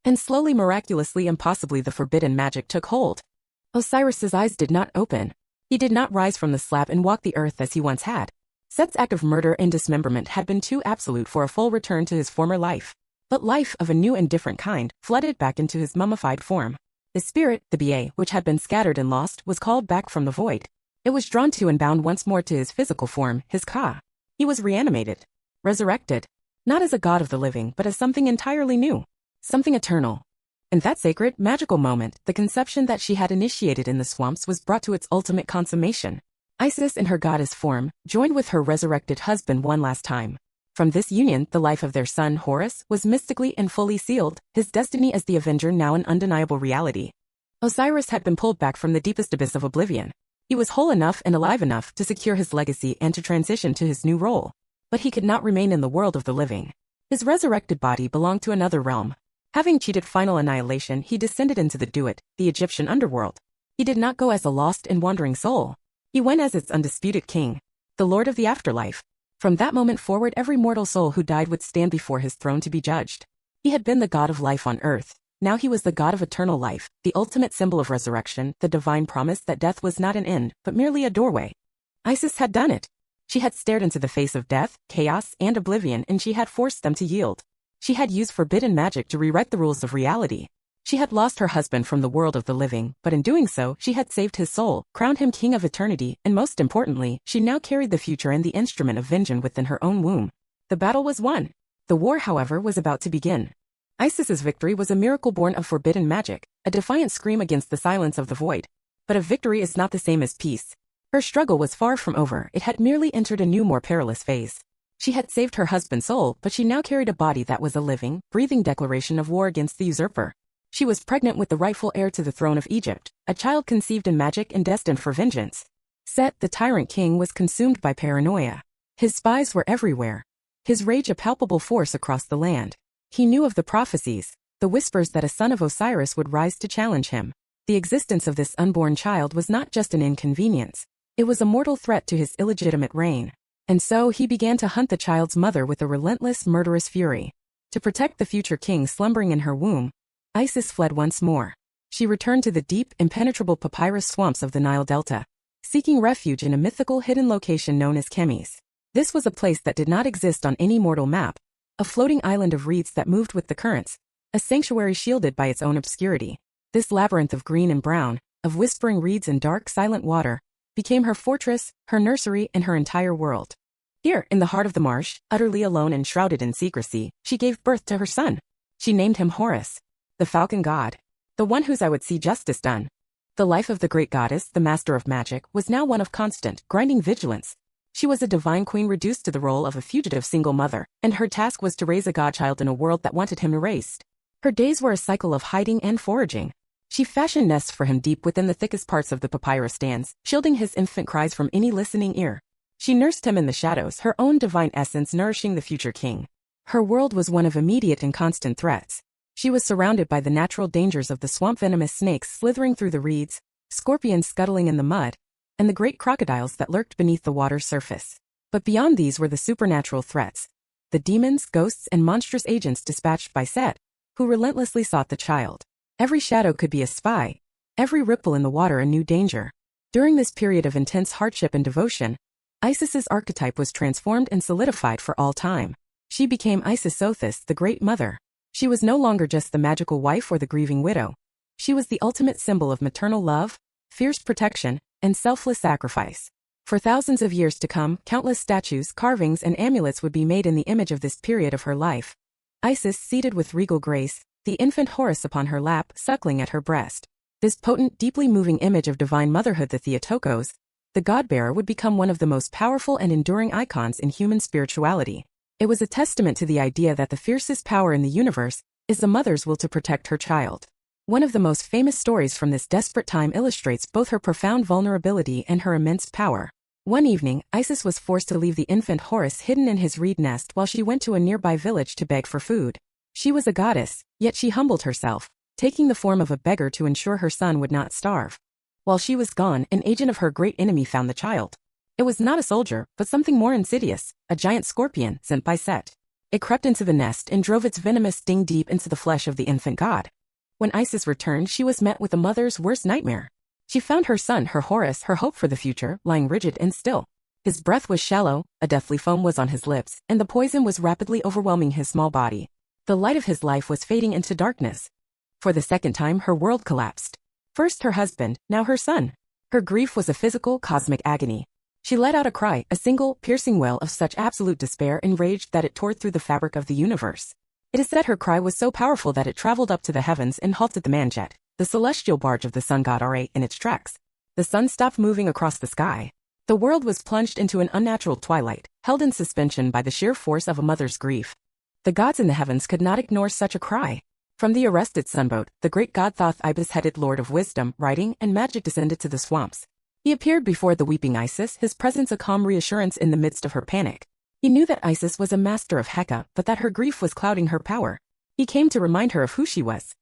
And slowly, miraculously, impossibly, the forbidden magic took hold. Osiris's eyes did not open. He did not rise from the slab and walk the earth as he once had. Set's act of murder and dismemberment had been too absolute for a full return to his former life. But life of a new and different kind flooded back into his mummified form. His spirit, the Ba, which had been scattered and lost, was called back from the void. It was drawn to and bound once more to his physical form, his Ka. He was reanimated, resurrected, not as a god of the living, but as something entirely new, something eternal. In that sacred, magical moment, the conception that she had initiated in the swamps was brought to its ultimate consummation. Isis in her goddess form joined with her resurrected husband one last time. From this union, the life of their son Horus was mystically and fully sealed, his destiny as the Avenger now an undeniable reality. Osiris had been pulled back from the deepest abyss of oblivion. He was whole enough and alive enough to secure his legacy and to transition to his new role. But he could not remain in the world of the living. His resurrected body belonged to another realm. Having cheated final annihilation, he descended into the Duat, the Egyptian underworld. He did not go as a lost and wandering soul. He went as its undisputed king, the lord of the afterlife. From that moment forward, every mortal soul who died would stand before his throne to be judged. He had been the god of life on earth. Now he was the god of eternal life, the ultimate symbol of resurrection, the divine promise that death was not an end, but merely a doorway. Isis had done it. She had stared into the face of death, chaos, and oblivion, and she had forced them to yield. She had used forbidden magic to rewrite the rules of reality. She had lost her husband from the world of the living, but in doing so, she had saved his soul, crowned him king of eternity, and most importantly, she now carried the future and the instrument of vengeance within her own womb. The battle was won. The war, however, was about to begin. Isis's victory was a miracle born of forbidden magic, a defiant scream against the silence of the void. But a victory is not the same as peace. Her struggle was far from over, it had merely entered a new, more perilous phase. She had saved her husband's soul, but she now carried a body that was a living, breathing declaration of war against the usurper. She was pregnant with the rightful heir to the throne of Egypt, a child conceived in magic and destined for vengeance. Set, the tyrant king, was consumed by paranoia. His spies were everywhere. His rage a palpable force across the land. He knew of the prophecies, the whispers that a son of Osiris would rise to challenge him. The existence of this unborn child was not just an inconvenience. It was a mortal threat to his illegitimate reign. And so he began to hunt the child's mother with a relentless, murderous fury. To protect the future king slumbering in her womb, Isis fled once more. She returned to the deep, impenetrable papyrus swamps of the Nile Delta, seeking refuge in a mythical hidden location known as Hermes. This was a place that did not exist on any mortal map, a floating island of reeds that moved with the currents, a sanctuary shielded by its own obscurity. This labyrinth of green and brown, of whispering reeds and dark, silent water, became her fortress, her nursery, and her entire world. Here, in the heart of the marsh, utterly alone and shrouded in secrecy, she gave birth to her son. She named him Horus, the falcon god, the one whose eye would see justice done. The life of the great goddess, the master of magic, was now one of constant, grinding vigilance. She was a divine queen reduced to the role of a fugitive single mother, and her task was to raise a godchild in a world that wanted him erased. Her days were a cycle of hiding and foraging. She fashioned nests for him deep within the thickest parts of the papyrus stands, shielding his infant cries from any listening ear. She nursed him in the shadows, her own divine essence nourishing the future king. Her world was one of immediate and constant threats. She was surrounded by the natural dangers of the swamp-venomous snakes slithering through the reeds, scorpions scuttling in the mud, and the great crocodiles that lurked beneath the water's surface. But beyond these were the supernatural threats, the demons, ghosts, and monstrous agents dispatched by Set, who relentlessly sought the child. Every shadow could be a spy, every ripple in the water a new danger. During this period of intense hardship and devotion, Isis's archetype was transformed and solidified for all time. She became Isis Sothis, the Great Mother. She was no longer just the magical wife or the grieving widow. She was the ultimate symbol of maternal love, fierce protection, and selfless sacrifice. For thousands of years to come, countless statues, carvings, and amulets would be made in the image of this period of her life. Isis seated with regal grace, the infant Horus upon her lap, suckling at her breast. This potent, deeply moving image of divine motherhood, the Theotokos, the God-bearer, would become one of the most powerful and enduring icons in human spirituality. It was a testament to the idea that the fiercest power in the universe is the mother's will to protect her child. One of the most famous stories from this desperate time illustrates both her profound vulnerability and her immense power. One evening, Isis was forced to leave the infant Horus hidden in his reed nest while she went to a nearby village to beg for food. She was a goddess, yet she humbled herself, taking the form of a beggar to ensure her son would not starve. While she was gone, an agent of her great enemy found the child. It was not a soldier, but something more insidious, a giant scorpion sent by Set. It crept into the nest and drove its venomous sting deep into the flesh of the infant god. When Isis returned, she was met with a mother's worst nightmare. She found her son, her Horus, her hope for the future, lying rigid and still. His breath was shallow, a deathly foam was on his lips, and the poison was rapidly overwhelming his small body. The light of his life was fading into darkness. For the second time, her world collapsed. First her husband, now her son. Her grief was a physical, cosmic agony. She let out a cry, a single, piercing wail of such absolute despair and rage that it tore through the fabric of the universe. It is said her cry was so powerful that it traveled up to the heavens and halted the manjet, the celestial barge of the sun god Ra, in its tracks. The sun stopped moving across the sky. The world was plunged into an unnatural twilight, held in suspension by the sheer force of a mother's grief. The gods in the heavens could not ignore such a cry. From the arrested sunboat, the great god Thoth, ibis-headed lord of wisdom, writing, and magic, descended to the swamps. He appeared before the weeping Isis, his presence a calm reassurance in the midst of her panic. He knew that Isis was a master of Heka, but that her grief was clouding her power. He came to remind her of who she was.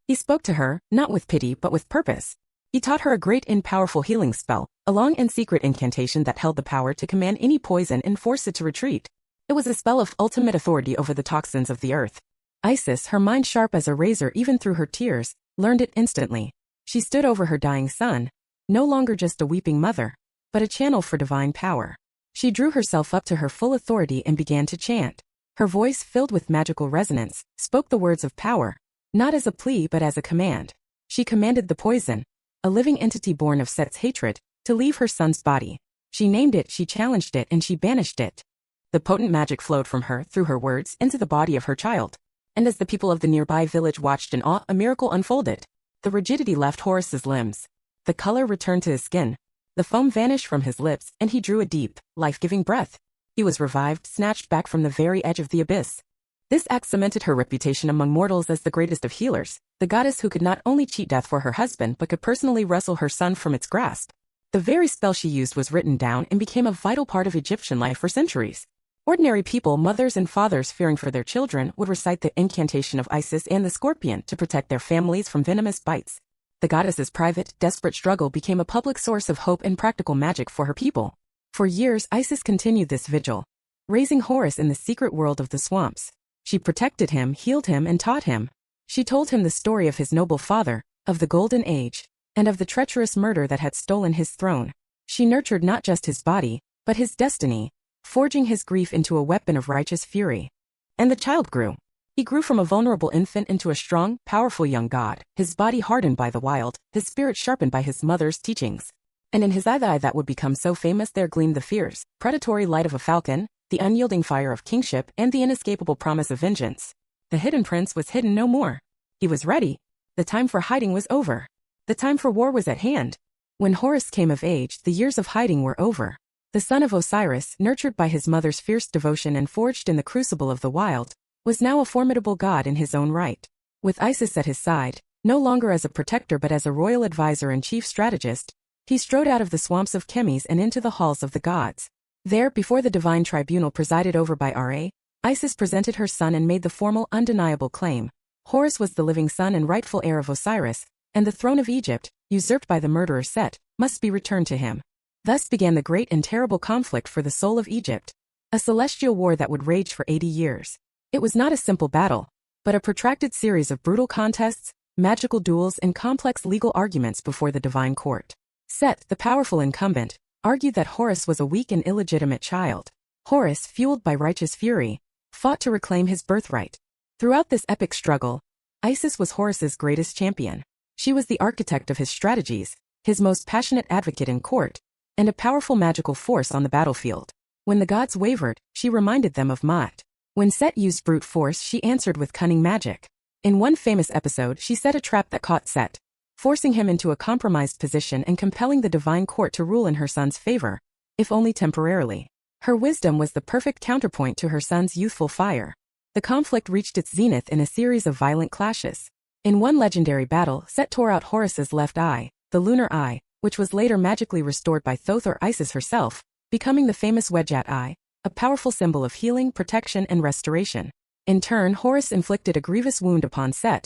He spoke to her, not with pity but with purpose. He taught her a great and powerful healing spell, a long and secret incantation that held the power to command any poison and force it to retreat. It was a spell of ultimate authority over the toxins of the earth. Isis, her mind sharp as a razor even through her tears, learned it instantly. She stood over her dying son, no longer just a weeping mother, but a channel for divine power. She drew herself up to her full authority and began to chant. Her voice, filled with magical resonance, spoke the words of power, not as a plea but as a command. She commanded the poison, a living entity born of Set's hatred, to leave her son's body. She named it, she challenged it, and she banished it. The potent magic flowed from her, through her words, into the body of her child. And as the people of the nearby village watched in awe, a miracle unfolded. The rigidity left Horus's limbs. The color returned to his skin. The foam vanished from his lips, and he drew a deep, life-giving breath. He was revived, snatched back from the very edge of the abyss. This act cemented her reputation among mortals as the greatest of healers, the goddess who could not only cheat death for her husband but could personally wrestle her son from its grasp. The very spell she used was written down and became a vital part of Egyptian life for centuries. Ordinary people, mothers and fathers fearing for their children, would recite the incantation of Isis and the scorpion to protect their families from venomous bites. The goddess's private, desperate struggle became a public source of hope and practical magic for her people. For years, Isis continued this vigil, raising Horus in the secret world of the swamps. She protected him, healed him, and taught him. She told him the story of his noble father, of the Golden Age, and of the treacherous murder that had stolen his throne. She nurtured not just his body, but his destiny, forging his grief into a weapon of righteous fury. And the child grew. He grew from a vulnerable infant into a strong, powerful young god, his body hardened by the wild, his spirit sharpened by his mother's teachings. And in his eye that would become so famous there gleamed the fierce, predatory light of a falcon, the unyielding fire of kingship, and the inescapable promise of vengeance. The hidden prince was hidden no more. He was ready. The time for hiding was over. The time for war was at hand. When Horus came of age, the years of hiding were over. The son of Osiris, nurtured by his mother's fierce devotion and forged in the crucible of the wild, was now a formidable god in his own right. With Isis at his side, no longer as a protector but as a royal advisor and chief strategist, he strode out of the swamps of Chemis and into the halls of the gods. There, before the divine tribunal presided over by Ra, Isis presented her son and made the formal, undeniable claim. Horus was the living son and rightful heir of Osiris, and the throne of Egypt, usurped by the murderer Set, must be returned to him. Thus began the great and terrible conflict for the soul of Egypt, a celestial war that would rage for 80 years. It was not a simple battle, but a protracted series of brutal contests, magical duels, and complex legal arguments before the divine court. Set, the powerful incumbent, argued that Horus was a weak and illegitimate child. Horus, fueled by righteous fury, fought to reclaim his birthright. Throughout this epic struggle, Isis was Horus's greatest champion. She was the architect of his strategies, his most passionate advocate in court, and a powerful magical force on the battlefield. When the gods wavered, she reminded them of Ma'at. When Set used brute force, she answered with cunning magic. In one famous episode, she set a trap that caught Set, forcing him into a compromised position and compelling the divine court to rule in her son's favor, if only temporarily. Her wisdom was the perfect counterpoint to her son's youthful fire. The conflict reached its zenith in a series of violent clashes. In one legendary battle, Set tore out Horus's left eye, the lunar eye, which was later magically restored by Thoth or Isis herself, becoming the famous Wedjat eye, a powerful symbol of healing, protection, and restoration. In turn, Horus inflicted a grievous wound upon Set,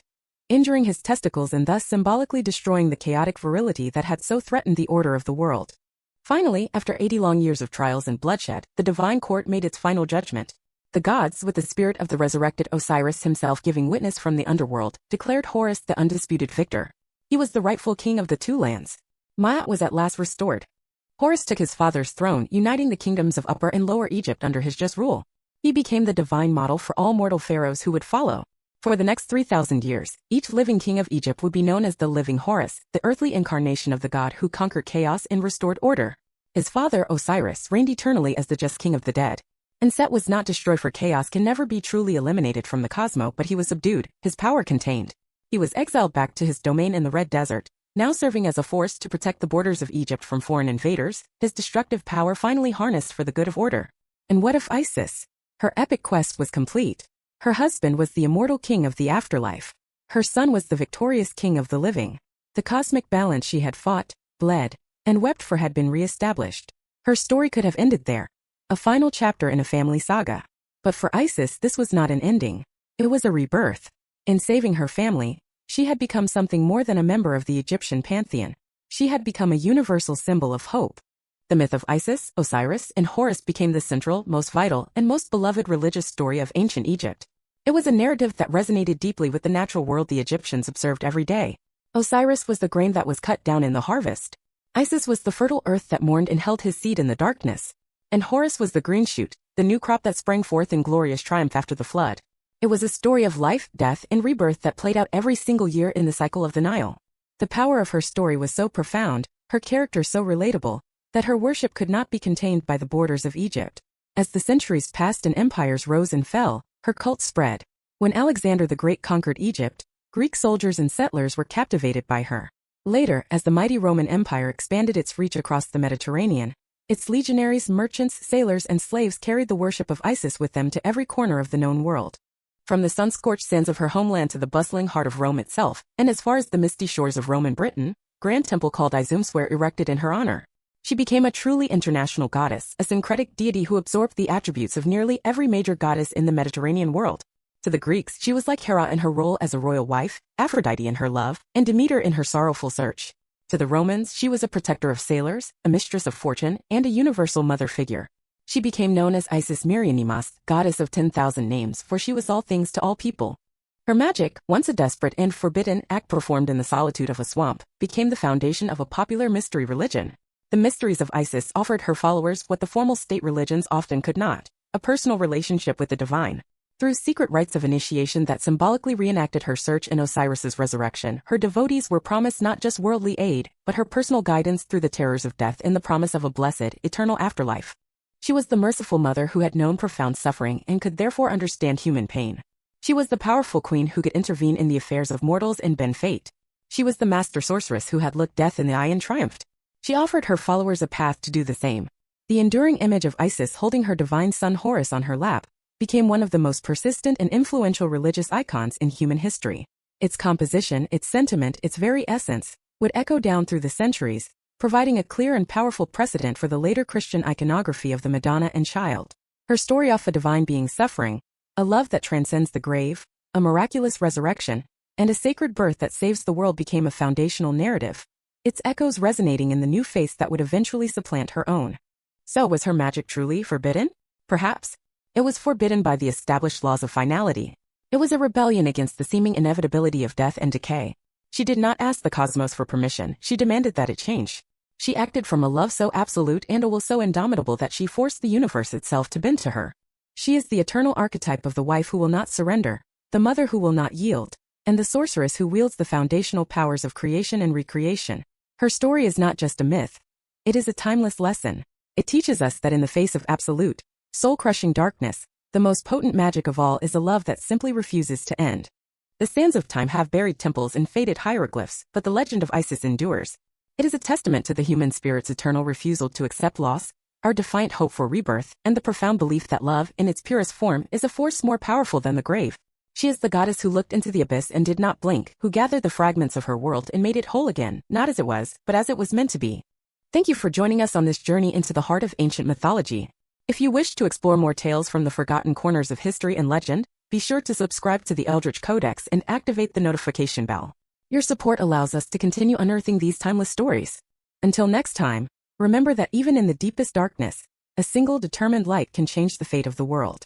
injuring his testicles and thus symbolically destroying the chaotic virility that had so threatened the order of the world. Finally, after 80 long years of trials and bloodshed, the divine court made its final judgment. The gods, with the spirit of the resurrected Osiris himself giving witness from the underworld, declared Horus the undisputed victor. He was the rightful king of the two lands. Ma'at was at last restored. Horus took his father's throne, uniting the kingdoms of Upper and Lower Egypt under his just rule. He became the divine model for all mortal pharaohs who would follow. For the next 3,000 years, each living king of Egypt would be known as the living Horus, the earthly incarnation of the god who conquered chaos and restored order. His father, Osiris, reigned eternally as the just king of the dead. And Set was not destroyed, for chaos can never be truly eliminated from the cosmos, but he was subdued, his power contained. He was exiled back to his domain in the Red Desert, now serving as a force to protect the borders of Egypt from foreign invaders, his destructive power finally harnessed for the good of order. And what of Isis? Her epic quest was complete. Her husband was the immortal king of the afterlife. Her son was the victorious king of the living. The cosmic balance she had fought, bled, and wept for had been re-established. Her story could have ended there, a final chapter in a family saga. But for Isis, this was not an ending. It was a rebirth. In saving her family, she had become something more than a member of the Egyptian pantheon. She had become a universal symbol of hope. The myth of Isis, Osiris, and Horus became the central, most vital, and most beloved religious story of ancient Egypt. It was a narrative that resonated deeply with the natural world the Egyptians observed every day. Osiris was the grain that was cut down in the harvest. Isis was the fertile earth that mourned and held his seed in the darkness. and Horus was the green shoot, the new crop that sprang forth in glorious triumph after the flood. It was a story of life, death, and rebirth that played out every single year in the cycle of the Nile. The power of her story was so profound, her character so relatable, that her worship could not be contained by the borders of Egypt. As the centuries passed and empires rose and fell, her cult spread. When Alexander the Great conquered Egypt, Greek soldiers and settlers were captivated by her. Later, as the mighty Roman Empire expanded its reach across the Mediterranean, its legionaries, merchants, sailors, and slaves carried the worship of Isis with them to every corner of the known world. From the sun-scorched sands of her homeland to the bustling heart of Rome itself, and as far as the misty shores of Roman Britain, grand temple called Izums were erected in her honor. She became a truly international goddess, a syncretic deity who absorbed the attributes of nearly every major goddess in the Mediterranean world. To the Greeks, she was like Hera in her role as a royal wife, Aphrodite in her love, and Demeter in her sorrowful search. To the Romans, she was a protector of sailors, a mistress of fortune, and a universal mother figure. She became known as Isis Myrionimas, goddess of 10,000 names, for she was all things to all people. Her magic, once a desperate and forbidden act performed in the solitude of a swamp, became the foundation of a popular mystery religion. The mysteries of Isis offered her followers what the formal state religions often could not: a personal relationship with the divine. Through secret rites of initiation that symbolically reenacted her search and Osiris's resurrection, her devotees were promised not just worldly aid, but her personal guidance through the terrors of death and the promise of a blessed, eternal afterlife. She was the merciful mother who had known profound suffering and could therefore understand human pain. She was the powerful queen who could intervene in the affairs of mortals and bend fate. She was the master sorceress who had looked death in the eye and triumphed. She offered her followers a path to do the same. The enduring image of Isis holding her divine son Horus on her lap became one of the most persistent and influential religious icons in human history. Its composition, its sentiment, its very essence, would echo down through the centuries, providing a clear and powerful precedent for the later Christian iconography of the Madonna and Child. Her story of a divine being suffering, a love that transcends the grave, a miraculous resurrection, and a sacred birth that saves the world became a foundational narrative, its echoes resonating in the new faith that would eventually supplant her own. So was her magic truly forbidden? Perhaps. It was forbidden by the established laws of finality. It was a rebellion against the seeming inevitability of death and decay. She did not ask the cosmos for permission, she demanded that it change. She acted from a love so absolute and a will so indomitable that she forced the universe itself to bend to her. She is the eternal archetype of the wife who will not surrender, the mother who will not yield, and the sorceress who wields the foundational powers of creation and recreation. Her story is not just a myth. It is a timeless lesson. It teaches us that in the face of absolute, soul-crushing darkness, the most potent magic of all is a love that simply refuses to end. The sands of time have buried temples and faded hieroglyphs, but the legend of Isis endures. It is a testament to the human spirit's eternal refusal to accept loss, our defiant hope for rebirth, and the profound belief that love, in its purest form, is a force more powerful than the grave. She is the goddess who looked into the abyss and did not blink, who gathered the fragments of her world and made it whole again, not as it was, but as it was meant to be. Thank you for joining us on this journey into the heart of ancient mythology. If you wish to explore more tales from the forgotten corners of history and legend, be sure to subscribe to the Eldritch Codex and activate the notification bell. Your support allows us to continue unearthing these timeless stories. Until next time, remember that even in the deepest darkness, a single determined light can change the fate of the world.